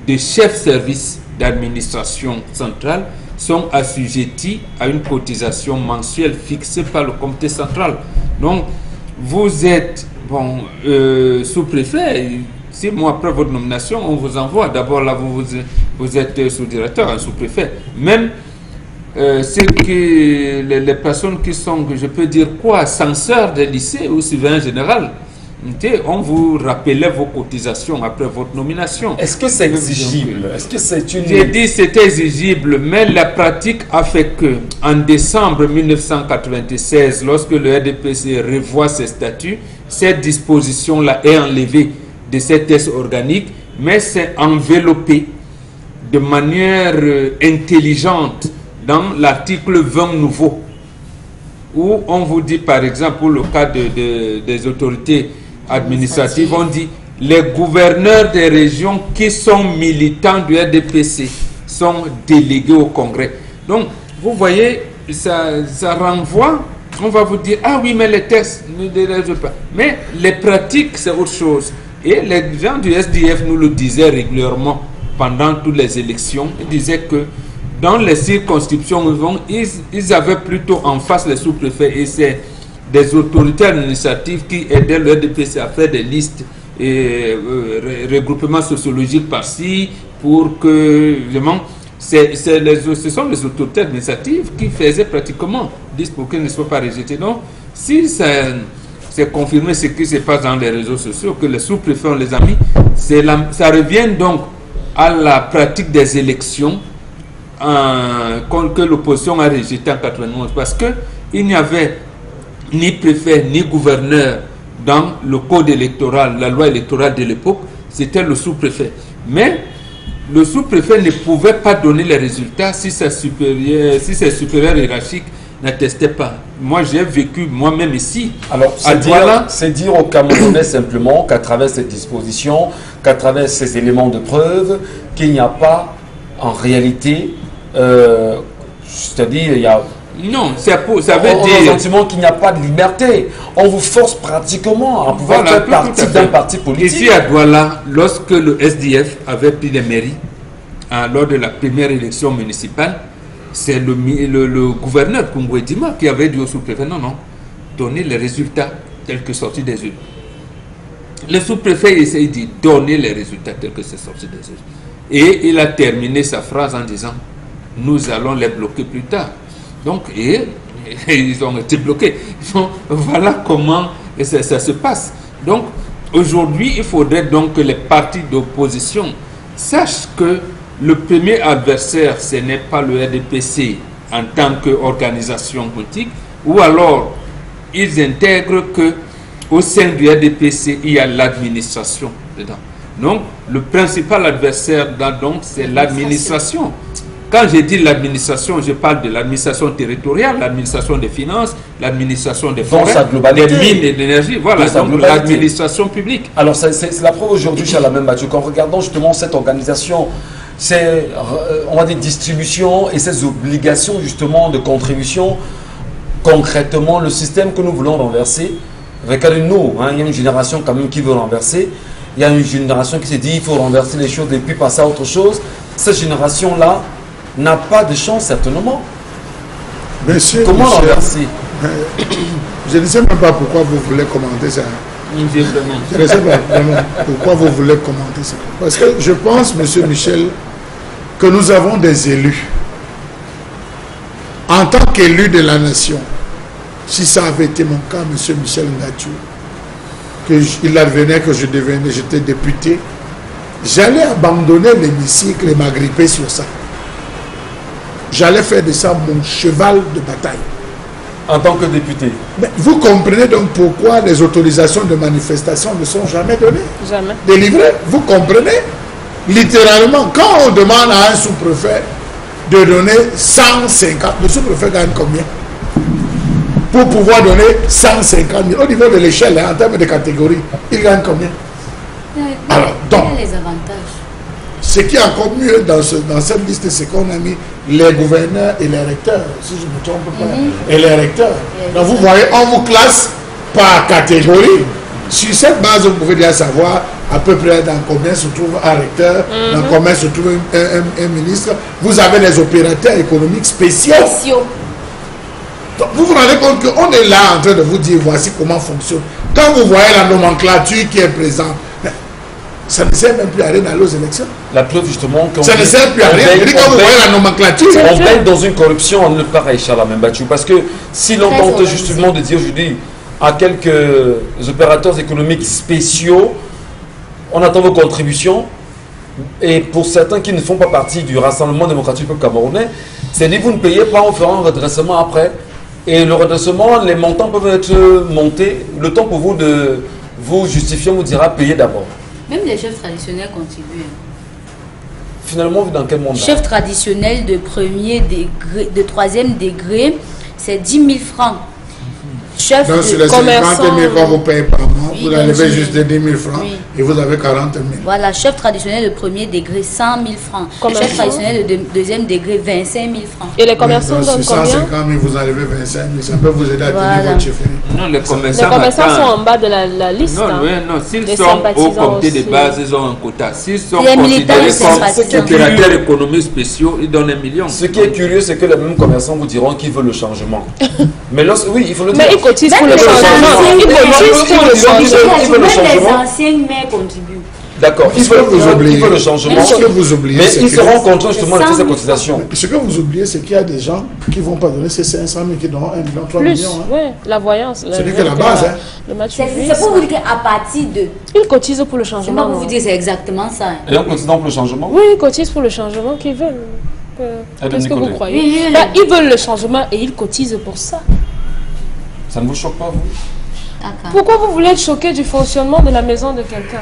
de chef service d'administration centrale sont assujettis à une cotisation mensuelle fixée par le comité central. Donc, vous êtes sous-préfet, 6 mois après votre nomination, on vous envoie. D'abord là, vous êtes sous-directeur, un sous-préfet. Même c'est que les personnes qui sont, je peux dire quoi, censeurs des lycées ou surveillants général, on vous rappelait vos cotisations après votre nomination. Est-ce que c'est exigible? Est-ce que c'est une... J'ai dit c'était exigible, mais la pratique a fait que, en décembre 1996, lorsque le RDPC revoit ses statuts, cette disposition-là est enlevée de ces tests organiques, mais c'est enveloppé de manière intelligente dans l'article 20 nouveau, où on vous dit, par exemple, pour le cas des autorités administratives, on dit les gouverneurs des régions qui sont militants du RDPC sont délégués au Congrès. Donc, vous voyez, ça renvoie, on va vous dire, ah oui, mais les tests ne dérègent pas. Mais les pratiques, c'est autre chose. Et les gens du SDF nous le disaient régulièrement pendant toutes les élections. Ils disaient que dans les circonscriptions, ils avaient plutôt en face les sous-préfets et c'est des autorités administratives qui aidaient le RDPC à faire des listes et regroupements sociologiques par-ci pour que, vraiment, ce sont les autorités administratives qui faisaient pratiquement, disent pour qu'ils ne soient pas rejetés. Donc, si c'est confirmé ce qui se passe dans les réseaux sociaux, que les sous-préfets ont les amis, ça revient donc à la pratique des élections que l'opposition a rejeté en 91, parce qu'il n'y avait ni préfet ni gouverneur dans le code électoral, la loi électorale de l'époque, c'était le sous-préfet. Mais le sous-préfet ne pouvait pas donner les résultats si ses supérieurs hiérarchiques n'attestaient pas. Moi, j'ai vécu moi-même ici. Alors, c'est dire aux Camerounais simplement qu'à travers cette disposition, qu'à travers ces éléments de preuve, qu'il n'y a pas en réalité, c'est-à-dire, il y a... Non, ça veut dire... On a le sentiment qu'il n'y a pas de liberté. On vous force pratiquement à pouvoir faire partie d'un parti politique. Ici à Douala, lorsque le SDF avait pris les mairies, lors de la première élection municipale, c'est le gouverneur Koungoué Dima qui avait dit au sous-préfet, non, donnez les résultats tels que sortis des urnes. Le sous-préfet essaye de donner les résultats tels que c'est sorti des urnes. Et il a terminé sa phrase en disant, nous allons les bloquer plus tard. Donc, ils ont été bloqués. Donc, voilà comment ça se passe. Donc, aujourd'hui, il faudrait donc que les partis d'opposition sachent que le premier adversaire, ce n'est pas le RDPC en tant qu'organisation politique, ou alors ils intègrent qu'au sein du RDPC, il y a l'administration dedans. Donc, le principal adversaire, c'est l'administration. Quand je dis l'administration, je parle de l'administration territoriale, l'administration des finances, l'administration des forêts, des mines et d'énergie. Voilà, donc l'administration publique. Alors, c'est la preuve aujourd'hui chez la même Mathieu, qu'en regardant justement cette organisation, c'est, on va dire, distribution et ces obligations justement de contribution, concrètement, le système que nous voulons renverser, regardez-nous, il y a une génération quand même qui veut renverser, il y a une génération qui se dit il faut renverser les choses et puis passer à autre chose. Cette génération-là n'a pas de chance certainement. Monsieur, comment renverser? Je ne sais même pas pourquoi vous voulez commenter ça. Je ne sais pas vraiment pourquoi vous voulez commenter ça. Parce que je pense, monsieur Michel, que nous avons des élus. En tant qu'élu de la nation, si ça avait été mon cas, monsieur Michel Ngatiou, qu'il advenait que j'étais député, j'allais abandonner l'hémicycle et m'agripper sur ça. J'allais faire de ça mon cheval de bataille. En tant que député. Mais vous comprenez donc pourquoi les autorisations de manifestation ne sont jamais données? Jamais. Délivrées. Vous comprenez? Littéralement, quand on demande à un sous-préfet de donner 150, le sous-préfet gagne combien? Pour pouvoir donner 150 000, au niveau de l'échelle, en termes de catégorie, il gagne combien? Alors, donc, les avantages. Ce qui est encore mieux dans cette liste, c'est qu'on a mis les gouverneurs et les recteurs, si je ne me trompe pas, et les recteurs. Donc vous voyez, on vous classe par catégorie. Sur cette base, vous pouvez déjà savoir à peu près dans combien se trouve un recteur, dans combien se trouve un ministre. Vous avez les opérateurs économiques spéciaux. Donc, vous vous rendez compte qu'on est là en train de vous dire voici comment fonctionne. Quand vous voyez la nomenclature qui est présente, ça ne sert même plus à rien d'aller aux élections. La preuve justement qu'on Ça ne sert plus à rien. Je dis, quand vous voyez la nomenclature, on baigne dans une corruption en ne pareil, Charles Membachou, parce que si l'on tente justement de dire aujourd'hui à quelques opérateurs économiques spéciaux, on attend vos contributions, et pour certains qui ne font pas partie du Rassemblement démocratique du peuple camerounais, c'est dit vous ne payez pas, on fera un redressement après. Et le redressement, les montants peuvent être montés, le temps pour vous de vous justifier, on vous dira payer d'abord. Même les chefs traditionnels contribuent. Finalement, vous dans quel monde? Chef traditionnel de premier degré, de troisième degré, c'est 10 000 francs. Chef donc, sur les 50 000 francs vous payez par mois, oui, vous enlevez juste 10 000 francs et vous avez 40 000. Voilà, chef traditionnel de premier degré, 100 000 francs. Chef traditionnel de deuxième degré, 25 000 francs. Et les commerçants donc, donnent sur combien? 150 000, vous enlevez 25 000, ça peut vous aider à tenir votre chiffre. Non, les commerçants sont en bas de la liste. Non, hein. non, s'ils Les sont au comité de base, ils ont un quota. S'ils sont considérés comme opérateurs économiques spéciaux, ils donnent 1 million. Ce qui est curieux, c'est que les mêmes commerçants vous diront qu'ils veulent le changement. Mais oui, il faut le dire. Mais ils cotisent pour le changement. Ils cotisent pour le changement. Même les anciennes mères contribuent. D'accord, ils veulent le changement. Ce que vous oubliez, mais c'est ils que seront contraints justement de faire ces cotisations. ce que vous oubliez, c'est qu'il y a des gens qui ne vont pas donner ces 500 000, qui donneront 1 million, 3 Plus, millions. Hein. oui, la voyance. C'est que la base. Hein. Le match. C'est pour vous dire qu'à partir de... Ils cotisent pour le C'est changement. pas pour vous dire c'est exactement ça. Et on continue pour le changement? Oui, ils cotisent pour le changement qu'ils veulent. Qu'est-ce que vous croyez? Oui, oui, Là, ils veulent le changement et ils cotisent pour ça. Ça ne vous choque pas, vous? D'accord. Pourquoi vous voulez être choqué du fonctionnement de la maison de quelqu'un?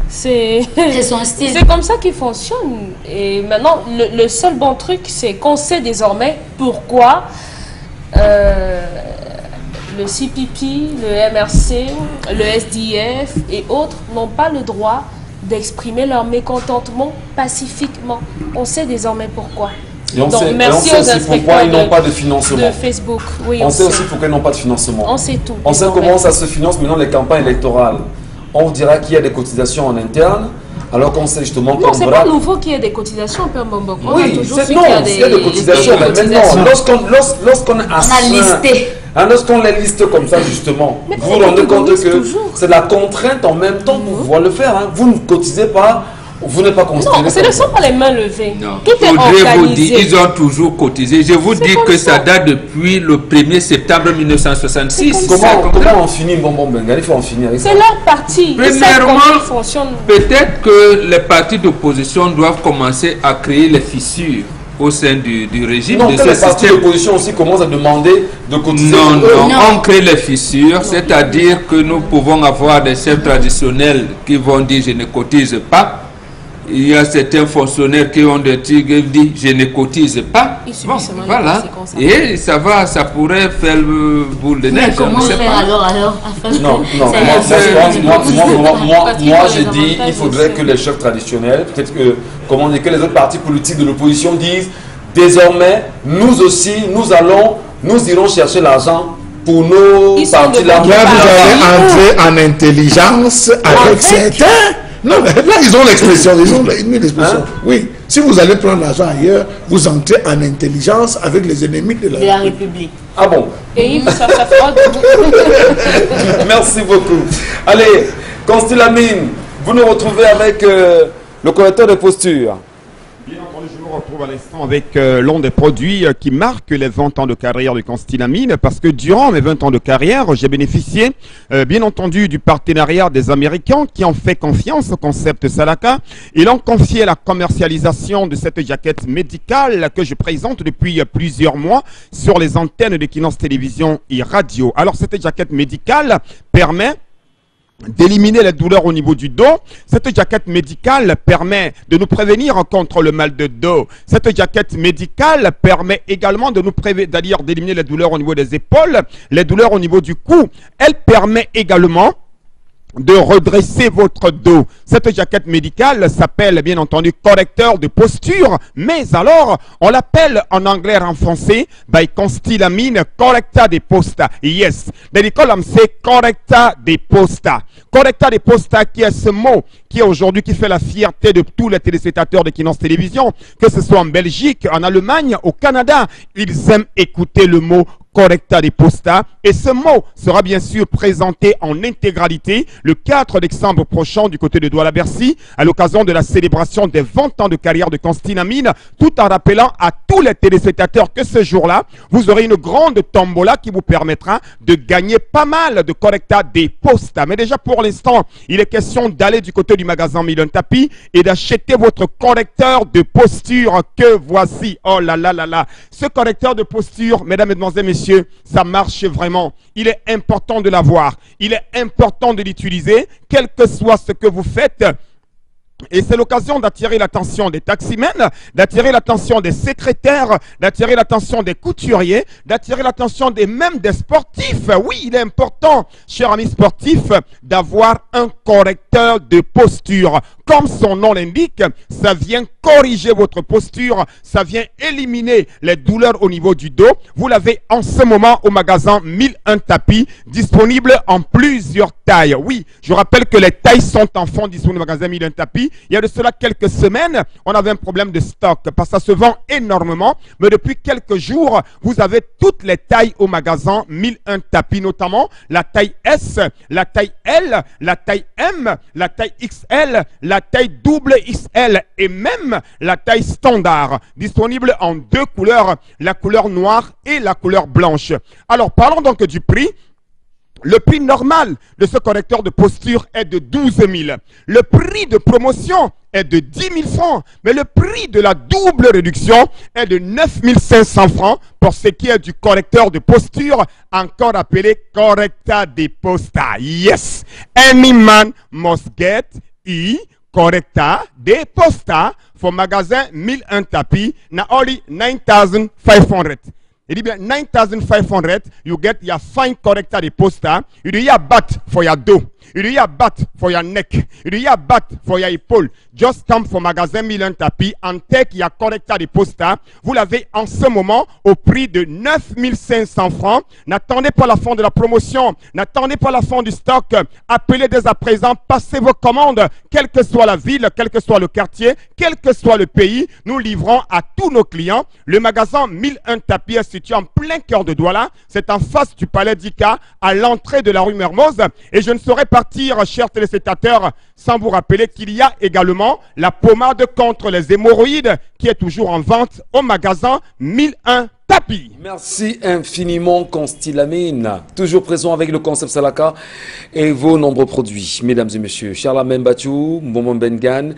C'est son style. C'est comme ça qu'il fonctionne. Et maintenant, le seul bon truc, c'est qu'on sait désormais pourquoi le CPP, le MRC, le SDF et autres n'ont pas le droit d'exprimer leur mécontentement pacifiquement. On sait désormais pourquoi. Et on Donc, sait, merci on aux sait aussi pourquoi ils n'ont pas de financement. de Facebook. Oui, On sait aussi pourquoi ils n'ont pas de financement. On sait tout. On sait comment ça se finance maintenant les campagnes électorales. On dira qu'il y a des cotisations en interne, alors qu'on sait justement Non, c'est pas nouveau qu'il y ait des cotisations, Père Mboko. On a oui, toujours c'est su non, qu'il y a il y a des cotisations. Mais maintenant, lorsqu'on a listé. Lorsqu'on les liste comme ça, justement, Mais vous vous rendez compte que toujours. c'est la contrainte en même temps pour pouvoir le faire. Hein. Vous ne cotisez pas, vous n'êtes pas considéré. Non, ce ne sont pas les mains levées. Non, Tout est faudrait vous organisé. dire, ils ont toujours cotisé. Je vous dis comme que ça. ça date depuis le 1er septembre 1966. Comment on finit Bonbon Bengali? Il faut en finir. C'est leur parti. Ils savent comment Premièrement, ils fonctionnent. peut-être que les partis d'opposition doivent commencer à créer les fissures au sein du régime Non, de que ce les partis système. d'opposition aussi commencent à demander de cotiser. Non, non, Non. on crée les fissures, c'est-à-dire que nous pouvons avoir des chefs traditionnels qui vont dire je ne cotise pas. Il y a certains fonctionnaires qui ont des tigres qui disent je ne cotise pas. Ils subissent Bon, seulement les voilà. conséquences. Et ça pourrait faire le boule de Mais neige. comment on ne sait faire pas. alors afin que- Non, C'est- moi j'ai dit il faudrait que les chefs traditionnels, peut-être que, comment dire, que les autres partis politiques de l'opposition disent désormais, nous aussi, nous irons chercher l'argent pour nos Ils sont partis de là. bonne Là, vous allez entrer en intelligence avec certains. Non, mais là, ils ont l'expression, ils ont l'expression. Hein? Oui, si vous allez prendre l'argent ailleurs, vous entrez en intelligence avec les ennemis de De la la République. Ah bon, Et ils cherchent à fraude. merci beaucoup. Allez, Constilamine, vous nous retrouvez avec le correcteur de posture. Bien entendu, je me retrouve à l'instant avec l'un des produits qui marquent les 20 ans de carrière de Constilamine, parce que durant mes 20 ans de carrière, j'ai bénéficié, bien entendu, du partenariat des Américains qui ont fait confiance au concept Salaka. Ils ont confié la commercialisation de cette jaquette médicale que je présente depuis plusieurs mois sur les antennes de Kinos Télévision et Radio. Alors, cette jaquette médicale permet d'éliminer les douleurs au niveau du dos. Cette jaquette médicale permet de nous prévenir contre le mal de dos. Cette jaquette médicale permet également de nous prévenir, d'éliminer les douleurs au niveau des épaules, les douleurs au niveau du cou. Elle permet également de redresser votre dos. Cette jaquette médicale s'appelle bien entendu correcteur de posture, mais alors on l'appelle en anglais renfoncé by Constilamine correcta de posta. Yes, they call them say correcta de posta. Correcta de posta qui est ce mot qui est aujourd'hui qui fait la fierté de tous les téléspectateurs de Kinos Télévision, que ce soit en Belgique, en Allemagne, au Canada, ils aiment écouter le mot Correcta des Posta. Et ce mot sera bien sûr présenté en intégralité le 4 décembre prochain du côté de Douala-Bercy à l'occasion de la célébration des 20 ans de carrière de Constantine Amine, tout en rappelant à tous les téléspectateurs que ce jour-là, vous aurez une grande tombola qui vous permettra de gagner pas mal de Correcta des Posta. Mais déjà pour l'instant, il est question d'aller du côté du magasin Milan Tapi et d'acheter votre correcteur de posture que voici. Oh là là là là. Ce correcteur de posture, mesdames, mesdemoiselles, messieurs, ça marche vraiment. Il est important de l'avoir. Il est important de l'utiliser, quel que soit ce que vous faites. Et c'est l'occasion d'attirer l'attention des taximens, d'attirer l'attention des secrétaires, d'attirer l'attention des couturiers, d'attirer l'attention même des sportifs. Oui, il est important, chers amis sportifs, d'avoir un correcteur de posture. Comme son nom l'indique, ça vient corriger votre posture, ça vient éliminer les douleurs au niveau du dos. Vous l'avez en ce moment au magasin 1001 tapis, disponible en plusieurs tailles. Oui, je rappelle que les tailles sont en fond disponibles au magasin 1001 tapis. Il y a de cela quelques semaines, on avait un problème de stock parce que ça se vend énormément. Mais depuis quelques jours, vous avez toutes les tailles au magasin 1001 tapis, notamment la taille S, la taille L, la taille M, la taille XL, la taille double XL et même la taille standard, disponible en deux couleurs, la couleur noire et la couleur blanche. Alors parlons donc du prix. Le prix normal de ce correcteur de posture est de 12 000. Le prix de promotion est de 10 000 francs. Mais le prix de la double réduction est de 9 500 francs pour ce qui est du correcteur de posture, encore appelé Correcta de Posta. Yes! Any man must get Correcta de Posta for magasin 1001 tapis na only 9,500. Il dit bien 9,500, you get your fine correcta de posta. You do your bat for your dos. You do your bat for your neck. You do your bat for your épaule. Just come for magasin 1001 tapis and take your correcta de posta. Vous l'avez en ce moment au prix de 9 500 francs. N'attendez pas la fin de la promotion. N'attendez pas la fin du stock. Appelez dès à présent. Passez vos commandes. Quelle que soit la ville, quel que soit le quartier, quel que soit le pays, nous livrons à tous nos clients. Le magasin 1001 tapis est situé en plein cœur de Douala. C'est en face du palais d'Ika, à l'entrée de la rue Mermoz. Et je ne saurais partir, chers téléspectateurs, sans vous rappeler qu'il y a également la pommade contre les hémorroïdes qui est toujours en vente au magasin 1001 tapis. Merci infiniment, Constantine Amine. Toujours présent avec le concept Salaka et vos nombreux produits. Mesdames et messieurs, Charlamagne Bachou, Momon Bengan,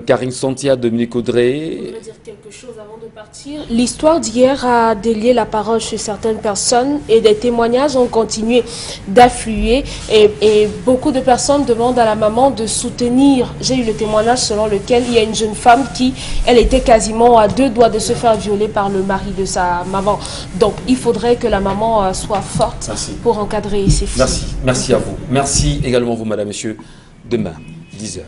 Karine Santia, Dominique Audrey. Je voudrais dire quelque chose avant de partir. L'histoire d'hier a délié la parole chez certaines personnes et des témoignages ont continué d'affluer et beaucoup de personnes demandent à la maman de soutenir. J'ai eu le témoignage selon lequel il y a une jeune femme qui, elle était quasiment à 2 doigts de se faire violer par le mari de sa maman. Donc il faudrait que la maman soit forte pour encadrer ses filles. Merci à vous. Merci également vous, madame, messieurs. Demain, 10h.